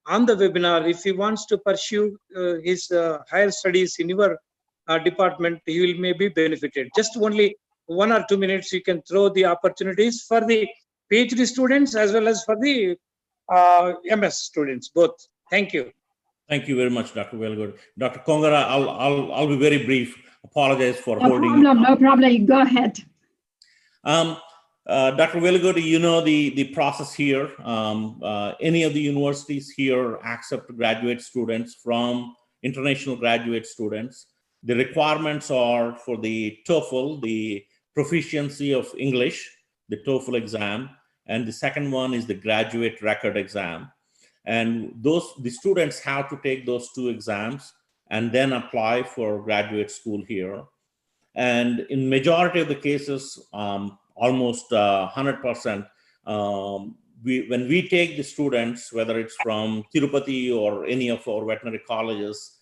Speaker 4: on the webinar, if he wants to pursue his higher studies in your department, he will maybe benefited. Just only 1 or 2 minutes, you can throw the opportunities for the PhD students as well as for the MS students, both. Thank you.
Speaker 8: Thank you very much, Dr. Wellgood. Dr. Kongara, I'll be very brief. Apologize for
Speaker 7: No
Speaker 8: holding.
Speaker 7: problem, no problem. Go ahead.
Speaker 8: Dr. Wellgood, you know the process here. Any of the universities here accept graduate students from international graduate students. The requirements are for the TOEFL, the proficiency of English, the TOEFL exam, and the second one is the graduate record exam. And the students have to take those 2 exams and then apply for graduate school here. And in majority of the cases, almost 100%, when we take the students, whether it's from Tirupati or any of our veterinary colleges,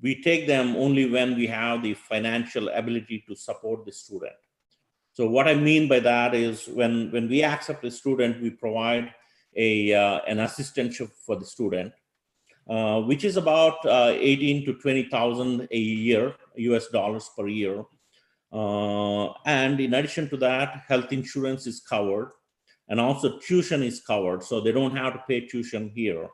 Speaker 8: we take them only when we have the financial ability to support the student. So what I mean by that is when we accept a student, we provide an assistantship for the student, which is about 18 to 20,000 a year, US dollars per year. And in addition to that, health insurance is covered, and also tuition is covered. So they don't have to pay tuition here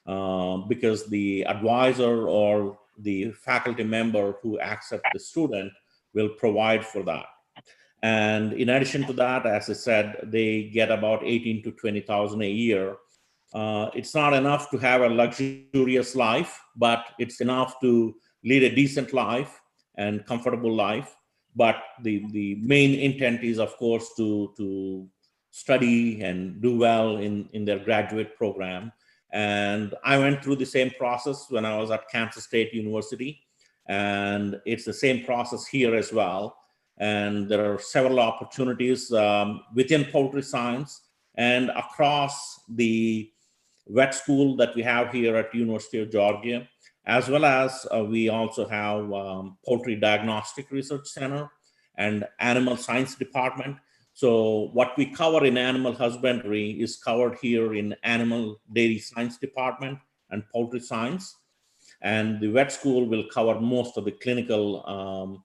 Speaker 8: because the advisor or the faculty member who accepts the student will provide for that. And in addition to that, as I said, they get about 18 to 20,000 a year. It's not enough to have a luxurious life, but it's enough to lead a decent life and comfortable life. But the main intent is, of course, to study and do well in their graduate program. And I went through the same process when I was at Kansas State University, and it's the same process here as well. And there are several opportunities within poultry science and across the vet school that we have here at University of Georgia, as well as we also have Poultry Diagnostic Research Center and Animal Science Department. So what we cover in animal husbandry is covered here in Animal Dairy Science Department and Poultry Science. And the vet school will cover most of the clinical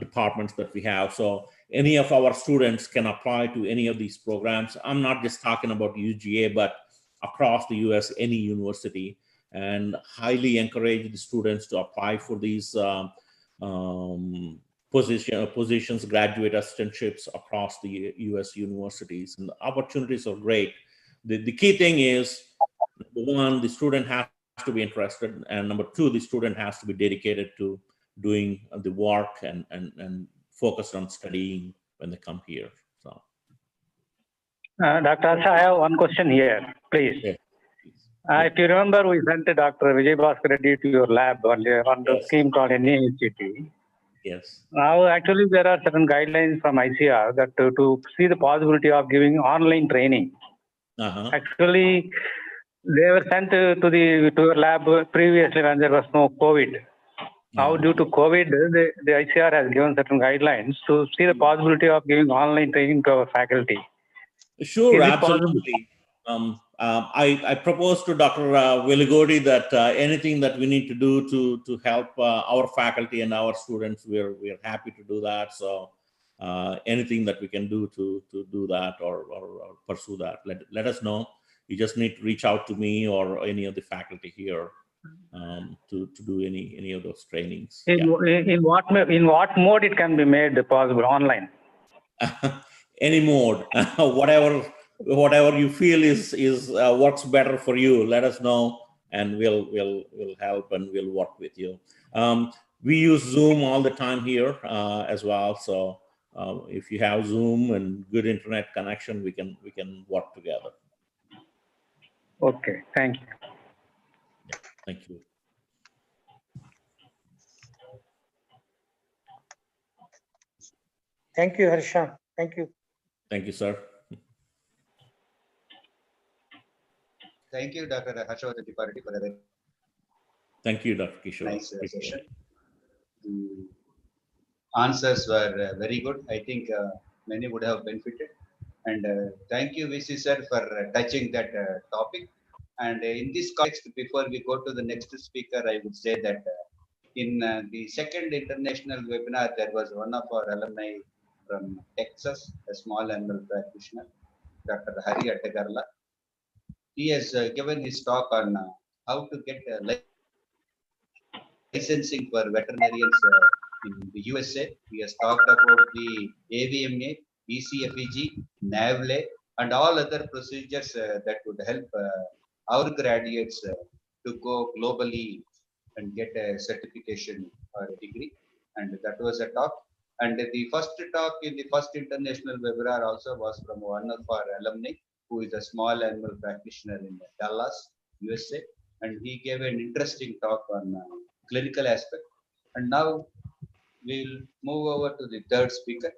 Speaker 8: departments that we have. So any of our students can apply to any of these programs. I'm not just talking about UGA, but across the US, any university, and highly encourage the students to apply for these positions, graduate assistantships across the US universities. And the opportunities are great. The key thing is, number one, the student has to be interested, and number two, the student has to be dedicated to doing the work and focused on studying when they come here. So,
Speaker 11: Dr. Asha, I have one question here, please.
Speaker 8: yeah.
Speaker 11: If you remember, we sent Dr. Vijay Bhaskar Reddy to your lab on the scheme called NAHT.
Speaker 8: Yes.
Speaker 11: Now, actually, there are certain guidelines from ICR that to see the possibility of giving online training. Actually, they were sent to your lab previously when there was no COVID. Now, due to COVID, the ICR has given certain guidelines to see the possibility of giving online training to our faculty.
Speaker 8: Sure, absolutely. I proposed to Dr. Veligodi that anything that we need to do to help our faculty and our students, we're happy to do that. So anything that we can do to do that or pursue that, let us know. You just need to reach out to me or any of the faculty here to do any of those trainings.
Speaker 11: In what mode it can be made possible online?
Speaker 8: Any mode, whatever you feel is works better for you. Let us know, and we'll help and we'll work with you. We use Zoom all the time here as well. So if you have Zoom and good internet connection, we can work together.
Speaker 11: Okay, thank you.
Speaker 8: Thank you.
Speaker 4: Thank you, Harsha. Thank you.
Speaker 8: Thank you, sir.
Speaker 6: Thank you, Dr. Harshavardhan Tripathi, for a very
Speaker 8: Thank you, Dr. Kishore.
Speaker 6: nice session. answers were very good. I think many would have benefited. And thank you, VC sir, for touching that topic. And in this context, before we go to the next speaker, I would say that in the second international webinar, there was one of our alumni from Texas, a small animal practitioner, Dr. Hari Attagarla. He has given his talk on how to get licensing for veterinarians in the USA. He has talked about the AVMA, ECFEG, NAVLE, and all other procedures that would help our graduates to go globally and get a certification or a degree. And that was a talk. And the first talk in the first international webinar also was from one of our alumni, who is a small animal practitioner in Dallas, USA. And he gave an interesting talk on clinical aspect. And now we'll move over to the third speaker,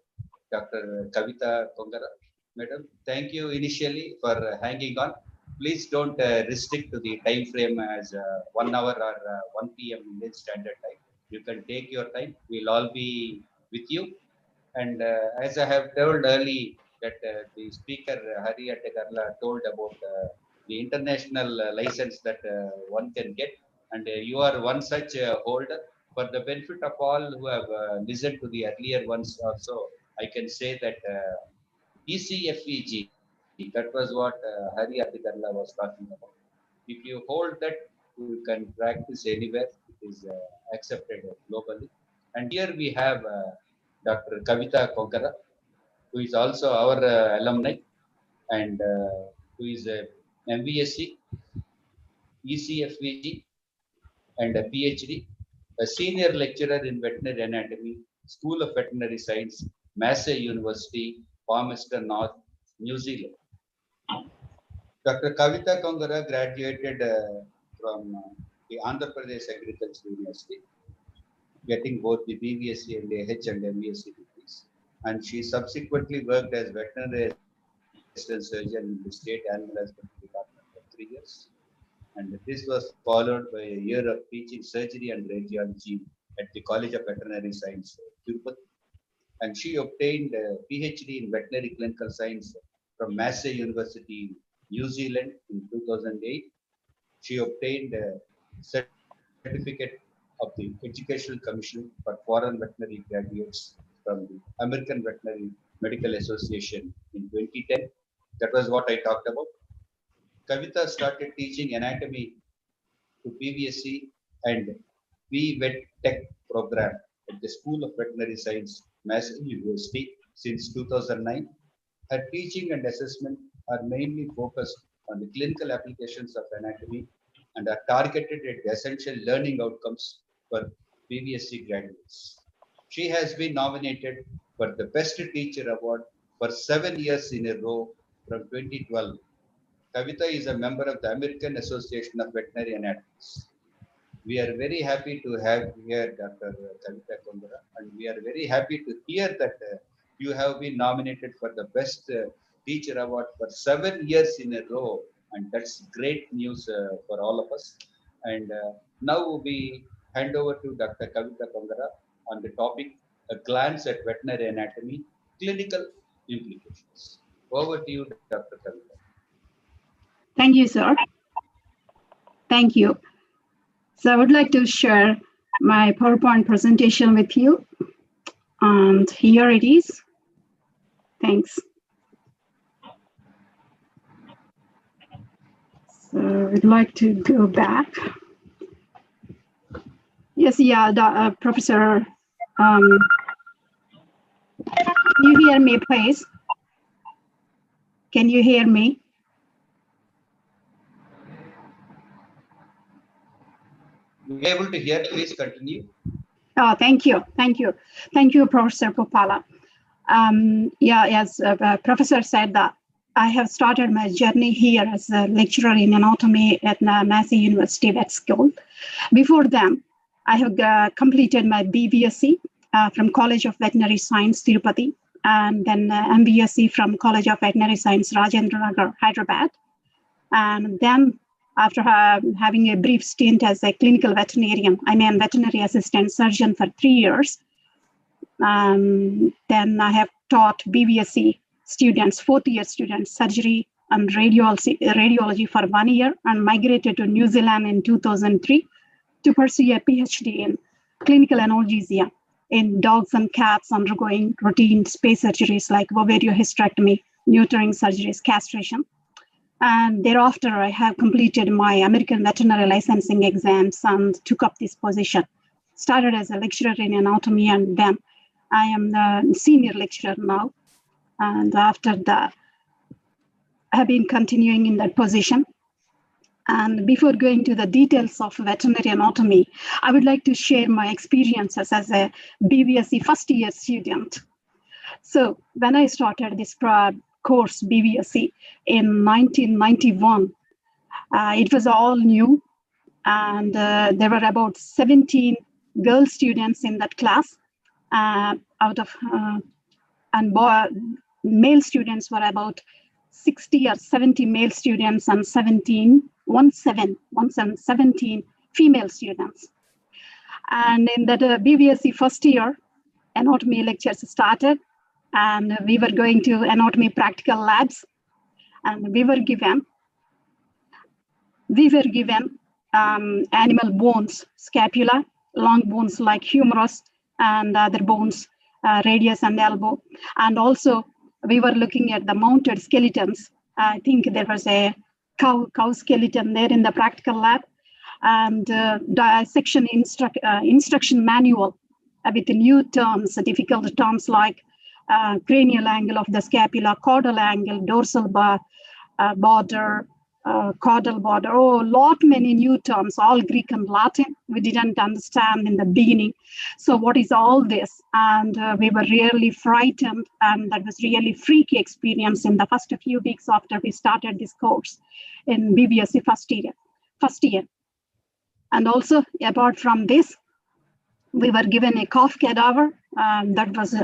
Speaker 6: Dr. Kavita Kongara. Madam, thank you initially for hanging on. Please don't restrict to the time frame as 1 hour or 1 p.m. Indian Standard Time. You can take your time. We'll all be with you. And as I have told early that the speaker Hari Attagarla told about the international license that one can get, and you are one such holder. For the benefit of all who have listened to the earlier ones also, I can say that ECFEG, that was what Hari Attagarla was talking about. If you hold that, you can practice anywhere. It is accepted globally. And here we have Dr. Kavita Kongara, who is also our alumni and who is a MBSc, ECFVG, and a PhD, a senior lecturer in veterinary anatomy, School of Veterinary Science, Massey University, Palmerston North, New Zealand. Dr. Kavita Kongara graduated from the Andhra Pradesh Agriculture University, getting both the BVSc and AH and MBSc degrees. And she subsequently worked as veterinary assistant surgeon in the state animal husbandry department for 3 years. And this was followed by a year of teaching surgery and radiology at the College of Veterinary Science, Tirupati. And she obtained a PhD in veterinary clinical science from Massey University, New Zealand in 2008. She obtained a certificate of the Educational Commission for Foreign Veterinary Graduates from the American Veterinary Medical Association in 2010. That was what I talked about. Kavita started teaching anatomy to PVSC and VVet Tech program at the School of Veterinary Science, Massey University since 2009. Her teaching and assessment are mainly focused on the clinical applications of anatomy and are targeted at essential learning outcomes for PVSC graduates. She has been nominated for the Best Teacher Award for 7 years in a row from 2012. Kavita is a member of the American Association of Veterinary Anatomists. We are very happy to have here Dr. Kavita Kongara, and we are very happy to hear that you have been nominated for the Best Teacher Award for 7 years in a row, and that's great news for all of us. And now we hand over to Dr. Kavita Kongara on the topic, a glance at veterinary anatomy, clinical implications. Over to you, Dr. Kavita.
Speaker 7: Thank you, sir. Thank you. So I would like to share my PowerPoint presentation with you. And here it is. Thanks. So I'd like to go back. Yes, yeah, Professor, can you hear me, please? Can you hear me?
Speaker 6: You're able to hear, please continue.
Speaker 7: Oh, thank you. Thank you. Thank you, Professor Popala. Yeah, as Professor said, that I have started my journey here as a lecturer in anatomy at Massey University Vet School. Before then, I have completed my BVSc from College of Veterinary Science, Tirupati, and then MBSc from College of Veterinary Science, Rajendra Nagar, Hyderabad. And then after having a brief stint as a clinical veterinarian, I'm a veterinary assistant surgeon for 3 years. Then I have taught BVSC students, fourth-year students, surgery and radiology for 1 year, and migrated to New Zealand in 2003 to pursue a PhD in clinical analgesia in dogs and cats undergoing routine space surgeries like ovariohysterectomy, neutering surgeries, castration. And thereafter, I have completed my American veterinary licensing exams and took up this position. Started as a lecturer in anatomy, and then I am the senior lecturer now. And after that, I have been continuing in that position. And before going to the details of veterinary anatomy, I would like to share my experiences as a BVSC first-year student. So when I started this course, BVSC, in 1991, it was all new. And there were about 17 girl students in that class, and male students were about 60 or 70 male students and 17 female students. And in that BVSC first year, anatomy lectures started, and we were going to anatomy practical labs, and we were given animal bones, scapula, long bones like humerus, and other bones, radius and elbow. And also we were looking at the mounted skeletons. I think there was a cow skeleton there in the practical lab, and dissection instruction manual with new terms, difficult terms like cranial angle of the scapula, caudal angle, dorsal border, caudal border, many new terms, all Greek and Latin. We didn't understand in the beginning. So what is all this? And we were really frightened, and that was really freaky experience in the first few weeks after we started this course in BVSC first year. And also, apart from this, we were given a calf cadaver that was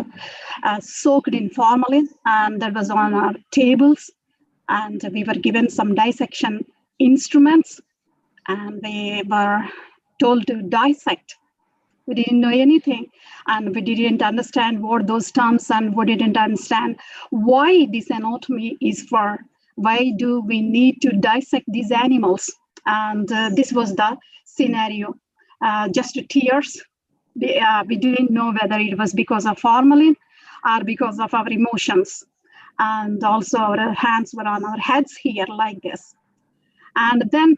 Speaker 7: soaked in formalin, and that was on our tables. And we were given some dissection instruments, and we were told to dissect. We didn't know anything, and we didn't understand what those terms, and we didn't understand why this anatomy is for. Why do we need to dissect these animals? And this was the scenario, just tears. We didn't know whether it was because of formalin or because of our emotions. And also our hands were on our heads here like this. And then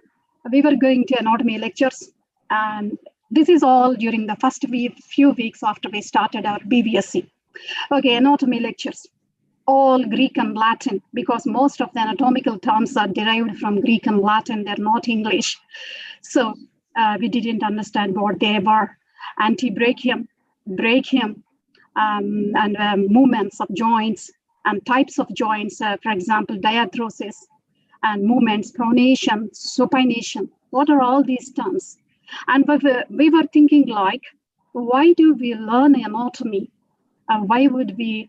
Speaker 7: we were going to anatomy lectures. And this is all during the first few weeks after we started our BVSC. Okay, anatomy lectures, all Greek and Latin, because most of the anatomical terms are derived from Greek and Latin, they're not English. So we didn't understand what they were. Antebrachium, brachium, and movements of joints and types of joints, for example, diarthrosis and movements, pronation, supination. What are all these terms? And we were thinking like, why do we learn anatomy? Why would we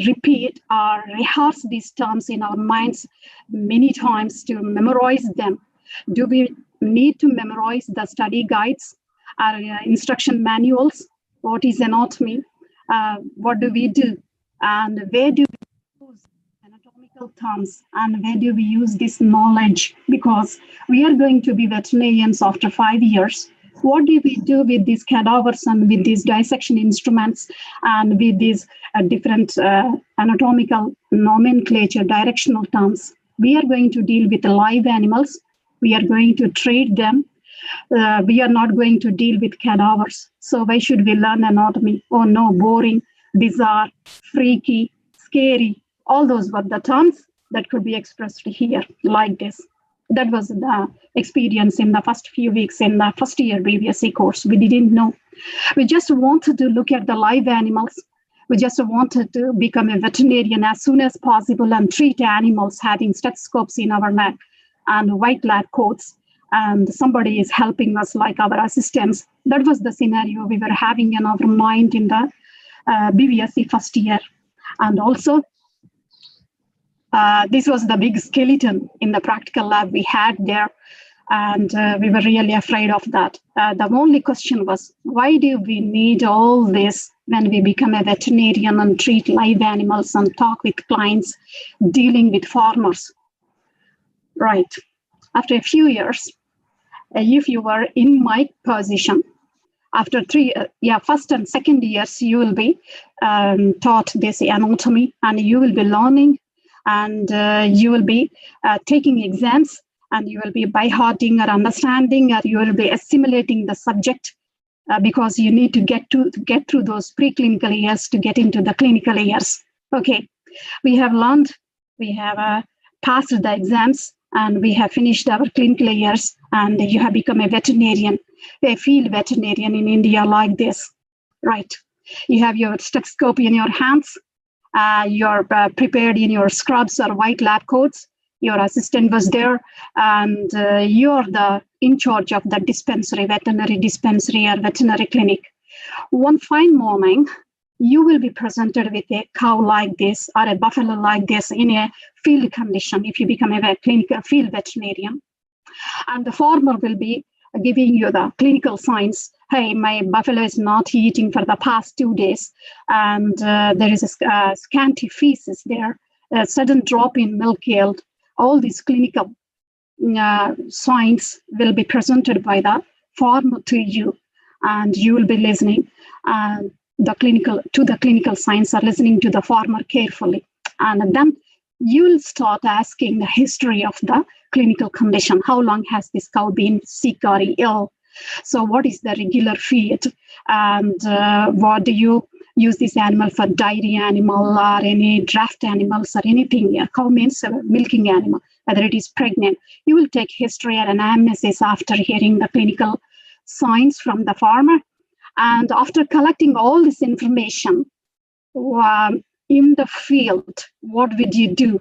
Speaker 7: repeat or rehearse these terms in our minds many times to memorize them? Do we need to memorize the study guides or instruction manuals? What is anatomy? What do we do? And where do we use anatomical terms, and where do we use this knowledge? Because we are going to be veterinarians after 5 years. What do we do with these cadavers and with these dissection instruments and with these different anatomical nomenclature, directional terms? We are going to deal with live animals. We are going to treat them. We are not going to deal with cadavers. So why should we learn anatomy? Oh no, boring, bizarre, freaky, scary. All those were the terms that could be expressed here like this. That was the experience in the first few weeks in the first year BVSC course. We didn't know. We just wanted to look at the live animals. We just wanted to become a veterinarian as soon as possible and treat animals having stethoscopes in our neck and white lab coats. And somebody is helping us like our assistants. That was the scenario we were having in our mind in the BVSC first year. And also, this was the big skeleton in the practical lab we had there. And we were really afraid of that. The only question was, why do we need all this when we become a veterinarian and treat live animals and talk with clients, dealing with farmers? Right. After a few years, if you were in my position, after first and second years, you will be taught this anatomy, and you will be learning, and you will be taking exams, and you will be by-hearting or understanding, or you will be assimilating the subject because you need to get through those preclinical years to get into the clinical years. Okay, we have learned, we have passed the exams, and we have finished our clinical years, and you have become a veterinarian, a field veterinarian in India like this, right? You have your stethoscope in your hands, you're prepared in your scrubs or white lab coats, your assistant was there, and you're in charge of the dispensary, veterinary dispensary or veterinary clinic. One fine morning, you will be presented with a cow like this or a buffalo like this in a field condition if you become a clinical field veterinarian. And the farmer will be giving you the clinical signs. Hey, my buffalo is not eating for the past 2 days, and there is a scanty feces there, a sudden drop in milk yield. All these clinical signs will be presented by the farmer to you, and you will be listening. The clinical signs are listening to the farmer carefully, and then you will start asking the history of the clinical condition. How long has this cow been sick or ill? So what is the regular feed, and what do you use this animal for? Dairy animal or any draft animals or anything? Yeah, cow means a milking animal, whether it is pregnant. You will take history and anamnesis after hearing the clinical signs from the farmer. And after collecting all this information in the field, what would you do?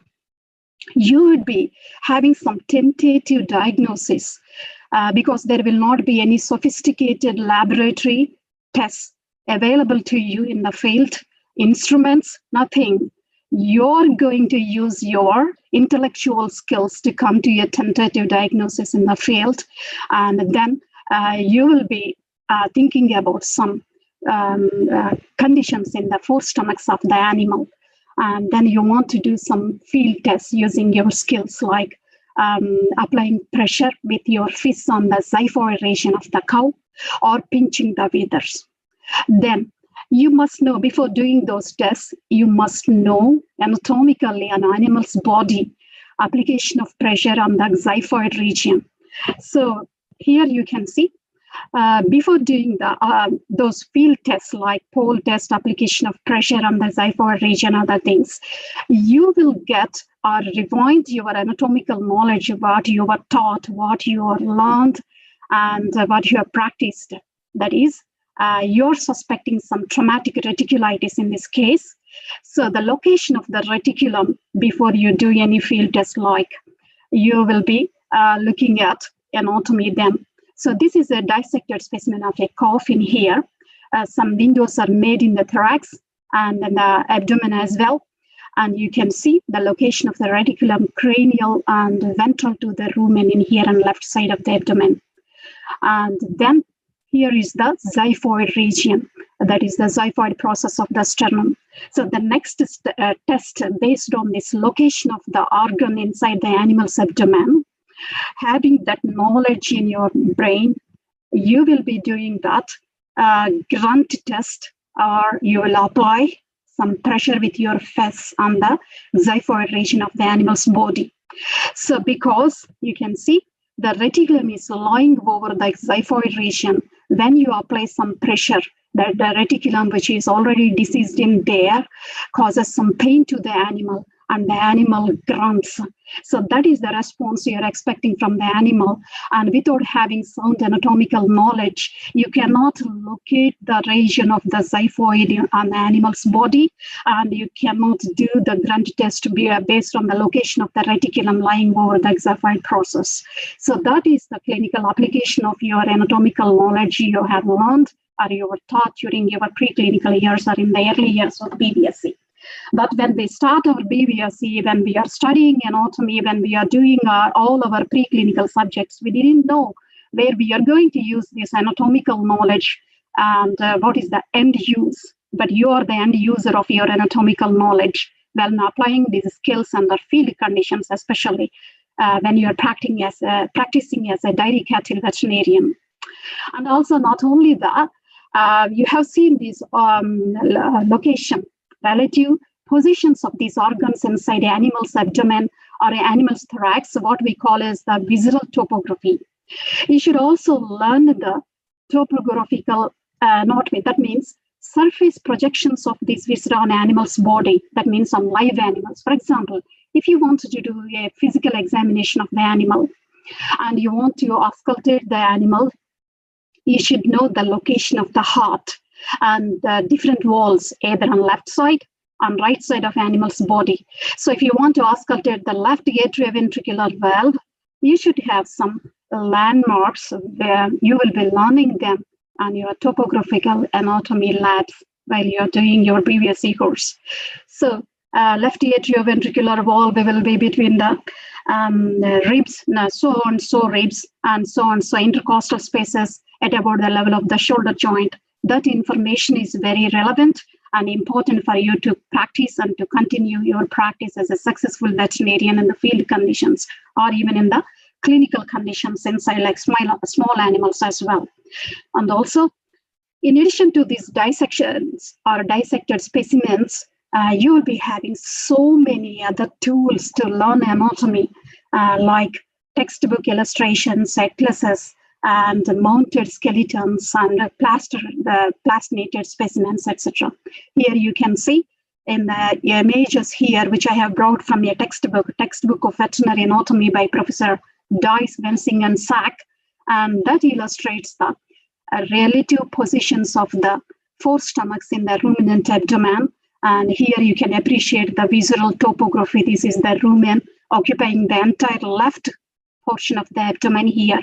Speaker 7: You would be having some tentative diagnosis because there will not be any sophisticated laboratory tests available to you in the field, instruments, nothing. You're going to use your intellectual skills to come to your tentative diagnosis in the field, and then you will be thinking about some conditions in the forestomachs of the animal. And then you want to do some field tests using your skills, like applying pressure with your fist on the xiphoid region of the cow or pinching the withers. Then you must know, before doing those tests, you must know anatomically an animal's body, application of pressure on the xiphoid region. So here you can see, before doing those field tests like pole test, application of pressure on the xiphoid region, other things, you will get or rewind your anatomical knowledge, what you were taught, what you learned, and what you have practiced. That is, you're suspecting some traumatic reticulitis in this case. So the location of the reticulum before you do any field test, like you will be looking at anatomy then. So this is a dissected specimen of a calf in here. Some windows are made in the thorax and in the abdomen as well. And you can see the location of the reticulum, cranial and ventral to the rumen in here on left side of the abdomen. And then here is the xiphoid region. That is the xiphoid process of the sternum. So the next test based on this location of the organ inside the animal's abdomen, having that knowledge in your brain, you will be doing that grunt test, or you will apply some pressure with your fist on the xiphoid region of the animal's body. So because you can see the reticulum is lying over the xiphoid region, when you apply some pressure, that the reticulum, which is already diseased in there, causes some pain to the animal, and the animal grunts. So that is the response you're expecting from the animal. And without having sound anatomical knowledge, you cannot locate the region of the xiphoid on the animal's body, and you cannot do the grunt test based on the location of the reticulum lying over the xiphoid process. So that is the clinical application of your anatomical knowledge you have learned or you were taught during your preclinical years or in the early years of BBSc. But when we start our BVSC, when we are studying anatomy, when we are doing all our preclinical subjects, we didn't know where we are going to use this anatomical knowledge and what is the end use. But you are the end user of your anatomical knowledge when applying these skills under field conditions, especially when you are practicing as a dairy cattle veterinarian. And also, not only that, you have seen these location, relative positions of these organs inside animal's abdomen or animal's thorax, what we call as the visceral topography. You should also learn the topographical anatomy. That means surface projections of these viscera on animal's body. That means on live animals. For example, if you want to do a physical examination of the animal and you want to auscultate the animal, you should know the location of the heart and the different walls, either on left side, on right side of animal's body. So if you want to auscultate the left atrioventricular valve, you should have some landmarks where you will be learning them on your topographical anatomy labs while you're doing your BVSC course. So left atrioventricular valve will be between the ribs, so and so ribs, and so intercostal spaces at about the level of the shoulder joint. That information is very relevant and important for you to practice and to continue your practice as a successful veterinarian in the field conditions or even in the clinical conditions inside like small animals as well. And also, in addition to these dissections or dissected specimens, you will be having so many other tools to learn anatomy, like textbook illustrations, atlases, and mounted skeletons and plastinated specimens, etc. Here you can see in the images here, which I have brought from a textbook of veterinary anatomy by Professor Dice, Wensing, and Sack, and that illustrates the relative positions of the four stomachs in the ruminant abdomen. And here you can appreciate the visceral topography. This is the rumen occupying the entire left portion of the abdomen here,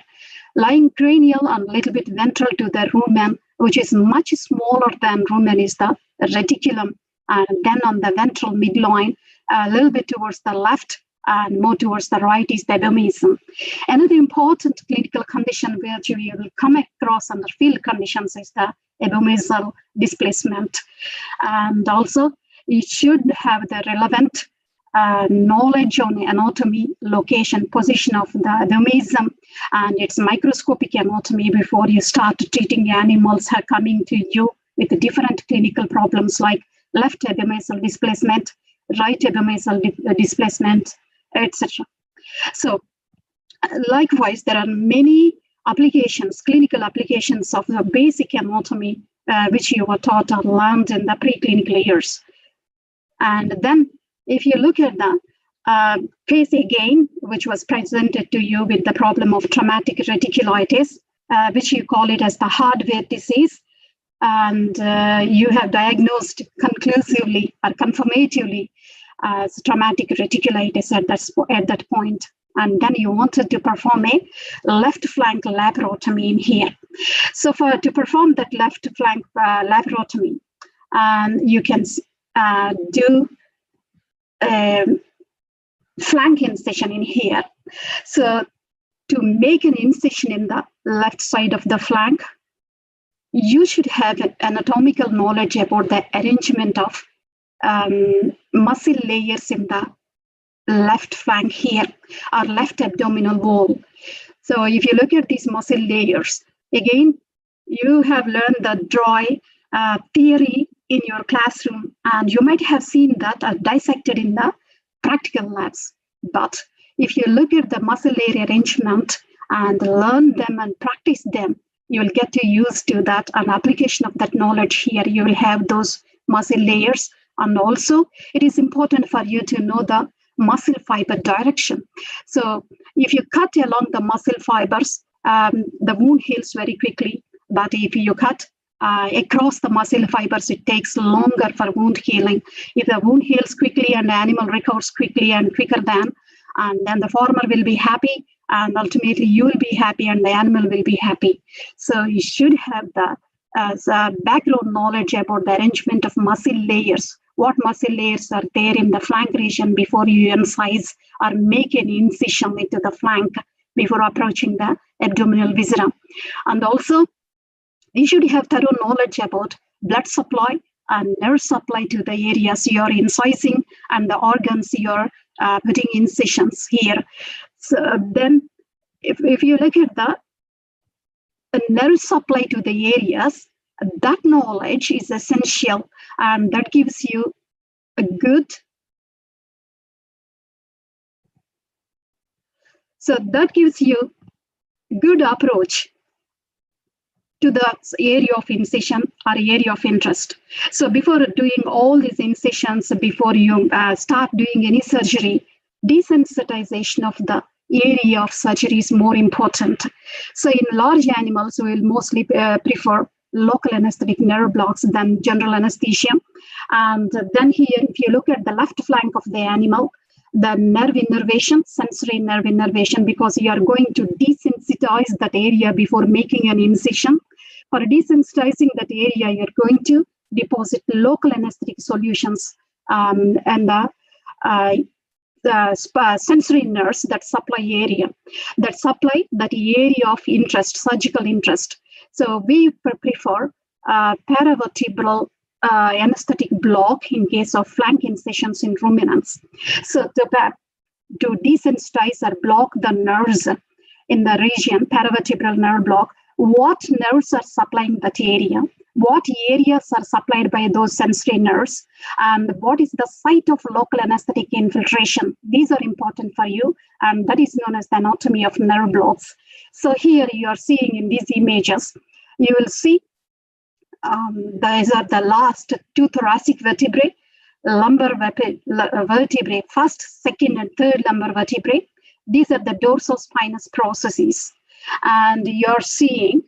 Speaker 7: lying cranial and a little bit ventral to the rumen, which is much smaller than rumen is the reticulum, and then on the ventral midline, a little bit towards the left and more towards the right is the abomasum. Another important clinical condition which you will come across under field conditions is the abomasal displacement. And also, you should have the relevant knowledge on anatomy, location, position of the abomasum and its microscopic anatomy before you start treating animals who are coming to you with different clinical problems like left abomasal displacement, right abomasal displacement, etc. So likewise, there are many applications, clinical applications of the basic anatomy which you were taught or learned in the preclinical years. And then if you look at the case again, which was presented to you with the problem of traumatic reticulitis, which you call it as the hardware disease, and you have diagnosed conclusively or confirmatively as traumatic reticulitis at that point. And then you wanted to perform a left flank laparotomy in here. So to perform that left flank laparotomy, you can do a flank incision in here. So to make an incision in the left side of the flank, you should have an anatomical knowledge about the arrangement of muscle layers in the left flank here, or left abdominal wall. So if you look at these muscle layers, again, you have learned the dry theory in your classroom, and you might have seen that dissected in the practical labs. But if you look at the muscle layer arrangement and learn them and practice them, you will get used to that, and application of that knowledge here. You will have those muscle layers, and also it is important for you to know the muscle fiber direction. So if you cut along the muscle fibers, the wound heals very quickly. But if you cut across the muscle fibers, it takes longer for wound healing. If the wound heals quickly and the animal recovers quickly and quicker than, and then the farmer will be happy, and ultimately you will be happy and the animal will be happy. So you should have the background knowledge about the arrangement of muscle layers, what muscle layers are there in the flank region before you incise or make an incision into the flank before approaching the abdominal viscera. And also, you should have thorough knowledge about blood supply and nerve supply to the areas you are incising and the organs you are putting incisions here. So then, if you look at the nerve supply to the areas, that knowledge is essential, and that gives you a good, good approach to the area of incision or area of interest. So before doing all these incisions, before you start doing any surgery, desensitization of the area of surgery is more important. So in large animals, we will mostly prefer local anesthetic nerve blocks than general anesthesia. And then here, if you look at the left flank of the animal, the nerve innervation, sensory nerve innervation, because you are going to desensitize that area before making an incision. For desensitizing that area, you're going to deposit local anesthetic solutions and the sensory nerves that supply area, that area of interest, surgical interest. So we prefer paravertebral anesthetic block in case of flank incisions in ruminants. So to desensitize or block the nerves in the region, paravertebral nerve block, what nerves are supplying that area, what areas are supplied by those sensory nerves, and what is the site of local anesthetic infiltration. These are important for you, and that is known as the anatomy of nerve blocks. So here you are seeing in these images, you will see these are the last two thoracic vertebrae, lumbar vertebrae, first, second, and third lumbar vertebrae. These are the dorsal spinous processes. And you're seeing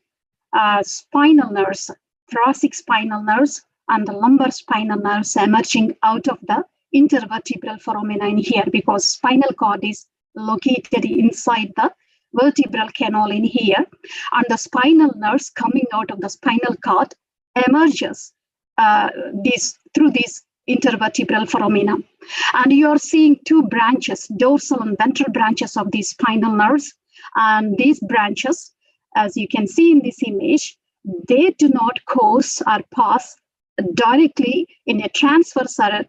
Speaker 7: spinal nerves, thoracic spinal nerves, and the lumbar spinal nerves emerging out of the intervertebral foramina in here, because spinal cord is located inside the vertebral canal in here, and the spinal nerves coming out of the spinal cord emerges through these intervertebral foramina. And you are seeing two branches, dorsal and ventral branches of these spinal nerves. And these branches, as you can see in this image, they do not course or pass directly in a transverse or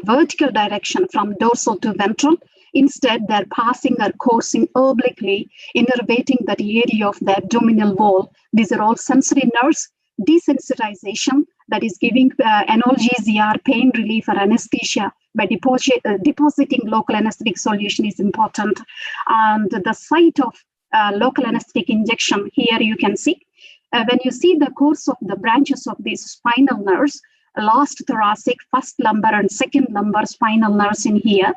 Speaker 7: vertical direction from dorsal to ventral. Instead, they're passing or coursing obliquely, innervating that area of the abdominal wall. These are all sensory nerves. Desensitization, that is giving analgesia or pain relief or anesthesia by depositing local anesthetic solution, is important. And the site of local anesthetic injection, here you can see, when you see the course of the branches of these spinal nerves, last thoracic, first lumbar, and second lumbar spinal nerves in here,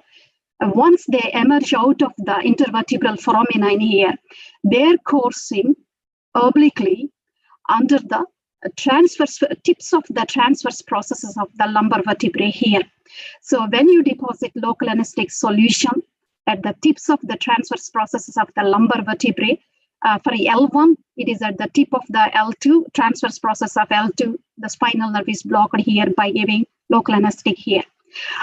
Speaker 7: once they emerge out of the intervertebral foramina in here, they're coursing obliquely under the transverse tips of the transverse processes of the lumbar vertebrae here. So when you deposit local anesthetic solution at the tips of the transverse processes of the lumbar vertebrae, for L1, it is at the tip of the L2, transverse process of L2, the spinal nerve is blocked here by giving local anesthetic here.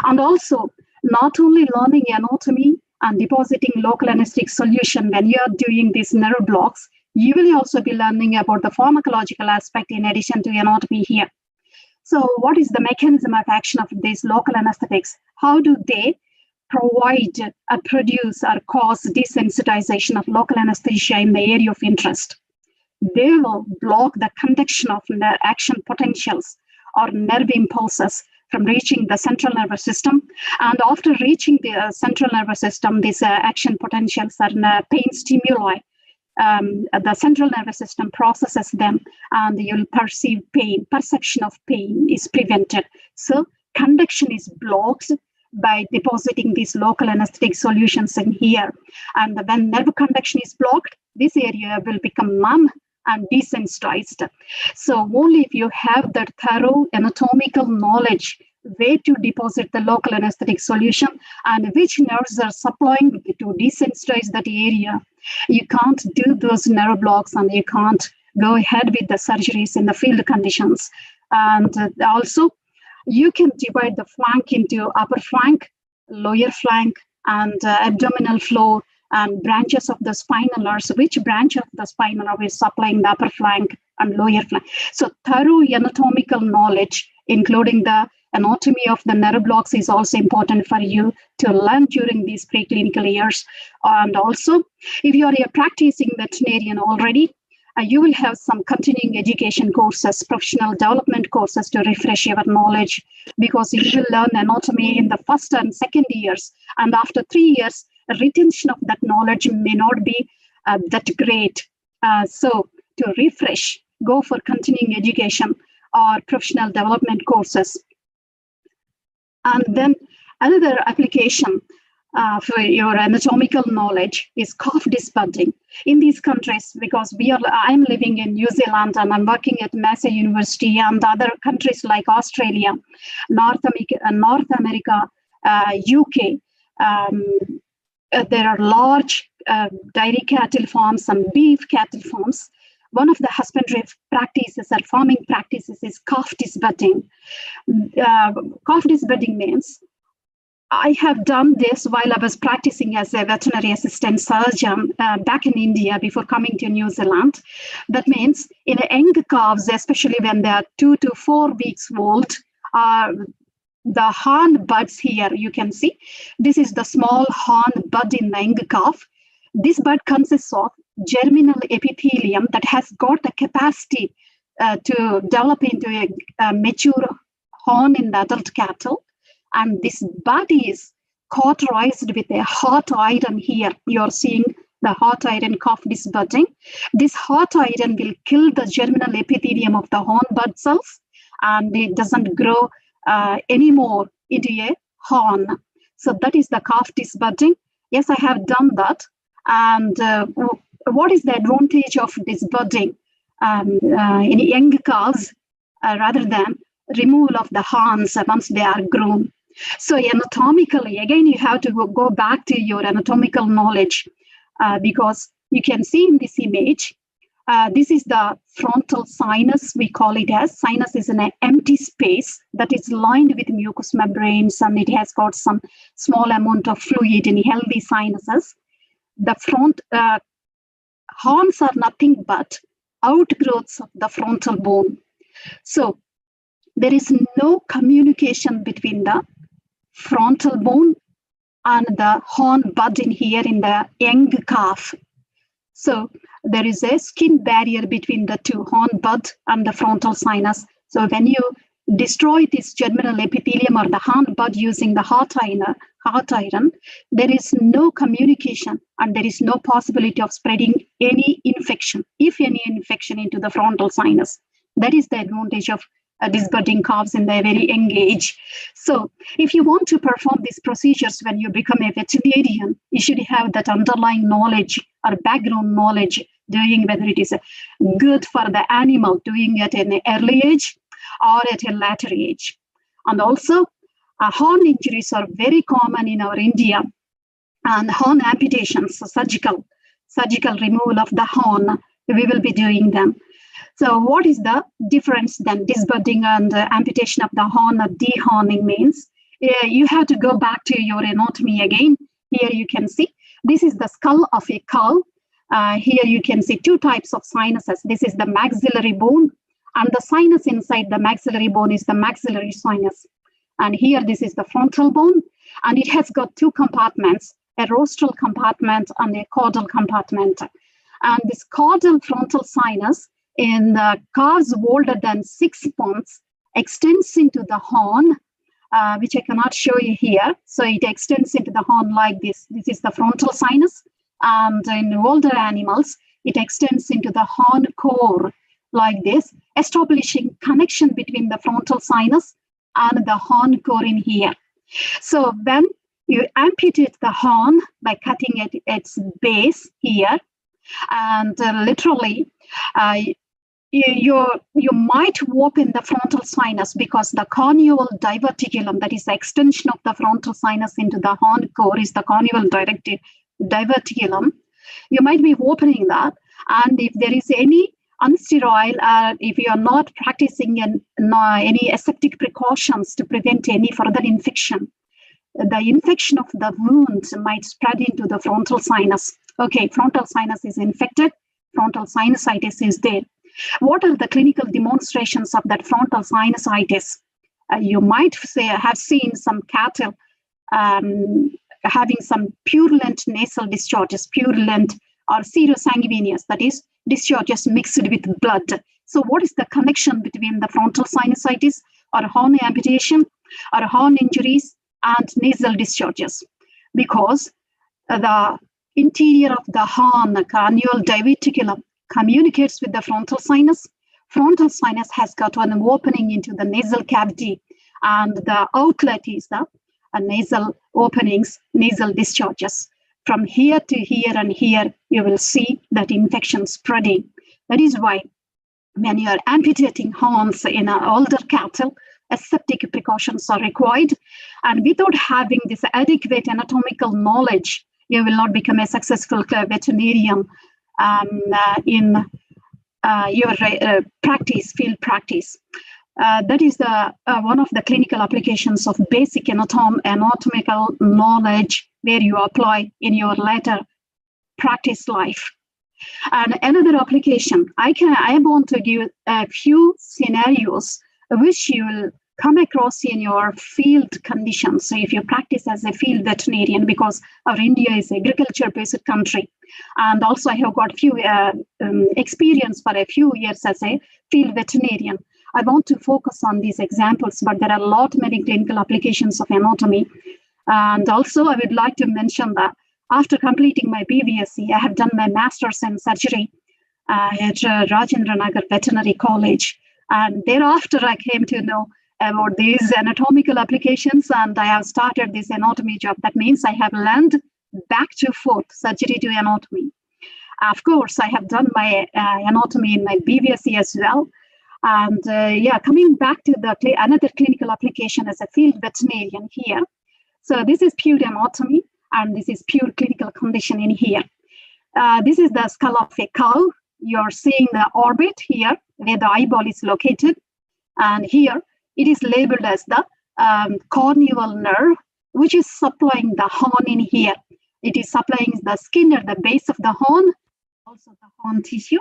Speaker 7: And also, not only learning anatomy and depositing local anesthetic solution when you are doing these nerve blocks, you will also be learning about the pharmacological aspect in addition to anatomy here. So what is the mechanism of action of these local anesthetics? How do they provide or produce or cause desensitization of local anesthesia in the area of interest? They will block the conduction of action potentials or nerve impulses from reaching the central nervous system. And after reaching the central nervous system, these action potentials are pain stimuli. The central nervous system processes them, and you'll perceive pain. Perception of pain is prevented. So conduction is blocked by depositing these local anesthetic solutions in here. And when nerve conduction is blocked, this area will become numb and desensitized. So only if you have that thorough anatomical knowledge where to deposit the local anesthetic solution and which nerves are supplying to desensitize that area, you can't do those nerve blocks and you can't go ahead with the surgeries in the field conditions. And also, you can divide the flank into upper flank, lower flank, and abdominal floor, and branches of the spinal nerves, which branch of the spinal nerve is supplying the upper flank and lower flank. So thorough anatomical knowledge, including the anatomy of the nerve blocks, is also important for you to learn during these preclinical years. And also, if you are a practicing veterinarian already, you will have some continuing education courses, professional development courses to refresh your knowledge, because you will learn anatomy in the first and second years. And after 3 years, retention of that knowledge may not be that great. So to refresh, go for continuing education or professional development courses. And then another application for your anatomical knowledge is cough disbudding. In these countries, because I'm living in New Zealand and I'm working at Massey University, and other countries like Australia, North America, UK, there are large dairy cattle farms and beef cattle farms. One of the husbandry practices or farming practices is cough disbudding. Cough disbudding means, I have done this while I was practicing as a veterinary assistant surgeon back in India before coming to New Zealand. That means in young calves, especially when they are 2 to 4 weeks old, the horn buds here, you can see, this is the small horn bud in the young calf. This bud consists of germinal epithelium that has got the capacity to develop into a mature horn in the adult cattle. And this bud is cauterized with a hot iron here. You're seeing the hot iron cough disbudding. This hot iron will kill the germinal epithelium of the horn bud cells, and it doesn't grow anymore into a horn. So that is the cough disbudding. Yes, I have done that. And what is the advantage of disbudding in young calves rather than removal of the horns once they are grown? So anatomically, again, you have to go back to your anatomical knowledge because you can see in this image, this is the frontal sinus, we call it as. Sinus is an empty space that is lined with mucous membranes, and it has got some small amount of fluid in healthy sinuses. The front horns are nothing but outgrowths of the frontal bone. So there is no communication between the frontal bone and the horn bud in here in the young calf. So there is a skin barrier between the two, horn bud and the frontal sinus. So when you destroy this germinal epithelium or the horn bud using the hot iron, there is no communication and there is no possibility of spreading any infection, if any infection, into the frontal sinus. That is the advantage of disbudding calves in their very young age. So if you want to perform these procedures when you become a veterinarian, you should have that underlying knowledge or background knowledge, doing whether it is good for the animal, doing it in an early age or at a later age. And also, horn injuries are very common in our India, and horn amputations, so surgical removal of the horn, we will be doing them. So what is the difference then? Disbudding and amputation of the horn or dehorning means you have to go back to your anatomy again. Here you can see, this is the skull of a cow. Here you can see two types of sinuses. This is the maxillary bone, and the sinus inside the maxillary bone is the maxillary sinus. And here this is the frontal bone, and it has got two compartments, a rostral compartment and a caudal compartment. And this caudal frontal sinus in the calves older than 6 months extends into the horn, which I cannot show you here. So it extends into the horn like this. This is the frontal sinus. And in older animals, it extends into the horn core like this, establishing connection between the frontal sinus and the horn core in here. So when you amputate the horn by cutting at its base here, and literally, you might open the frontal sinus because the connual diverticulum, that is the extension of the frontal sinus into the horn core, is the connual diverticulum. You might be opening that, and if there is any N.T.R, if you are not practicing any aseptic precautions to prevent any further infection, the infection of the wound might spread into the frontal sinus. Okay, frontal sinus is infected, frontal sinusitis is there. What are the clinical demonstrations of that frontal sinusitis? You might have seen some cattle having some purulent nasal discharges, purulent or serosanguineous, that is, discharges mixed with blood. So what is the connection between the frontal sinusitis or horn amputation or horn injuries and nasal discharges? Because the interior of the horn, cranial diverticulum, communicates with the frontal sinus. Frontal sinus has got an opening into the nasal cavity, and the outlet is the nasal openings, nasal discharges. From here to here and here, you will see that infection spreading. That is why when you are amputating horns in older cattle, aseptic precautions are required. And without having this adequate anatomical knowledge, you will not become a successful veterinarian in your practice, field practice. That is the one of the clinical applications of basic anatomical knowledge where you apply in your later practice life. And another application, I want to give a few scenarios which you will come across in your field conditions. So if you practice as a field veterinarian, because our India is an agriculture-based country, and also I have got few experience for a few years as a field veterinarian. I want to focus on these examples, but there are many clinical applications of anatomy. And also I would like to mention that after completing my BVSc, I have done my master's in surgery at Rajendra Nagar Veterinary College. And thereafter I came to know about these anatomical applications, and I have started this anatomy job. That means I have learned back to forth surgery to anatomy. Of course, I have done my anatomy in my BVSc as well. And coming back to the another clinical application as a field veterinarian here. So this is pure anatomy, and this is pure clinical condition in here. This is the skull of a cow. You're seeing the orbit here where the eyeball is located. And here it is labeled as the corneal nerve, which is supplying the horn in here. It is supplying the skin at the base of the horn, also the horn tissue.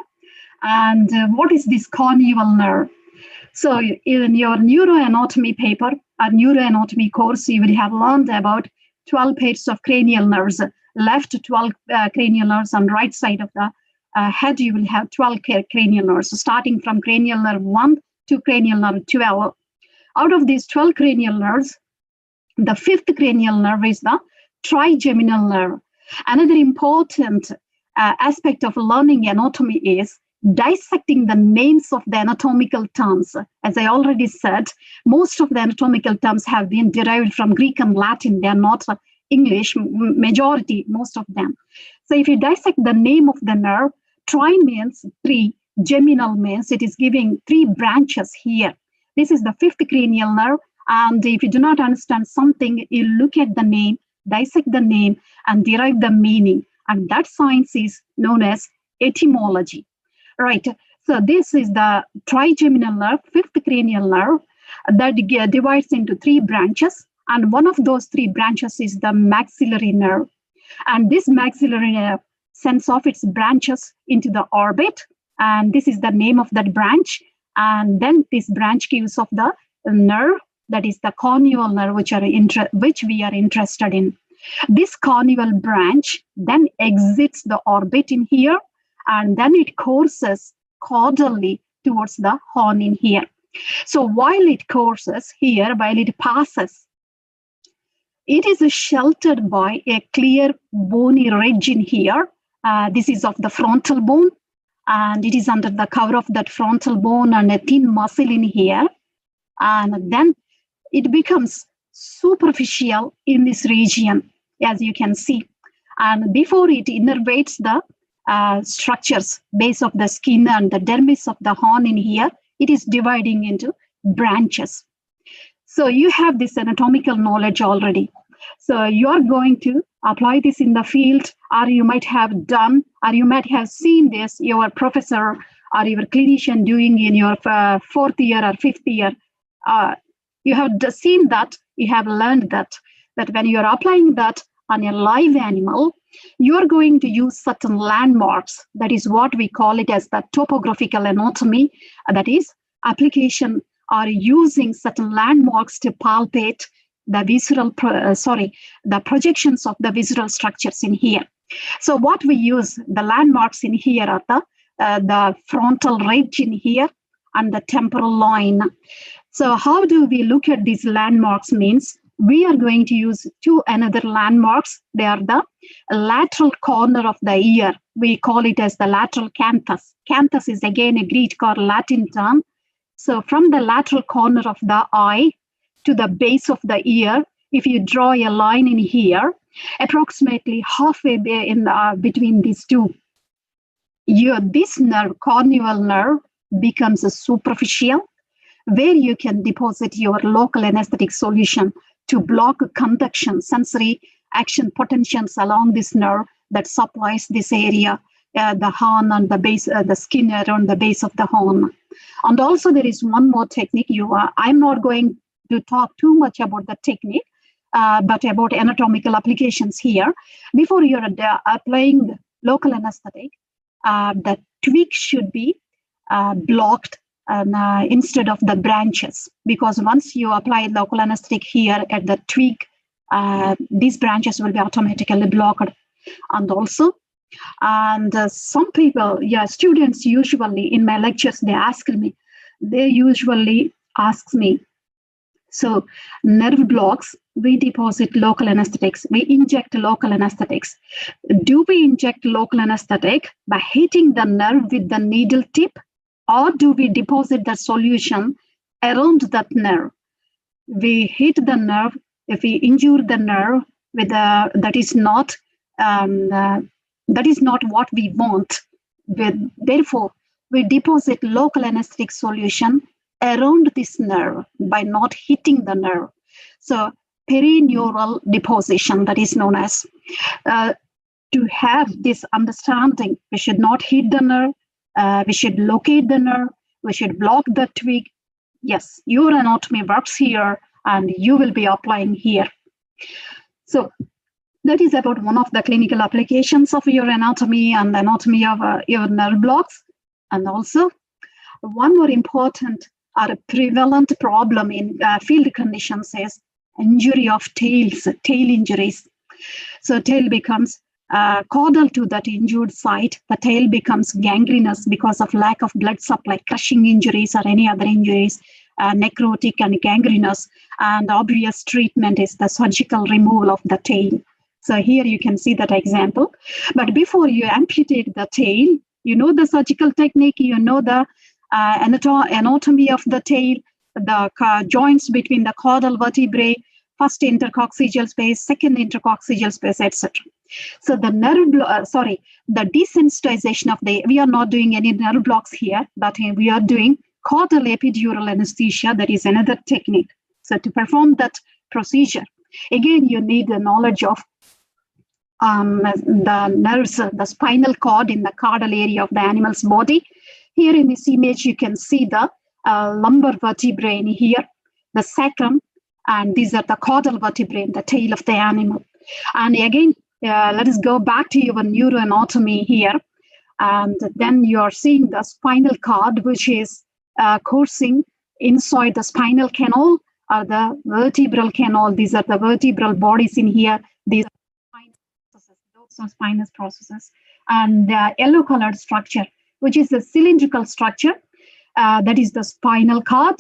Speaker 7: And what is this corneal nerve? So in your neuroanatomy paper, or neuroanatomy course, you will have learned about 12 pairs of cranial nerves. Left 12 cranial nerves, on right side of the head, you will have 12 cranial nerves. So starting from cranial nerve 1 to cranial nerve 12. Out of these 12 cranial nerves, the 5th cranial nerve is the trigeminal nerve. Another important aspect of learning anatomy is dissecting the names of the anatomical terms. As I already said, most of the anatomical terms have been derived from Greek and Latin. They are not English, majority, most of them. So if you dissect the name of the nerve, tri means 3, geminal means it is giving 3 branches here. This is the 5th cranial nerve. And if you do not understand something, you look at the name, dissect the name, and derive the meaning. And that science is known as etymology. Right. So this is the trigeminal nerve, 5th cranial nerve, that divides into 3 branches. And one of those 3 branches is the maxillary nerve. And this maxillary nerve sends off its branches into the orbit. And this is the name of that branch. And then this branch gives off the nerve, that is the corneal nerve, which we are interested in. This corneal branch then exits the orbit in here, and then it courses caudally towards the horn in here. So while it courses here, while it passes, it is sheltered by a clear bony ridge in here. This is of the frontal bone, and it is under the cover of that frontal bone and a thin muscle in here. And then it becomes superficial in this region, as you can see. And before it innervates the structures, base of the skin and the dermis of the horn in here, it is dividing into branches. So you have this anatomical knowledge already. So you are going to apply this in the field, or you might have done, or you might have seen this, your professor or your clinician doing in your 4th year or 5th year, you have seen that, you have learned that when you are applying that on a live animal, you are going to use certain landmarks. That is what we call it as the topographical anatomy. That is, application or using certain landmarks to palpate the visceral, the projections of the visceral structures in here. So what we use, the landmarks in here are the frontal ridge in here and the temporal line. So how do we look at these landmarks means, we are going to use two another landmarks. They are the lateral corner of the ear. We call it as the lateral canthus. Canthus is again a Greek or Latin term. So from the lateral corner of the eye to the base of the ear, if you draw a line in here, approximately halfway in between these two, this nerve, corneal nerve, becomes a superficial, where you can deposit your local anesthetic solution to block conduction, sensory action potentials along this nerve that supplies this area, the horn and the base, the skin around the base of the horn. And also there is one more technique. I'm not going to talk too much about the technique, but about anatomical applications here. Before you're applying local anesthetic, the twig should be blocked instead of the branches, because once you apply local anesthetic here at the twig, these branches will be automatically blocked. And also, some people, students usually in my lectures, they usually ask me, so nerve blocks, we deposit local anesthetics, we inject local anesthetics. Do we inject local anesthetic by hitting the nerve with the needle tip, or do we deposit the solution around that nerve? We hit the nerve, if we injure the nerve with that is not what we want. Therefore, we deposit local anesthetic solution around this nerve by not hitting the nerve. So perineural deposition, that is known as. To have this understanding, we should not hit the nerve, we should locate the nerve, we should block the twig. Yes, your anatomy works here and you will be applying here. So that is about one of the clinical applications of your anatomy and the anatomy of your nerve blocks. And also one more important or prevalent problem in field conditions is injury of tails, tail injuries. So tail becomes caudal to that injured site. The tail becomes gangrenous because of lack of blood supply, crushing injuries or any other injuries, necrotic and gangrenous. And obvious treatment is the surgical removal of the tail. So here you can see that example. But before you amputate the tail, you know the surgical technique, you know the anatomy of the tail, the joints between the caudal vertebrae, first intercoccygeal space, second intercoccygeal space, etc. So the nerve, the desensitization of we are not doing any nerve blocks here, but we are doing caudal epidural anesthesia. That is another technique. So to perform that procedure, again, you need the knowledge of the nerves, the spinal cord in the caudal area of the animal's body. Here in this image, you can see the lumbar vertebrae in here, the sacrum, and these are the caudal vertebrae in the tail of the animal. And again, let us go back to your neuroanatomy here. And then you are seeing the spinal cord, which is coursing inside the spinal canal or the vertebral canal. These are the vertebral bodies in here. These are spinous processes. And the yellow colored structure, which is the cylindrical structure, that is the spinal cord.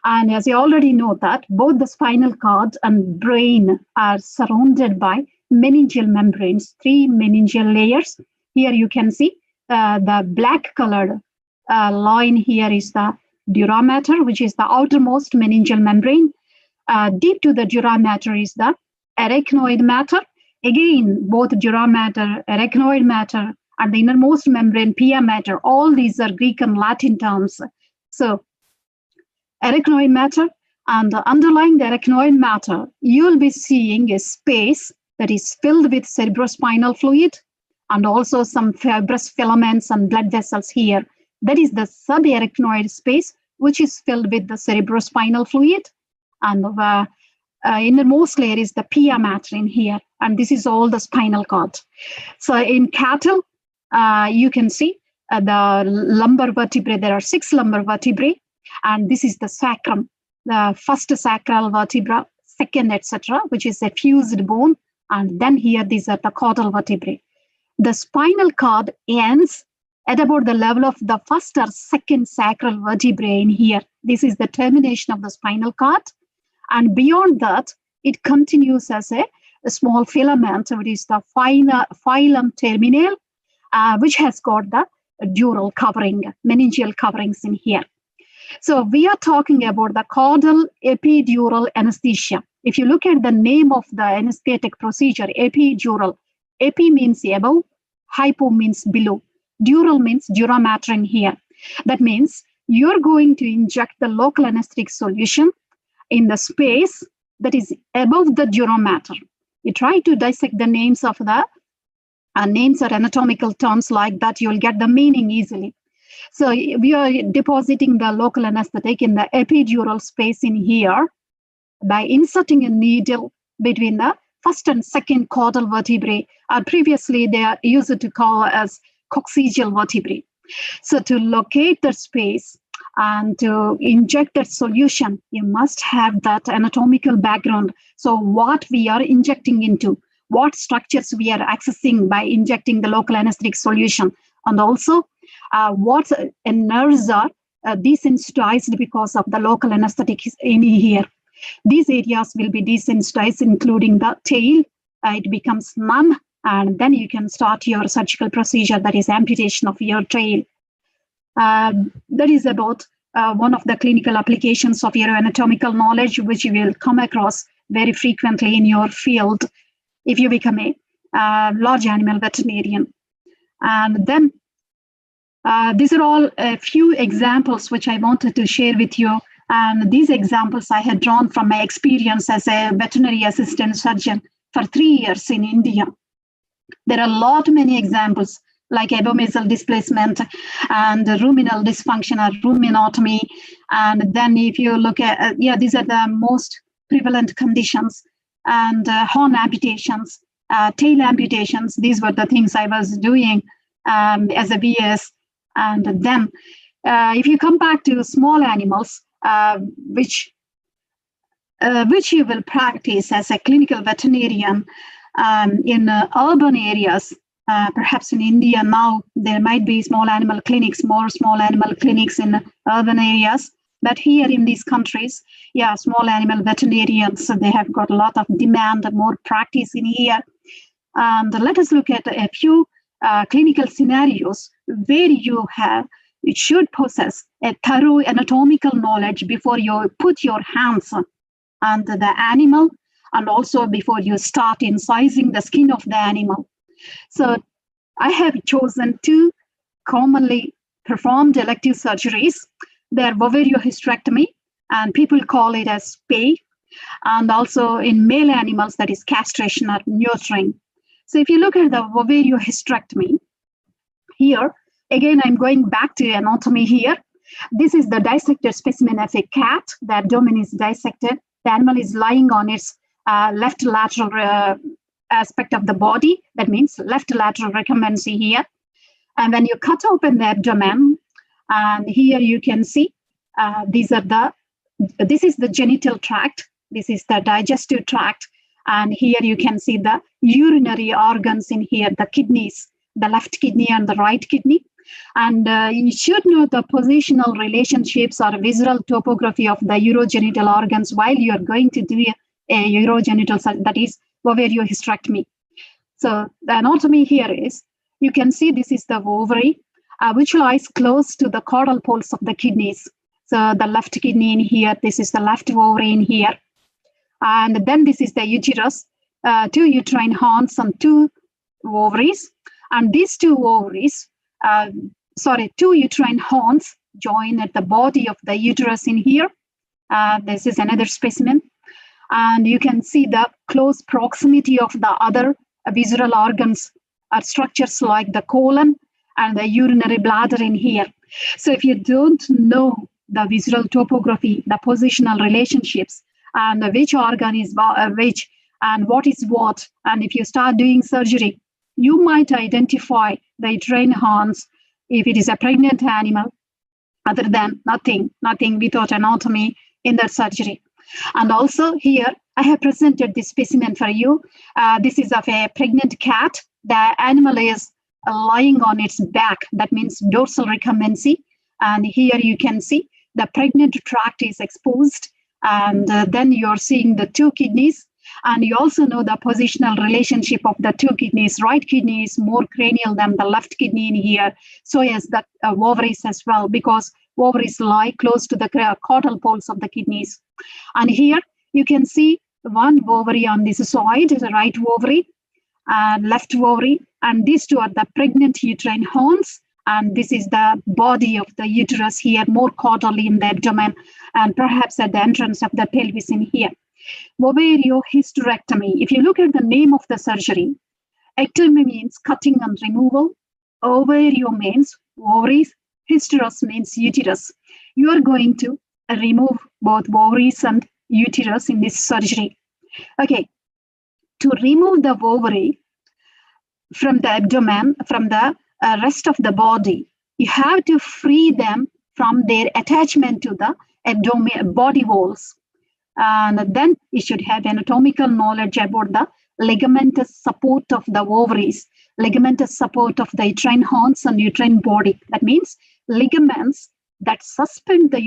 Speaker 7: And as you already know that both the spinal cord and brain are surrounded by meningeal membranes, 3 meningeal layers. Here you can see the black colored line here is the dura mater, which is the outermost meningeal membrane. Deep to the dura mater is the arachnoid mater. Again, both dura mater, arachnoid mater, and the innermost membrane, pia mater, all these are Greek and Latin terms. So arachnoid mater, and underlying the arachnoid mater, you will be seeing a space that is filled with cerebrospinal fluid and also some fibrous filaments and blood vessels here. That is the subarachnoid space, which is filled with the cerebrospinal fluid. And the innermost layer is the pia mater in here. And this is all the spinal cord. So in cattle, you can see the lumbar vertebrae. There are 6 lumbar vertebrae. And this is the sacrum, the first sacral vertebra, second, etc., which is a fused bone. And then here, these are the caudal vertebrae. The spinal cord ends at about the level of the first or second sacral vertebrae in here. This is the termination of the spinal cord. And beyond that, it continues as a small filament, which is the phylum terminal, which has got the dural covering, meningeal coverings in here. So we are talking about the caudal epidural anesthesia. If you look at the name of the anesthetic procedure, epidural, epi means above, hypo means below, dural means dura mater in here. That means you're going to inject the local anesthetic solution in the space that is above the dura mater. You try to dissect the names of the names or anatomical terms like that, you'll get the meaning easily. So we are depositing the local anesthetic in the epidural space in here by inserting a needle between the first and second caudal vertebrae. Previously, they are used to call as coccygeal vertebrae. So to locate the space and to inject that solution, you must have that anatomical background. So what we are injecting into, what structures we are accessing by injecting the local anesthetic solution, and also what nerves are desensitized because of the local anesthetic in here. These areas will be desensitized, including the tail. It becomes numb, and then you can start your surgical procedure, that is amputation of your tail. That is about one of the clinical applications of your anatomical knowledge, which you will come across very frequently in your field if you become a large animal veterinarian. And then these are all a few examples which I wanted to share with you. And these examples I had drawn from my experience as a veterinary assistant surgeon for 3 years in India. There are many examples like abomasal displacement and ruminal dysfunction or ruminotomy. And then if you look at, these are the most prevalent conditions. And horn amputations, tail amputations, these were the things I was doing as a BS. And then if you come back to small animals, which you will practice as a clinical veterinarian in urban areas, perhaps in India now, there might be more small animal clinics in urban areas. But here in these countries, small animal veterinarians, they have got a lot of demand and more practice in here. And let us look at a few clinical scenarios where you should possess a thorough anatomical knowledge before you put your hands on the animal, and also before you start incising the skin of the animal. So I have chosen 2 commonly performed elective surgeries. They are ovariohysterectomy, and people call it as spay, and also in male animals, that is castration or neutering. So if you look at the ovariohysterectomy, here, again, I'm going back to anatomy here. This is the dissected specimen of a cat. The abdomen is dissected. The animal is lying on its left lateral aspect of the body. That means left lateral recumbency here. And when you cut open the abdomen, and here you can see this is the genital tract. This is the digestive tract. And here you can see the urinary organs in here, the kidneys, the left kidney and the right kidney. And you should know the positional relationships or visual topography of the urogenital organs while you are going to do a urogenital, that is ovariohysterectomy. So the anatomy here is, you can see this is the ovary, which lies close to the caudal poles of the kidneys. So the left kidney in here, this is the left ovary in here. And then this is the uterus, 2 uterine horns and 2 ovaries. And these 2 ovaries, 2 uterine horns join at the body of the uterus in here. This is another specimen. And you can see the close proximity of the other visceral organs or structures like the colon and the urinary bladder in here. So if you don't know the visual topography, the positional relationships, and which organ is which, and what is what, and if you start doing surgery, you might identify the uterine horns if it is a pregnant animal, other than nothing without anatomy in that surgery. And also here, I have presented this specimen for you. This is of a pregnant cat. The animal is lying on its back. That means dorsal recumbency. And here you can see the pregnant tract is exposed. And then you're seeing the two kidneys. And you also know the positional relationship of the two kidneys. Right kidney is more cranial than the left kidney in here. So as the ovaries as well, because ovaries lie close to the caudal poles of the kidneys. And here you can see one ovary on this side, the right ovary and left ovary. And these two are the pregnant uterine horns. And this is the body of the uterus here, more caudally in the abdomen, and perhaps at the entrance of the pelvis in here. Ovariohysterectomy. If you look at the name of the surgery, ectomy means cutting and removal. Ovario means ovaries. Hysteros means uterus. You are going to remove both ovaries and uterus in this surgery. Okay, to remove the ovary from the abdomen, from the rest of the body, you have to free them from their attachment to the abdomen body walls. And then you should have anatomical knowledge about the ligamentous support of the ovaries, ligamentous support of the uterine horns and uterine body. That means ligaments that suspend the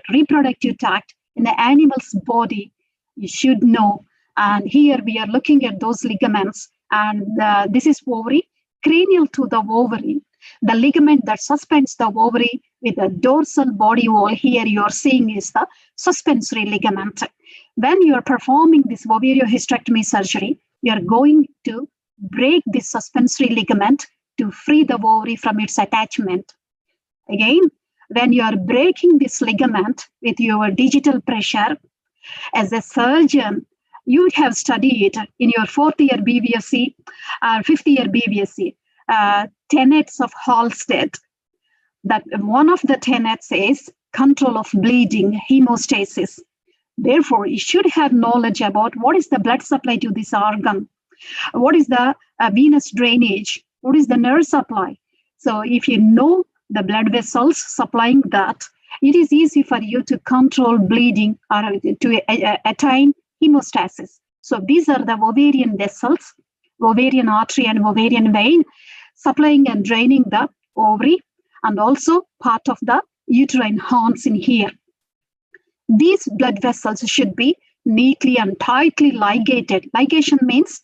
Speaker 7: reproductive tract in the animal's body, you should know. And here we are looking at those ligaments. And this is ovary, cranial to the ovary. The ligament that suspends the ovary with the dorsal body wall here you are seeing is the suspensory ligament. When you are performing this ovariohysterectomy surgery, you are going to break this suspensory ligament to free the ovary from its attachment. Again, when you are breaking this ligament with your digital pressure, as a surgeon, you have studied in your 4th year BVSc, 5th year BVSc, tenets of Halsted. That one of the tenets is control of bleeding, hemostasis. Therefore, you should have knowledge about what is the blood supply to this organ, what is the venous drainage, what is the nerve supply. So if you know the blood vessels supplying that, it is easy for you to control bleeding or to attain hemostasis. So these are the ovarian vessels, ovarian artery and ovarian vein, supplying and draining the ovary and also part of the uterine horns in here. These blood vessels should be neatly and tightly ligated. Ligation means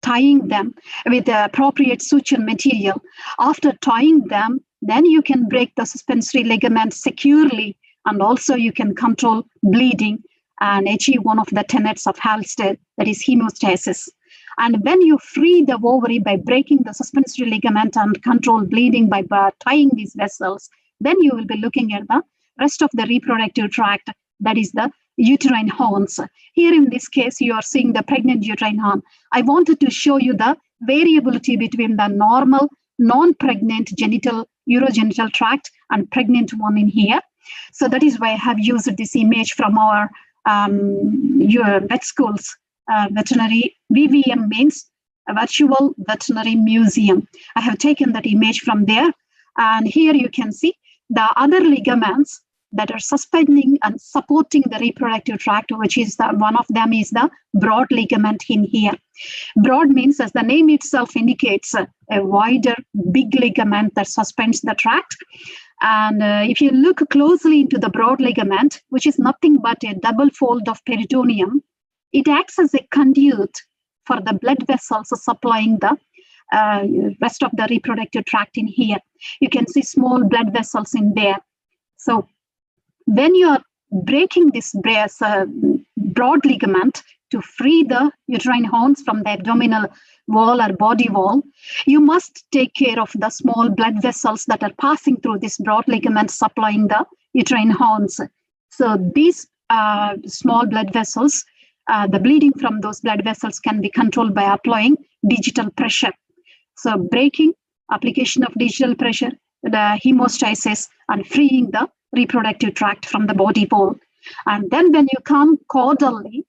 Speaker 7: tying them with the appropriate suture material. After tying them, then you can break the suspensory ligament securely, and also you can control bleeding and achieve one of the tenets of Halsted, that is hemostasis. And when you free the ovary by breaking the suspensory ligament and control bleeding by tying these vessels, then you will be looking at the rest of the reproductive tract, that is the uterine horns. Here in this case, you are seeing the pregnant uterine horn. I wanted to show you the variability between the normal, non-pregnant genital, urogenital tract and pregnant one in here. So that is why I have used this image from our vet schools. Veterinary, VVM means a virtual veterinary museum. I have taken that image from there. And here you can see the other ligaments that are suspending and supporting the reproductive tract, which is one of them is the broad ligament in here. Broad means, as the name itself indicates, a wider, big ligament that suspends the tract. And if you look closely into the broad ligament, which is nothing but a double fold of peritoneum, it acts as a conduit for the blood vessels supplying the rest of the reproductive tract in here. You can see small blood vessels in there. So when you are breaking this broad ligament to free the uterine horns from the abdominal wall or body wall, you must take care of the small blood vessels that are passing through this broad ligament supplying the uterine horns. So these small blood vessels, the bleeding from those blood vessels can be controlled by applying digital pressure. So breaking, application of digital pressure, the hemostasis and freeing the reproductive tract from the body wall. And then when you come caudally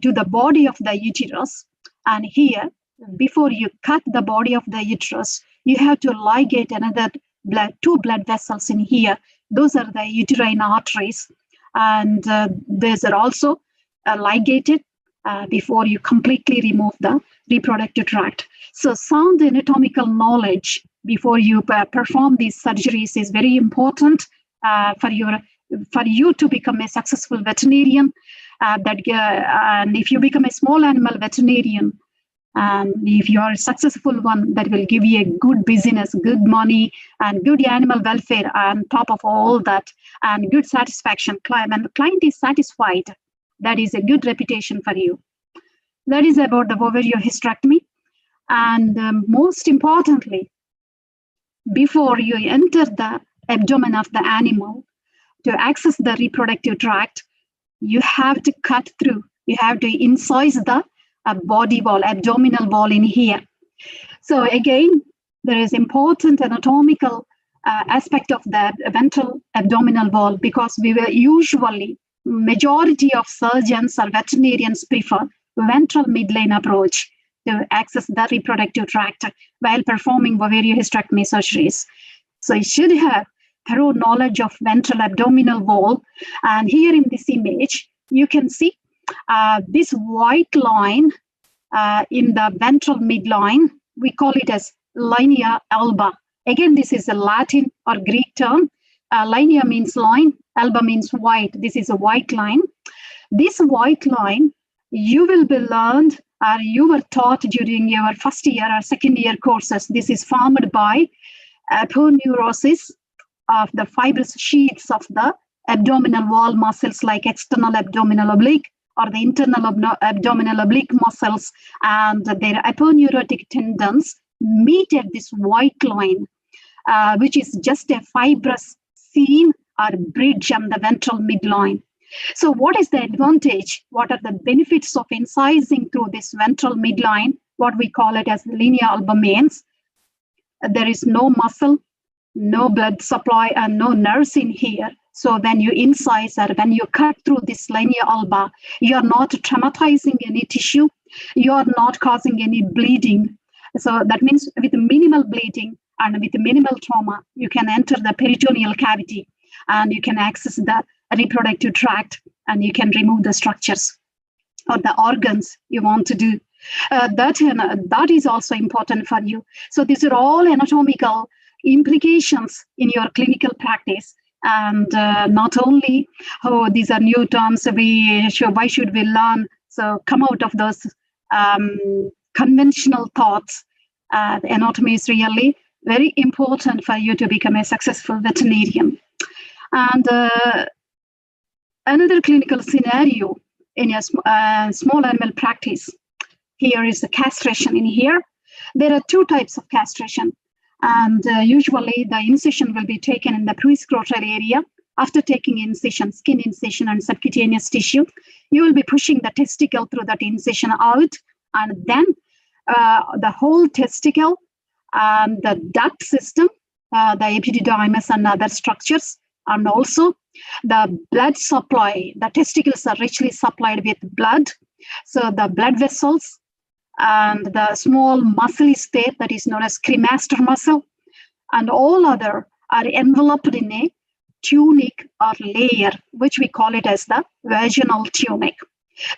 Speaker 7: to the body of the uterus, and here, before you cut the body of the uterus, you have to ligate another two blood vessels in here. Those are the uterine arteries, and these are also ligated before you completely remove the reproductive tract. So sound anatomical knowledge before you perform these surgeries is very important for you to become a successful veterinarian. And if you become a small animal veterinarian, and if you are a successful one, that will give you a good business, good money, and good animal welfare on top of all that, and good satisfaction. When the client is satisfied, that is a good reputation for you. That is about the ovariohysterectomy. And most importantly, before you enter the abdomen of the animal to access the reproductive tract, you have to cut through. You have to incise the body wall, abdominal wall in here. So again, there is important anatomical aspect of the ventral abdominal wall, because we were usually, majority of surgeons or veterinarians prefer ventral midline approach to access the reproductive tract while performing ovariohysterectomy surgeries. So you should have thorough knowledge of ventral abdominal wall. And here in this image, you can see this white line in the ventral midline. We call it as linea alba. Again, this is a Latin or Greek term. Linea means line, alba means white. This is a white line. This white line, you will be learned, or you were taught during your first year or second year courses. This is formed by aponeurosis of the fibrous sheaths of the abdominal wall muscles, like external abdominal oblique or the internal abdominal oblique muscles, and their aponeurotic tendons meet at this white line, which is just a fibrous seam or bridge on the ventral midline. So what is the advantage? What are the benefits of incising through this ventral midline? What we call it as linea alba means there is no muscle, no blood supply, and no nerves in here. So when you incise or when you cut through this linea alba, you are not traumatizing any tissue. You are not causing any bleeding. So that means with minimal bleeding and with minimal trauma, you can enter the peritoneal cavity and you can access the reproductive tract, and you can remove the structures or the organs you want to do. That is also important for you. So these are all anatomical implications in your clinical practice. And not only, these are new terms, why should we learn? So come out of those conventional thoughts. Anatomy is really very important for you to become a successful veterinarian. And another clinical scenario in a small animal practice, here is the castration in here. There are two types of castration. And usually the incision will be taken in the prescrotal area. After taking incision, skin incision and subcutaneous tissue, you will be pushing the testicle through that incision out, and then the whole testicle, the duct system, the epididymis and other structures, and also the blood supply. The testicles are richly supplied with blood. So the blood vessels and the small muscly state that is known as cremaster muscle, and all other are enveloped in a tunic or layer, which we call it as the vaginal tunic.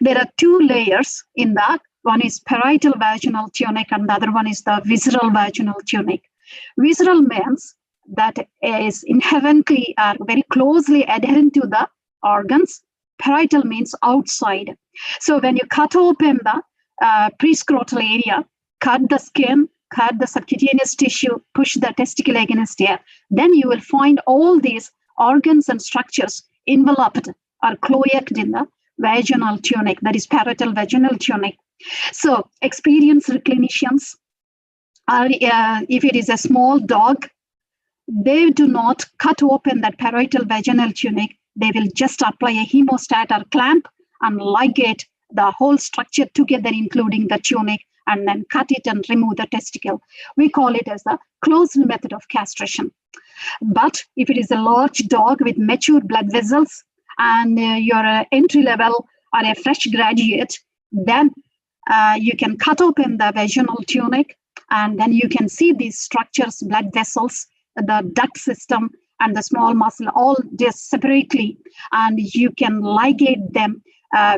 Speaker 7: There are two layers in that. One is parietal vaginal tunic and the other one is the visceral vaginal tunic. Visceral means that is inherently very closely adherent to the organs. Parietal means outside. So when you cut open the prescrotal area, cut the skin, cut the subcutaneous tissue, push the testicle against here, then you will find all these organs and structures enveloped or cloaked in the vaginal tunic, that is parietal vaginal tunic. So experienced clinicians, if it is a small dog, they do not cut open that parietal vaginal tunic. They will just apply a hemostat or clamp and ligate the whole structure together, including the tunic, and then cut it and remove the testicle. We call it as the closed method of castration. But if it is a large dog with mature blood vessels and you're entry level or a fresh graduate, then you can cut open the vaginal tunic, and then you can see these structures, blood vessels, the duct system, and the small muscle all just separately, and you can ligate them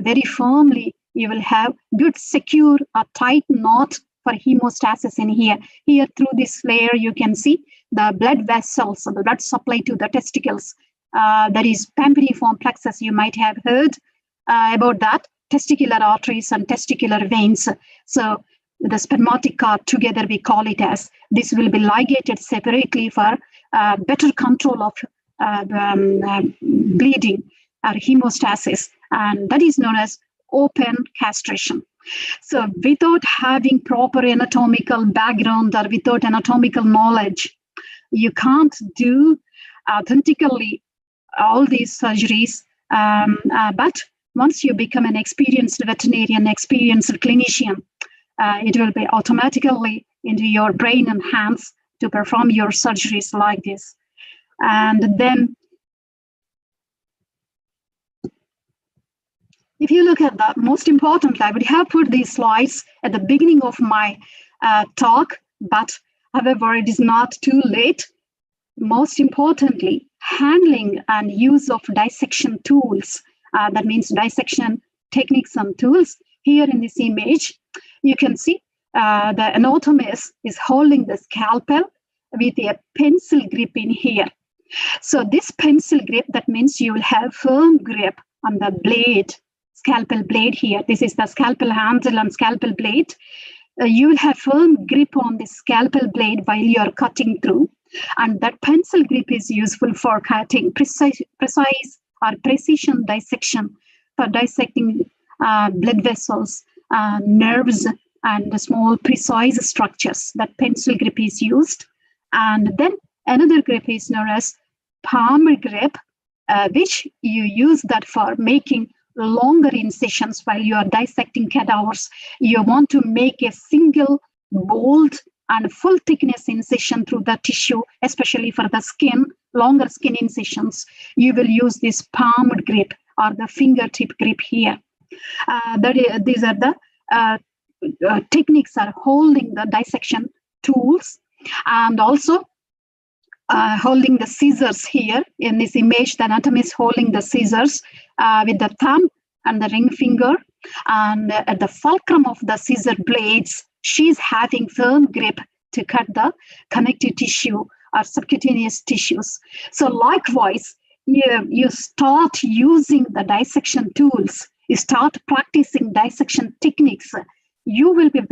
Speaker 7: very firmly. You will have good, secure, tight knot for hemostasis in here. Here through this layer, you can see the blood vessels, the blood supply to the testicles. That is pampiniform plexus. You might have heard about that. Testicular arteries and testicular veins. So the spermatic cord together, we call it as. This will be ligated separately for better control of bleeding or hemostasis, and that is known as open castration. So without having proper anatomical background or without anatomical knowledge, you can't do authentically all these surgeries, but once you become an experienced veterinarian, experienced clinician, it will be automatically into your brain and hands to perform your surgeries like this. And then if you look at that, most importantly, I would have put these slides at the beginning of my talk, but however, it is not too late. Most importantly, handling and use of dissection tools. That means dissection techniques and tools. Here in this image, you can see the anatomist is holding the scalpel with a pencil grip in here. So this pencil grip, that means you will have firm grip on the blade, scalpel blade here. This is the scalpel handle and scalpel blade. You will have firm grip on the scalpel blade while you are cutting through. And that pencil grip is useful for cutting precise or precision dissection, for dissecting blood vessels, nerves, and small precise structures. That pencil grip is used. And then another grip is known as palm grip, which you use that for making longer incisions while you are dissecting cadavers. You want to make a single bold and full thickness incision through the tissue, especially for the skin, longer skin incisions. You will use this palm grip or the fingertip grip here. These are the techniques are holding the dissection tools, and also holding the scissors here. In this image, the anatomist holding the scissors with the thumb and the ring finger, and at the fulcrum of the scissor blades, she's having firm grip to cut the connective tissue or subcutaneous tissues. So likewise, you start using the dissection tools, you start practicing dissection techniques, you will be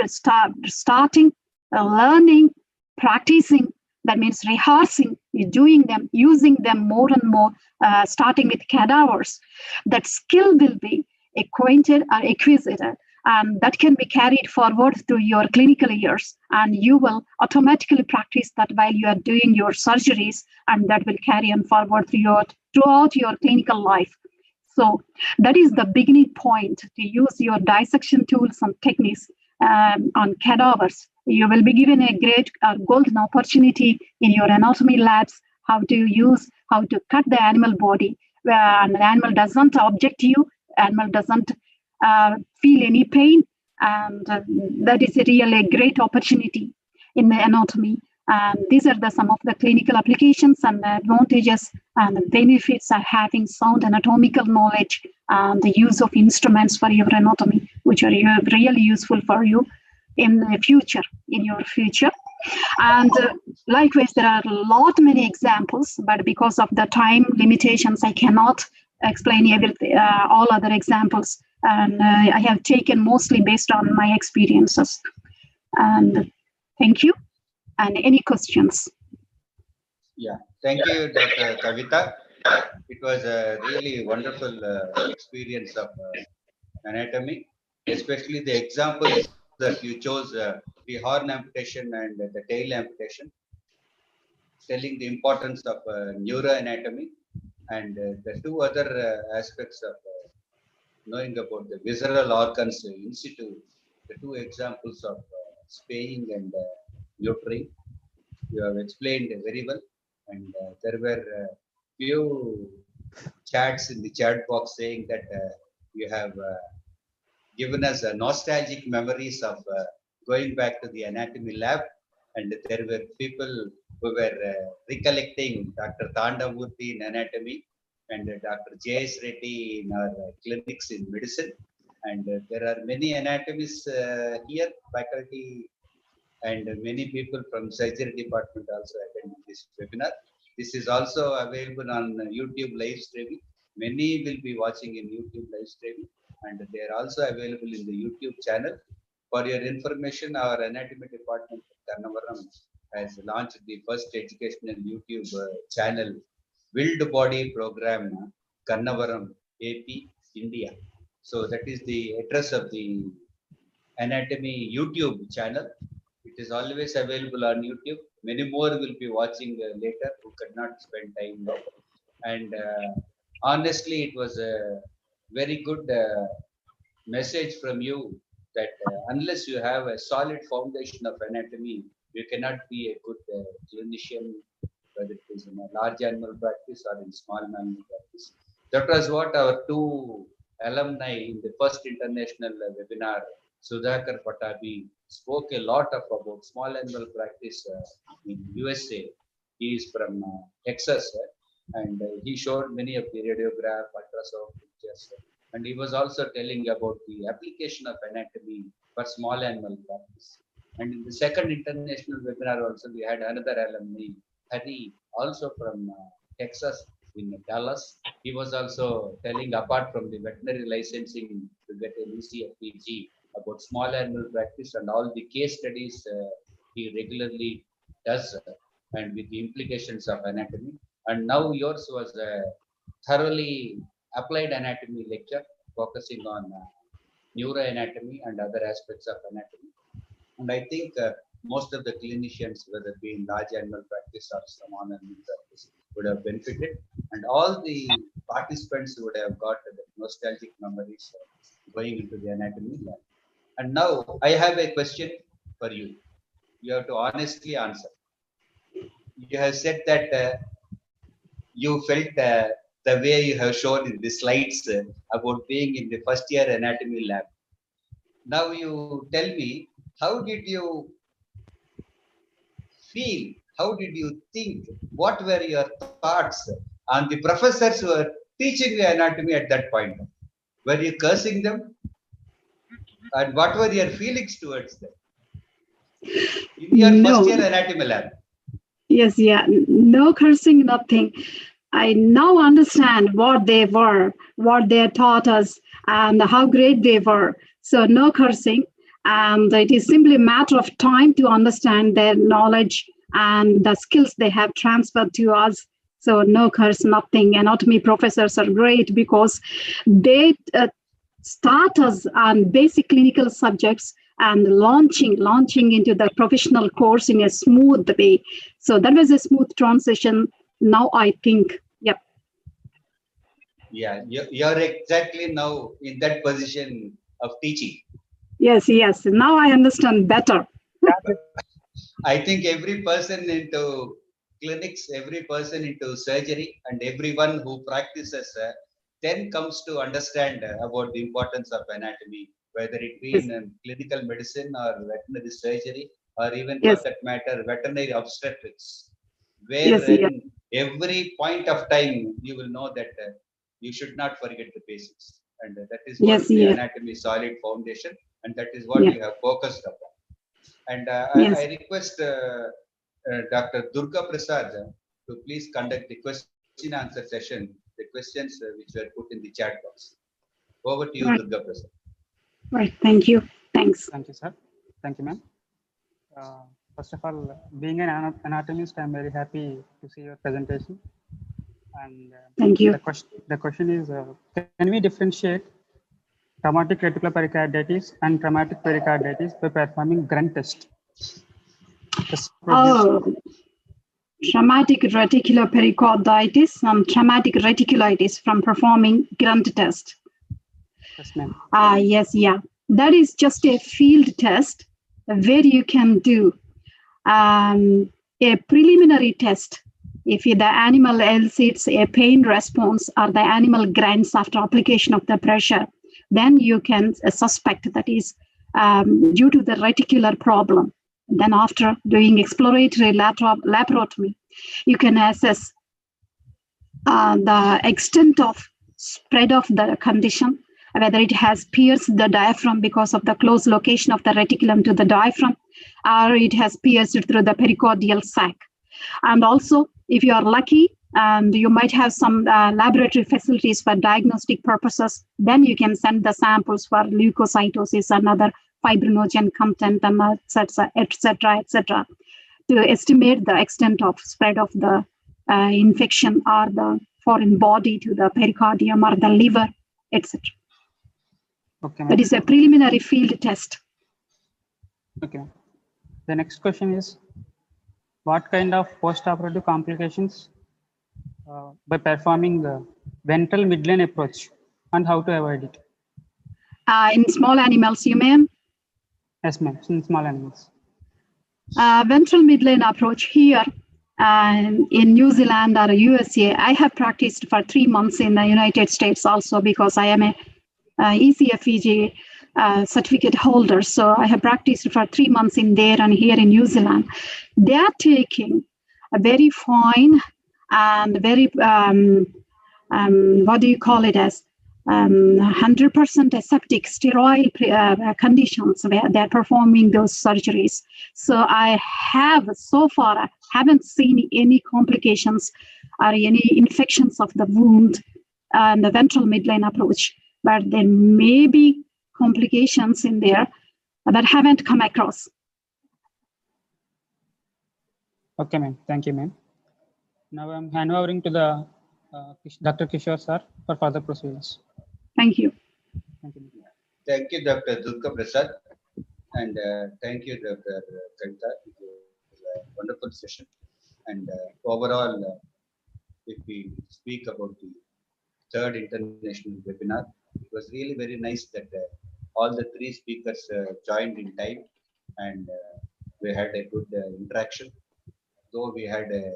Speaker 7: starting learning, practicing. That means rehearsing, doing them, using them more and more, starting with cadavers. That skill will be acquainted or acquisited, and that can be carried forward through your clinical years, and you will automatically practice that while you are doing your surgeries, and that will carry on forward throughout your clinical life. So that is the beginning point, to use your dissection tools and techniques on cadavers. You will be given a great golden opportunity in your anatomy labs, how to cut the animal body. And the animal doesn't object to you, animal doesn't feel any pain, and that is really a great opportunity in the anatomy. And these are some of the clinical applications and the advantages and the benefits of having sound anatomical knowledge and the use of instruments for your anatomy, which are really useful for you in the future, And likewise, there are many examples, but because of the time limitations, I cannot explain all other examples. And I have taken mostly based on my experiences. And thank you. And any questions?
Speaker 6: Yeah, thank you, Dr. Kavita. It was a really wonderful experience of anatomy, especially the examples that you chose, the horn amputation and the tail amputation, telling the importance of neuroanatomy, and the two other aspects of knowing about the visceral organs in situ the two examples of spaying and neutering. You have explained very well, and there were few chats in the chat box saying that you have given us nostalgic memories of going back to the anatomy lab, and there were people who were recollecting Dr. Tandamurthy in anatomy and Dr. J.S. Reddy in our clinics in medicine. And there are many anatomists here, faculty, and many people from surgery department also attended this webinar. This is also available on YouTube live streaming. Many will be watching in YouTube live streaming, and they are also available in the YouTube channel. For your information, our anatomy department at Gannavaram has launched the first educational YouTube channel, Build Body Program, Gannavaram, AP, India. So that is the address of the anatomy YouTube channel. It is always available on YouTube. Many more will be watching later who cannot spend time now. And honestly, it was a very good message from you that unless you have a solid foundation of anatomy, you cannot be a good clinician, whether it is in a large animal practice or in small animal practice. That was what our two alumni in the first international webinar, Sudhakar Patabi, spoke a lot about small animal practice in USA. He is from Texas, and he showed many of the radiograph, ultrasound pictures, and he was also telling about the application of anatomy for small animal practice. And in the second international webinar also, we had another alumni, Hari, also from Texas in Dallas. He was also telling, apart from the veterinary licensing to get an ECFPG, about small animal practice and all the case studies he regularly does, and with the implications of anatomy. And now yours was a thoroughly applied anatomy lecture focusing on neuroanatomy and other aspects of anatomy. And I think most of the clinicians, whether it be in large animal practice or small animal practice, would have benefited, and all the participants would have got the nostalgic memories going into the anatomy lab. And now I have a question for you. You have to honestly answer. You have said that you felt the way you have shown in the slides about being in the first year anatomy lab. Now you tell me, how did you feel? How did you think? What were your thoughts on the professors who were teaching you anatomy at that point? Were you cursing them? And what were your feelings towards them? In your first year anatomy lab?
Speaker 7: Yes, yeah, no cursing, nothing. I now understand what they were, what they taught us, and how great they were. So no cursing. And it is simply a matter of time to understand their knowledge and the skills they have transferred to us. So no curse, nothing. Anatomy professors are great because they start us on basic clinical subjects and launching into the professional course in a smooth way. So that was a smooth transition. Now I think, yep.
Speaker 6: Yeah, you're exactly now in that position of teaching.
Speaker 7: Yes. Now I understand better.
Speaker 6: I think every person into clinics, every person into surgery, and everyone who practices then comes to understand about the importance of anatomy, whether it be in clinical medicine or veterinary surgery, or even for that matter, veterinary obstetrics, where every point of time you will know that you should not forget the basics. And that is what the anatomy solid foundation, and that is what you have focused upon. And I request Dr. Durga Prasad to please conduct the question answer session, the questions which were put in the chat box. Over to you, Durga Prasad.
Speaker 7: Right, thank you. Thanks.
Speaker 12: Thank you, sir. Thank you, ma'am. First of all, being an anatomist, I'm very happy to see your presentation. And
Speaker 7: thank you.
Speaker 12: The question is, can we differentiate traumatic reticular pericarditis and traumatic pericarditis by performing grunt test?
Speaker 7: Traumatic reticular pericarditis and traumatic reticulitis from performing grunt test.
Speaker 12: Yes, ma'am.
Speaker 7: Yes, yeah. that is just a field test where you can do a preliminary test. If the animal elicits a pain response or the animal grunts after application of the pressure, then you can suspect that is due to the reticular problem. Then after doing exploratory laparotomy, you can assess the extent of spread of the condition, whether it has pierced the diaphragm because of the close location of the reticulum to the diaphragm, or it has pierced through the pericardial sac. And also, if you are lucky and you might have some laboratory facilities for diagnostic purposes, then you can send the samples for leukocytosis and other fibrinogen content and etc., to estimate the extent of spread of the infection or the foreign body to the pericardium or the liver, etc.
Speaker 12: Okay,
Speaker 7: That is a preliminary field test.
Speaker 12: Okay. The next question is, what kind of post-operative complications by performing the ventral midline approach, and how to avoid it?
Speaker 7: In small animals, you mean?
Speaker 12: Yes, ma'am. In small animals.
Speaker 7: Ventral midline approach here in New Zealand or USA. I have practiced for 3 months in the United States also, because I am a ECFEG certificate holder. So I have practiced for 3 months in there and here in New Zealand. They are taking a very fine and very, what do you call it as, 100% aseptic sterile conditions where they're performing those surgeries. So I have so far haven't seen any complications or any infections of the wound and the ventral midline approach, but there may be complications in there that haven't come across.
Speaker 12: Okay, ma'am. Thank you, ma'am. Now I'm handovering to the Dr. Kishore sir for further proceedings.
Speaker 7: Thank you.
Speaker 12: Thank you.
Speaker 6: Thank you, Dr. Durga Prasad, and thank you, Dr. Kavita. It was a wonderful session. And overall, if we speak about the third international webinar, it was really very nice that all the 3 speakers joined in time, and we had a good interaction. Though we had an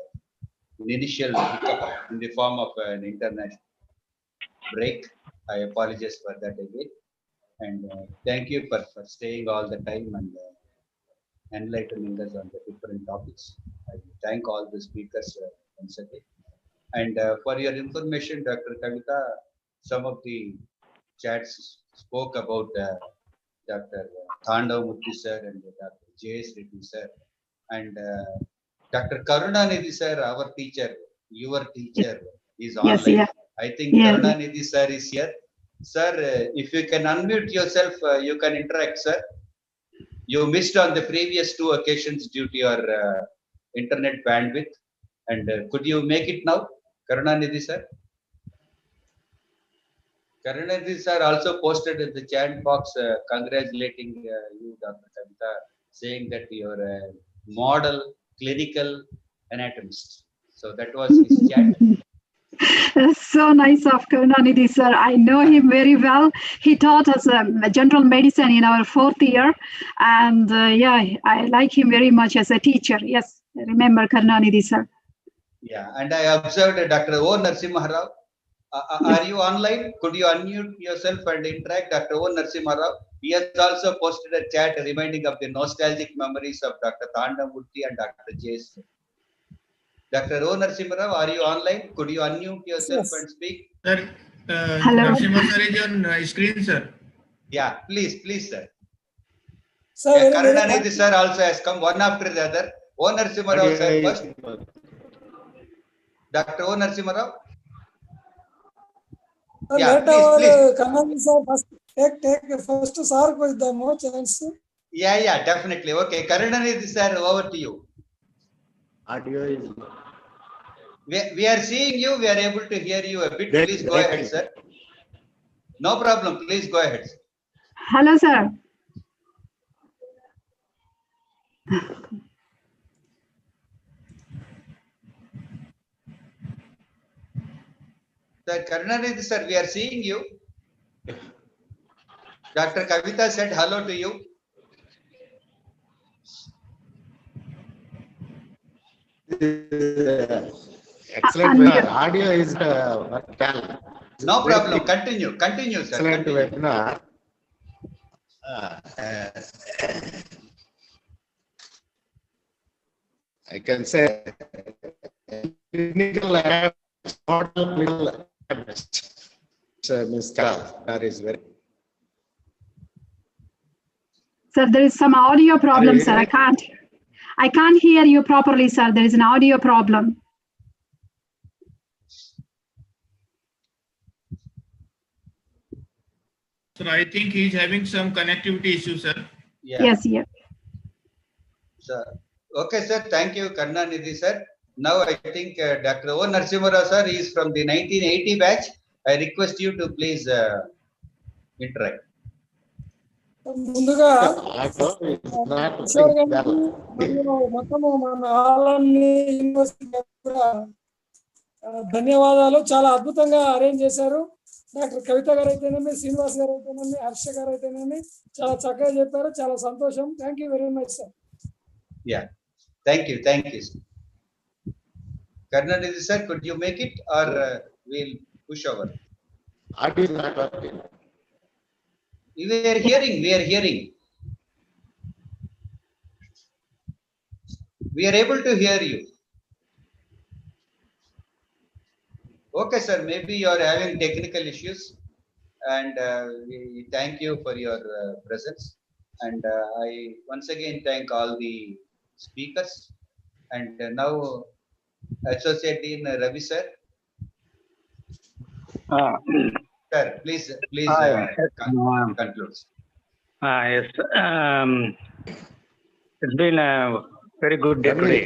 Speaker 6: initial hiccup in the form of an internet break, I apologize for that again. And thank you for staying all the time and enlightening us on the different topics. I thank all the speakers once again. And for your information, Dr. Kavita, some of the chats spoke about Dr. Thandavamurthy sir and Dr. J.S. Reddy sir. And Dr. Karunanidhi sir, our teacher, your teacher, is online.
Speaker 7: Yes, yeah.
Speaker 6: I think Karunanidhi sir is here. Sir, if you can unmute yourself, you can interact, sir. You missed on the previous 2 occasions due to your internet bandwidth. And could you make it now, Karunanidhi sir? Karunanidhi sir also posted in the chat box congratulating you, Dr. Kavita, saying that you're a model clinical anatomist. So that was his chat.
Speaker 7: So nice of Karunanidhi sir. I know him very well. He taught us general medicine in our 4th year. And yeah, I like him very much as a teacher. Yes, I remember Karunanidhi sir.
Speaker 6: Yeah, and I observed Dr. O. Narasimha Rao. Are you online? Could you unmute yourself and interact, Dr. O. Narasimha Rao? He has also posted a chat reminding of the nostalgic memories of Dr. Thandavamurthy and Dr. J.S. Dr. O. Narasimha Rao, are you online? Could you unmute yourself and speak?
Speaker 9: Sir,
Speaker 7: Hello.
Speaker 9: Narasimha sir is on screen, sir.
Speaker 6: Yeah, please, sir.
Speaker 13: Sir,
Speaker 6: Yeah, Karunanidhi sir also has come one after the other. O. Narasimha Rao sir first. Dr. O. Narasimha Rao.
Speaker 13: Yeah, please. Karunanidhi sir first. Take first sir with the more chance.
Speaker 6: Yeah, definitely. Okay, Karunanidhi sir, over to you.
Speaker 14: Audio is.
Speaker 6: We are seeing you. We are able to hear you a bit. Please go ahead, sir. No problem. Please go ahead.
Speaker 7: Hello, sir.
Speaker 6: Sir Karunanidhi sir, we are seeing you. Dr. Kavita said hello to you.
Speaker 14: Excellent webinar. Audio is vertical.
Speaker 6: No problem. Continue. Continue, sir.
Speaker 14: Excellent
Speaker 6: Continue.
Speaker 14: webinar. I can say clinical lab, model clinical lab. Ms. That is very.
Speaker 7: Sir, there is some audio problem, sir. I can't hear you properly, sir. There is an audio problem.
Speaker 9: Sir, I think he's having some connectivity issue, sir.
Speaker 6: Yeah.
Speaker 7: Yes, yes.
Speaker 6: Sir. Okay, sir. Thank you, Karnanidhi, sir. Now I think Dr. O. Narasimha sir is from the 1980 batch. I request you to please interact.
Speaker 13: ముందుగా కిషోర్ గారికి మరియు మొత్తము మన ఆలన్ని university కూడా ధన్యవాదాలు. చాలా అద్భుతంగా arrange చేశారు. డాక్టర్ కవిత గారు అయితేనేమి, శ్రీనివాస్ గారు అయితేనేమి, హర్ష గారు అయితేనేమి చాలా చక్కగా చెప్పారు. చాలా సంతోషం. Thank you very much sir.
Speaker 6: Yeah, thank you, sir. Karnanidhi sir, could you make it or we'll push over?
Speaker 14: Audio is not working.
Speaker 6: We are hearing. We are able to hear you. Okay, sir. Maybe you are having technical issues, and we thank you for your presence. And I once again thank all the speakers. And now, Associate Dean Ravi sir. Sir, please conclude.
Speaker 11: Yes. It's been a very good day today.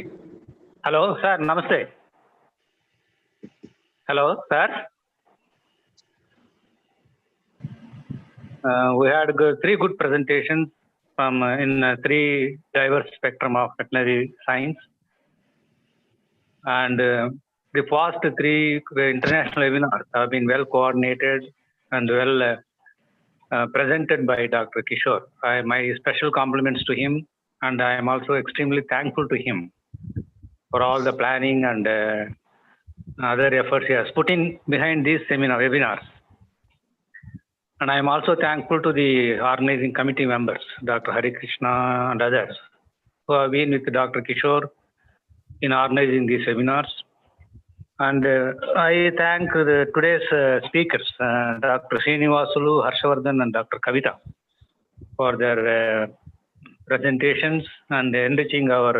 Speaker 11: Hello, sir. Namaste. Hello, sir. We had three good presentations from in three diverse spectrum of veterinary science, and the past three international webinars have been well coordinated and well presented by Dr. Kishore. My special compliments to him, and I am also extremely thankful to him for all the planning and other efforts he has put in behind these webinars. And I am also thankful to the organizing committee members, Dr. Hari Krishna and others, who have been with Dr. Kishore in organizing these webinars. And I thank today's speakers, Dr. Srinivasulu, Harshavardhan, and Dr. Kavita, for their presentations and enriching our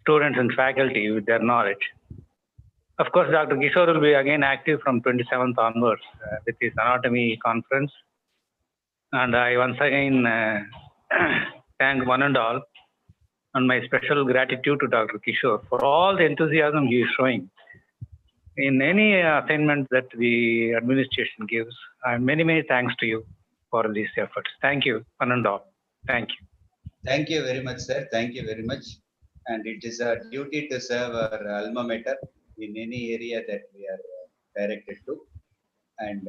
Speaker 11: students and faculty with their knowledge. Of course, Dr. Kishore will be again active from 27th onwards with his anatomy conference. And I once again thank one and all, and my special gratitude to Dr. Kishore for all the enthusiasm he is showing in any assignment that the administration gives. And many, many thanks to you for these efforts. Thank you, one and all. Thank you.
Speaker 6: Thank you very much, sir. Thank you very much. And it is our duty to serve our alma mater in any area that we are directed to. And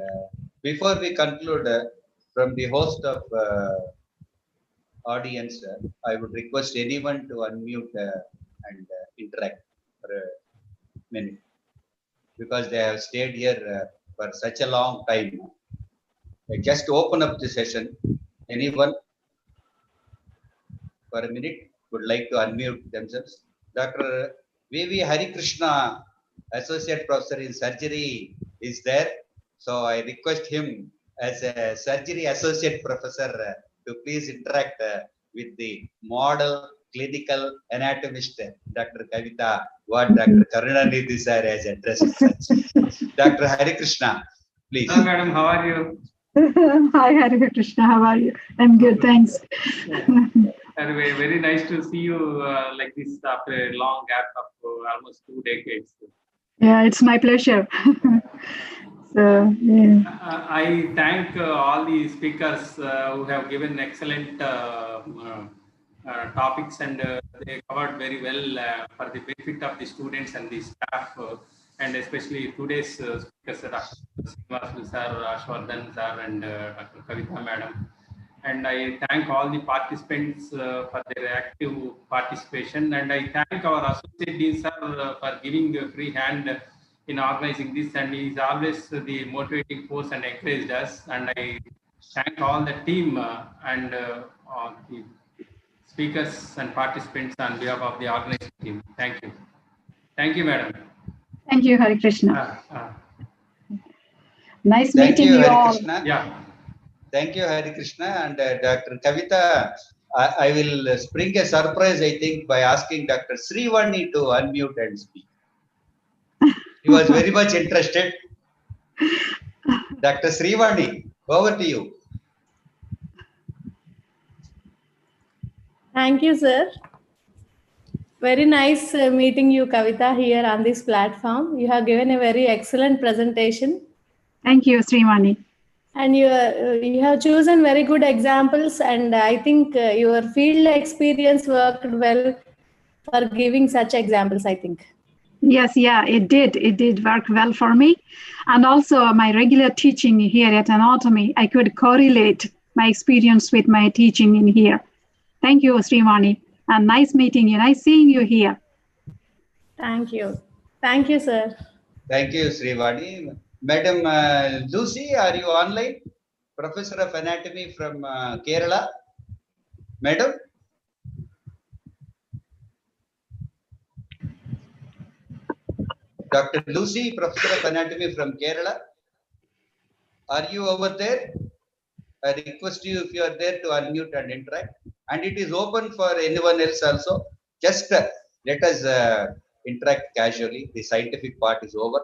Speaker 6: before we conclude, from the host of audience, I would request anyone to unmute and interact for a minute, because they have stayed here for such a long time. Just to open up the session, anyone for a minute would like to unmute themselves? Dr. V.V. Hari Krishna, Associate Professor in Surgery, is there. So I request him as a Surgery Associate Professor to please interact with the model clinical anatomist, Dr. Kavita, what Dr. Karunanidhi sir has addressed. Dr. Hari Krishna, please.
Speaker 10: Hello, madam. How are you?
Speaker 7: Hi, Hari Krishna. How are you? I'm good, thanks.
Speaker 10: Anyway, very nice to see you like this after a long gap of almost 2 decades.
Speaker 7: Yeah, it's my pleasure. So, yeah.
Speaker 10: I thank all the speakers who have given excellent topics, and they covered very well for the benefit of the students and the staff, and especially today's speakers, Dr. Srinivasulu sir, Ashwardhan sir, and Dr. Kavita madam. and I thank all the participants for their active participation. And I thank our associate dean sir for giving a free hand in organizing this, and he is always the motivating force and encouraged us. And I thank all the team and all the speakers and participants on behalf of the organizing team. Thank you. Thank you, madam.
Speaker 7: Thank you, Hare Krishna. Nice
Speaker 6: Thank
Speaker 7: meeting
Speaker 6: you,
Speaker 7: you
Speaker 6: Hare
Speaker 7: all.
Speaker 6: Krishna.
Speaker 10: Yeah.
Speaker 6: Thank you, Hare Krishna. And Dr. Kavita, I will spring a surprise, I think, by asking Dr. Srivani to unmute and speak. He was very much interested. Dr. Srivani, over to you.
Speaker 15: Thank you, sir. Very nice meeting you, Kavita, here on this platform. You have given a very excellent presentation.
Speaker 7: Thank you, Srimani.
Speaker 15: And you have chosen very good examples, and I think your field experience worked well for giving such examples, I think.
Speaker 7: Yes, yeah, it did. It did work well for me. And also my regular teaching here at anatomy, I could correlate my experience with my teaching in here. Thank you, Srimani. And nice meeting you. Nice seeing you here.
Speaker 15: Thank you. Thank you, sir.
Speaker 6: Thank you, Srivani. Madam Lucy, are you online? Professor of Anatomy from Kerala. Madam? Dr. Lucy, Professor of Anatomy from Kerala. Are you over there? I request you, if you are there, to unmute and interact. And it is open for anyone else also. Just let us interact casually. The scientific part is over.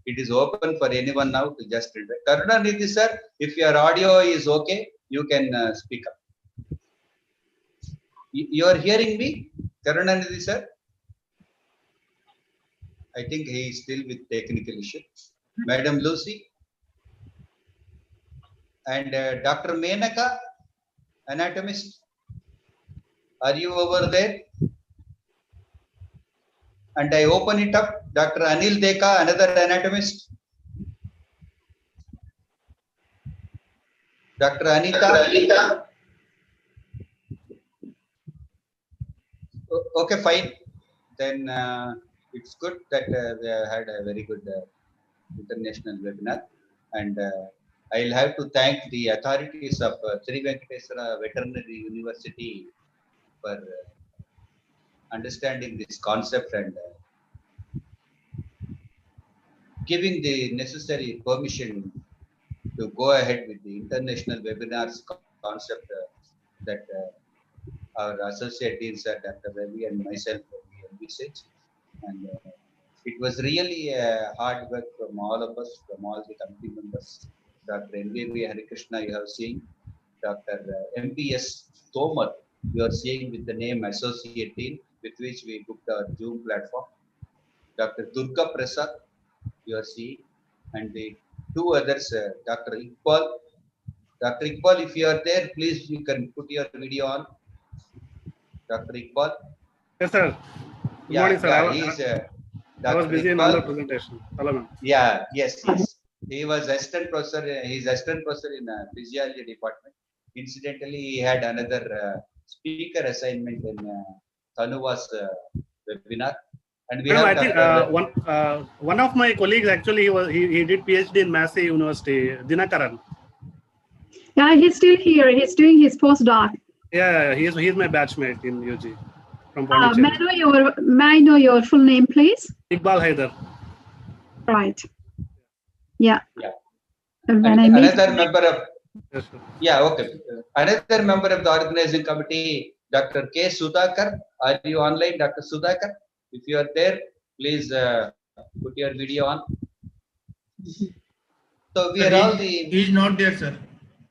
Speaker 6: It is open for anyone now to just interact. Karunanidhi sir, if your audio is okay, you can speak up. You are hearing me, Karunanidhi sir? I think he is still with technical issue. Madam Lucy and Dr. Menaka, anatomist, are you over there? And I open it up. Dr. Anil Deka, another anatomist. Dr. Anita. Okay, fine. Then it's good that we had a very good international webinar. And I'll have to thank the authorities of Sri Venkateswara Veterinary University for understanding this concept and giving the necessary permission to go ahead with the international webinars concept that our associate deans, Dr. Ravi and myself, we envisaged. And it was really hard work from all of us, from all the committee members. Dr. N.V. Hare Krishna, you have seen. Dr. M.P.S. Tomar, you are seeing with the name associate dean, with which we booked our Zoom platform. Dr. Durga Prasad, you are seeing. And the two others, Dr. Iqbal. Dr. Iqbal, if you are there, please you can put your video on. Dr. Iqbal.
Speaker 16: Yes, sir. Good morning, sir.
Speaker 6: Yeah, he is.
Speaker 16: I was busy in another presentation. Hello, ma'am.
Speaker 6: Yeah, yes. He was assistant professor. He's assistant professor in physiology department. Incidentally, he had another speaker assignment in Tanuva's webinar. And we have
Speaker 16: I think one of my colleagues actually he did PhD in Massey University, Dinakaran.
Speaker 7: Yeah, he's still here. He's doing his postdoc.
Speaker 16: Yeah, he's my batchmate in UG from Pondicherry.
Speaker 7: May I know your full name, please?
Speaker 16: Iqbal Haider.
Speaker 7: Right. Yeah.
Speaker 6: Yeah.
Speaker 7: Another
Speaker 6: member of. Yes, yeah. Okay. Another member of the organizing committee, Dr. K. Sudhakar. Are you online, Dr. Sudhakar? If you are there, please put your video on. So we are all the.
Speaker 9: He is not there, sir.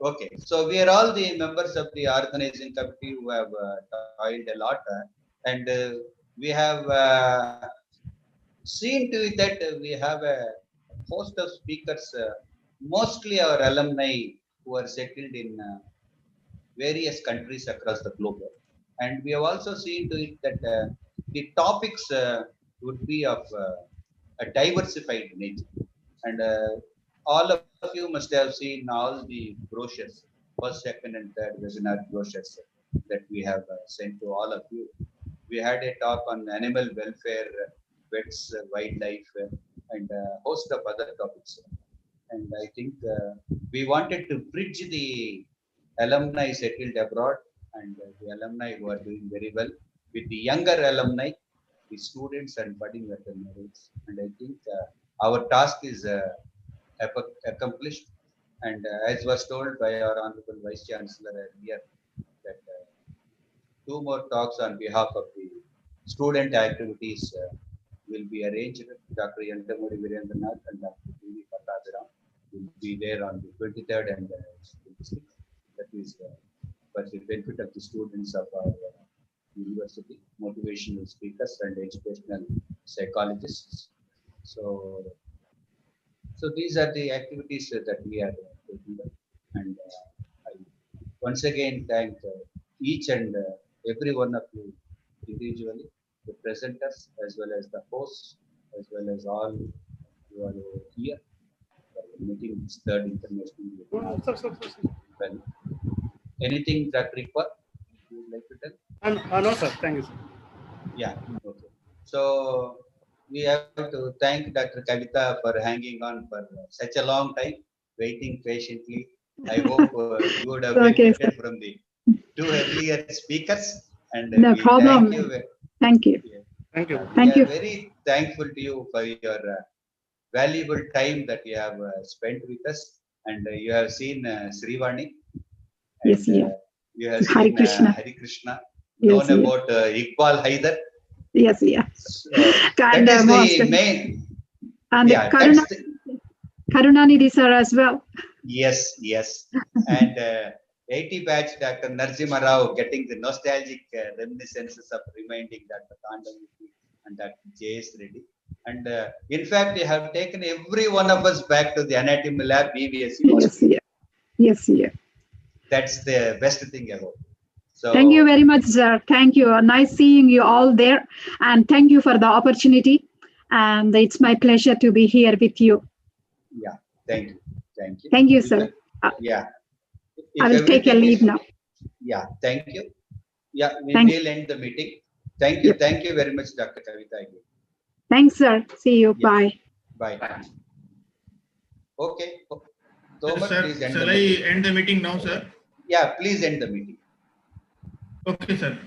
Speaker 6: Okay, so we are all the members of the organizing committee who have toiled a lot, and we have seen to it that we have a host of speakers, mostly our alumni who are settled in various countries across the globe. And we have also seen to it that the topics would be of a diversified nature. And all of you must have seen all the brochures. first, second, and third webinar brochures that we have sent to all of you. We had a talk on animal welfare, pets, wildlife, and a host of other topics. And I think we wanted to bridge the alumni settled abroad and the alumni who are doing very well with the younger alumni, the students and budding veterinarians. And I think our task is accomplished. And as was told by our Honorable Vice Chancellor earlier, that 2 more talks on behalf of the student activities will be arranged. Dr. N.T.R. Virendranath and Dr. P.V. Gannavaram will be there on the 23rd and 26th. That is for the benefit of the students of our university, motivational speakers and educational psychologists. So these are the activities that we are taking up. And I once again thank each and every one of you individually, the presenters as well as the hosts, as well as all who are here for meeting this third international webinar. Well, anything that require you would like to tell?
Speaker 16: No, sir. Thank you, sir.
Speaker 6: Yeah. Okay. So we have to thank Dr. Kavita for hanging on for such a long time, waiting patiently. I hope you would have benefited from the 2 earlier speakers. And
Speaker 7: no problem.
Speaker 6: Thank you.
Speaker 7: Thank you.
Speaker 6: Yeah.
Speaker 16: Thank you.
Speaker 7: Thank
Speaker 6: we
Speaker 7: you.
Speaker 6: are very thankful to you for your valuable time that you have spent with us. And you have seen Srivani.
Speaker 7: Yes, yeah.
Speaker 6: You have seen
Speaker 7: Hari Krishna.
Speaker 6: Hari Krishna.
Speaker 7: Yes,
Speaker 6: Known
Speaker 7: yeah.
Speaker 6: about Iqbal Haidar.
Speaker 7: Yes, yeah.
Speaker 6: That is the main.
Speaker 7: And
Speaker 6: Yeah,
Speaker 7: Karunanidhi sir as well.
Speaker 6: Yes, yes. And 80 batch Dr. Narasimha Rao getting the nostalgic reminiscences of reminding Dr. Kandamurthy and Dr. J.S. Reddy. And in fact, they have taken every one of us back to the anatomy lab BVSC.
Speaker 7: Yes, yeah. Yes, yeah.
Speaker 6: That's the best thing about it. So,
Speaker 7: thank you very much, sir. Thank you. Nice seeing you all there. And thank you for the opportunity. And it's my pleasure to be here with you.
Speaker 6: Yeah, thank you. Thank you.
Speaker 7: Thank you, sir.
Speaker 6: Yeah.
Speaker 7: I will take a leave now.
Speaker 6: Yeah, thank you. Yeah, we will end the meeting. Thank you. Thank you very much, Dr. Kavita.
Speaker 7: Thanks, sir. See you.
Speaker 6: Yeah.
Speaker 7: Bye.
Speaker 6: Bye. Okay.
Speaker 9: Sir, shall I end the meeting now, sir?
Speaker 6: Yeah, please end the meeting.
Speaker 9: Okay, sir.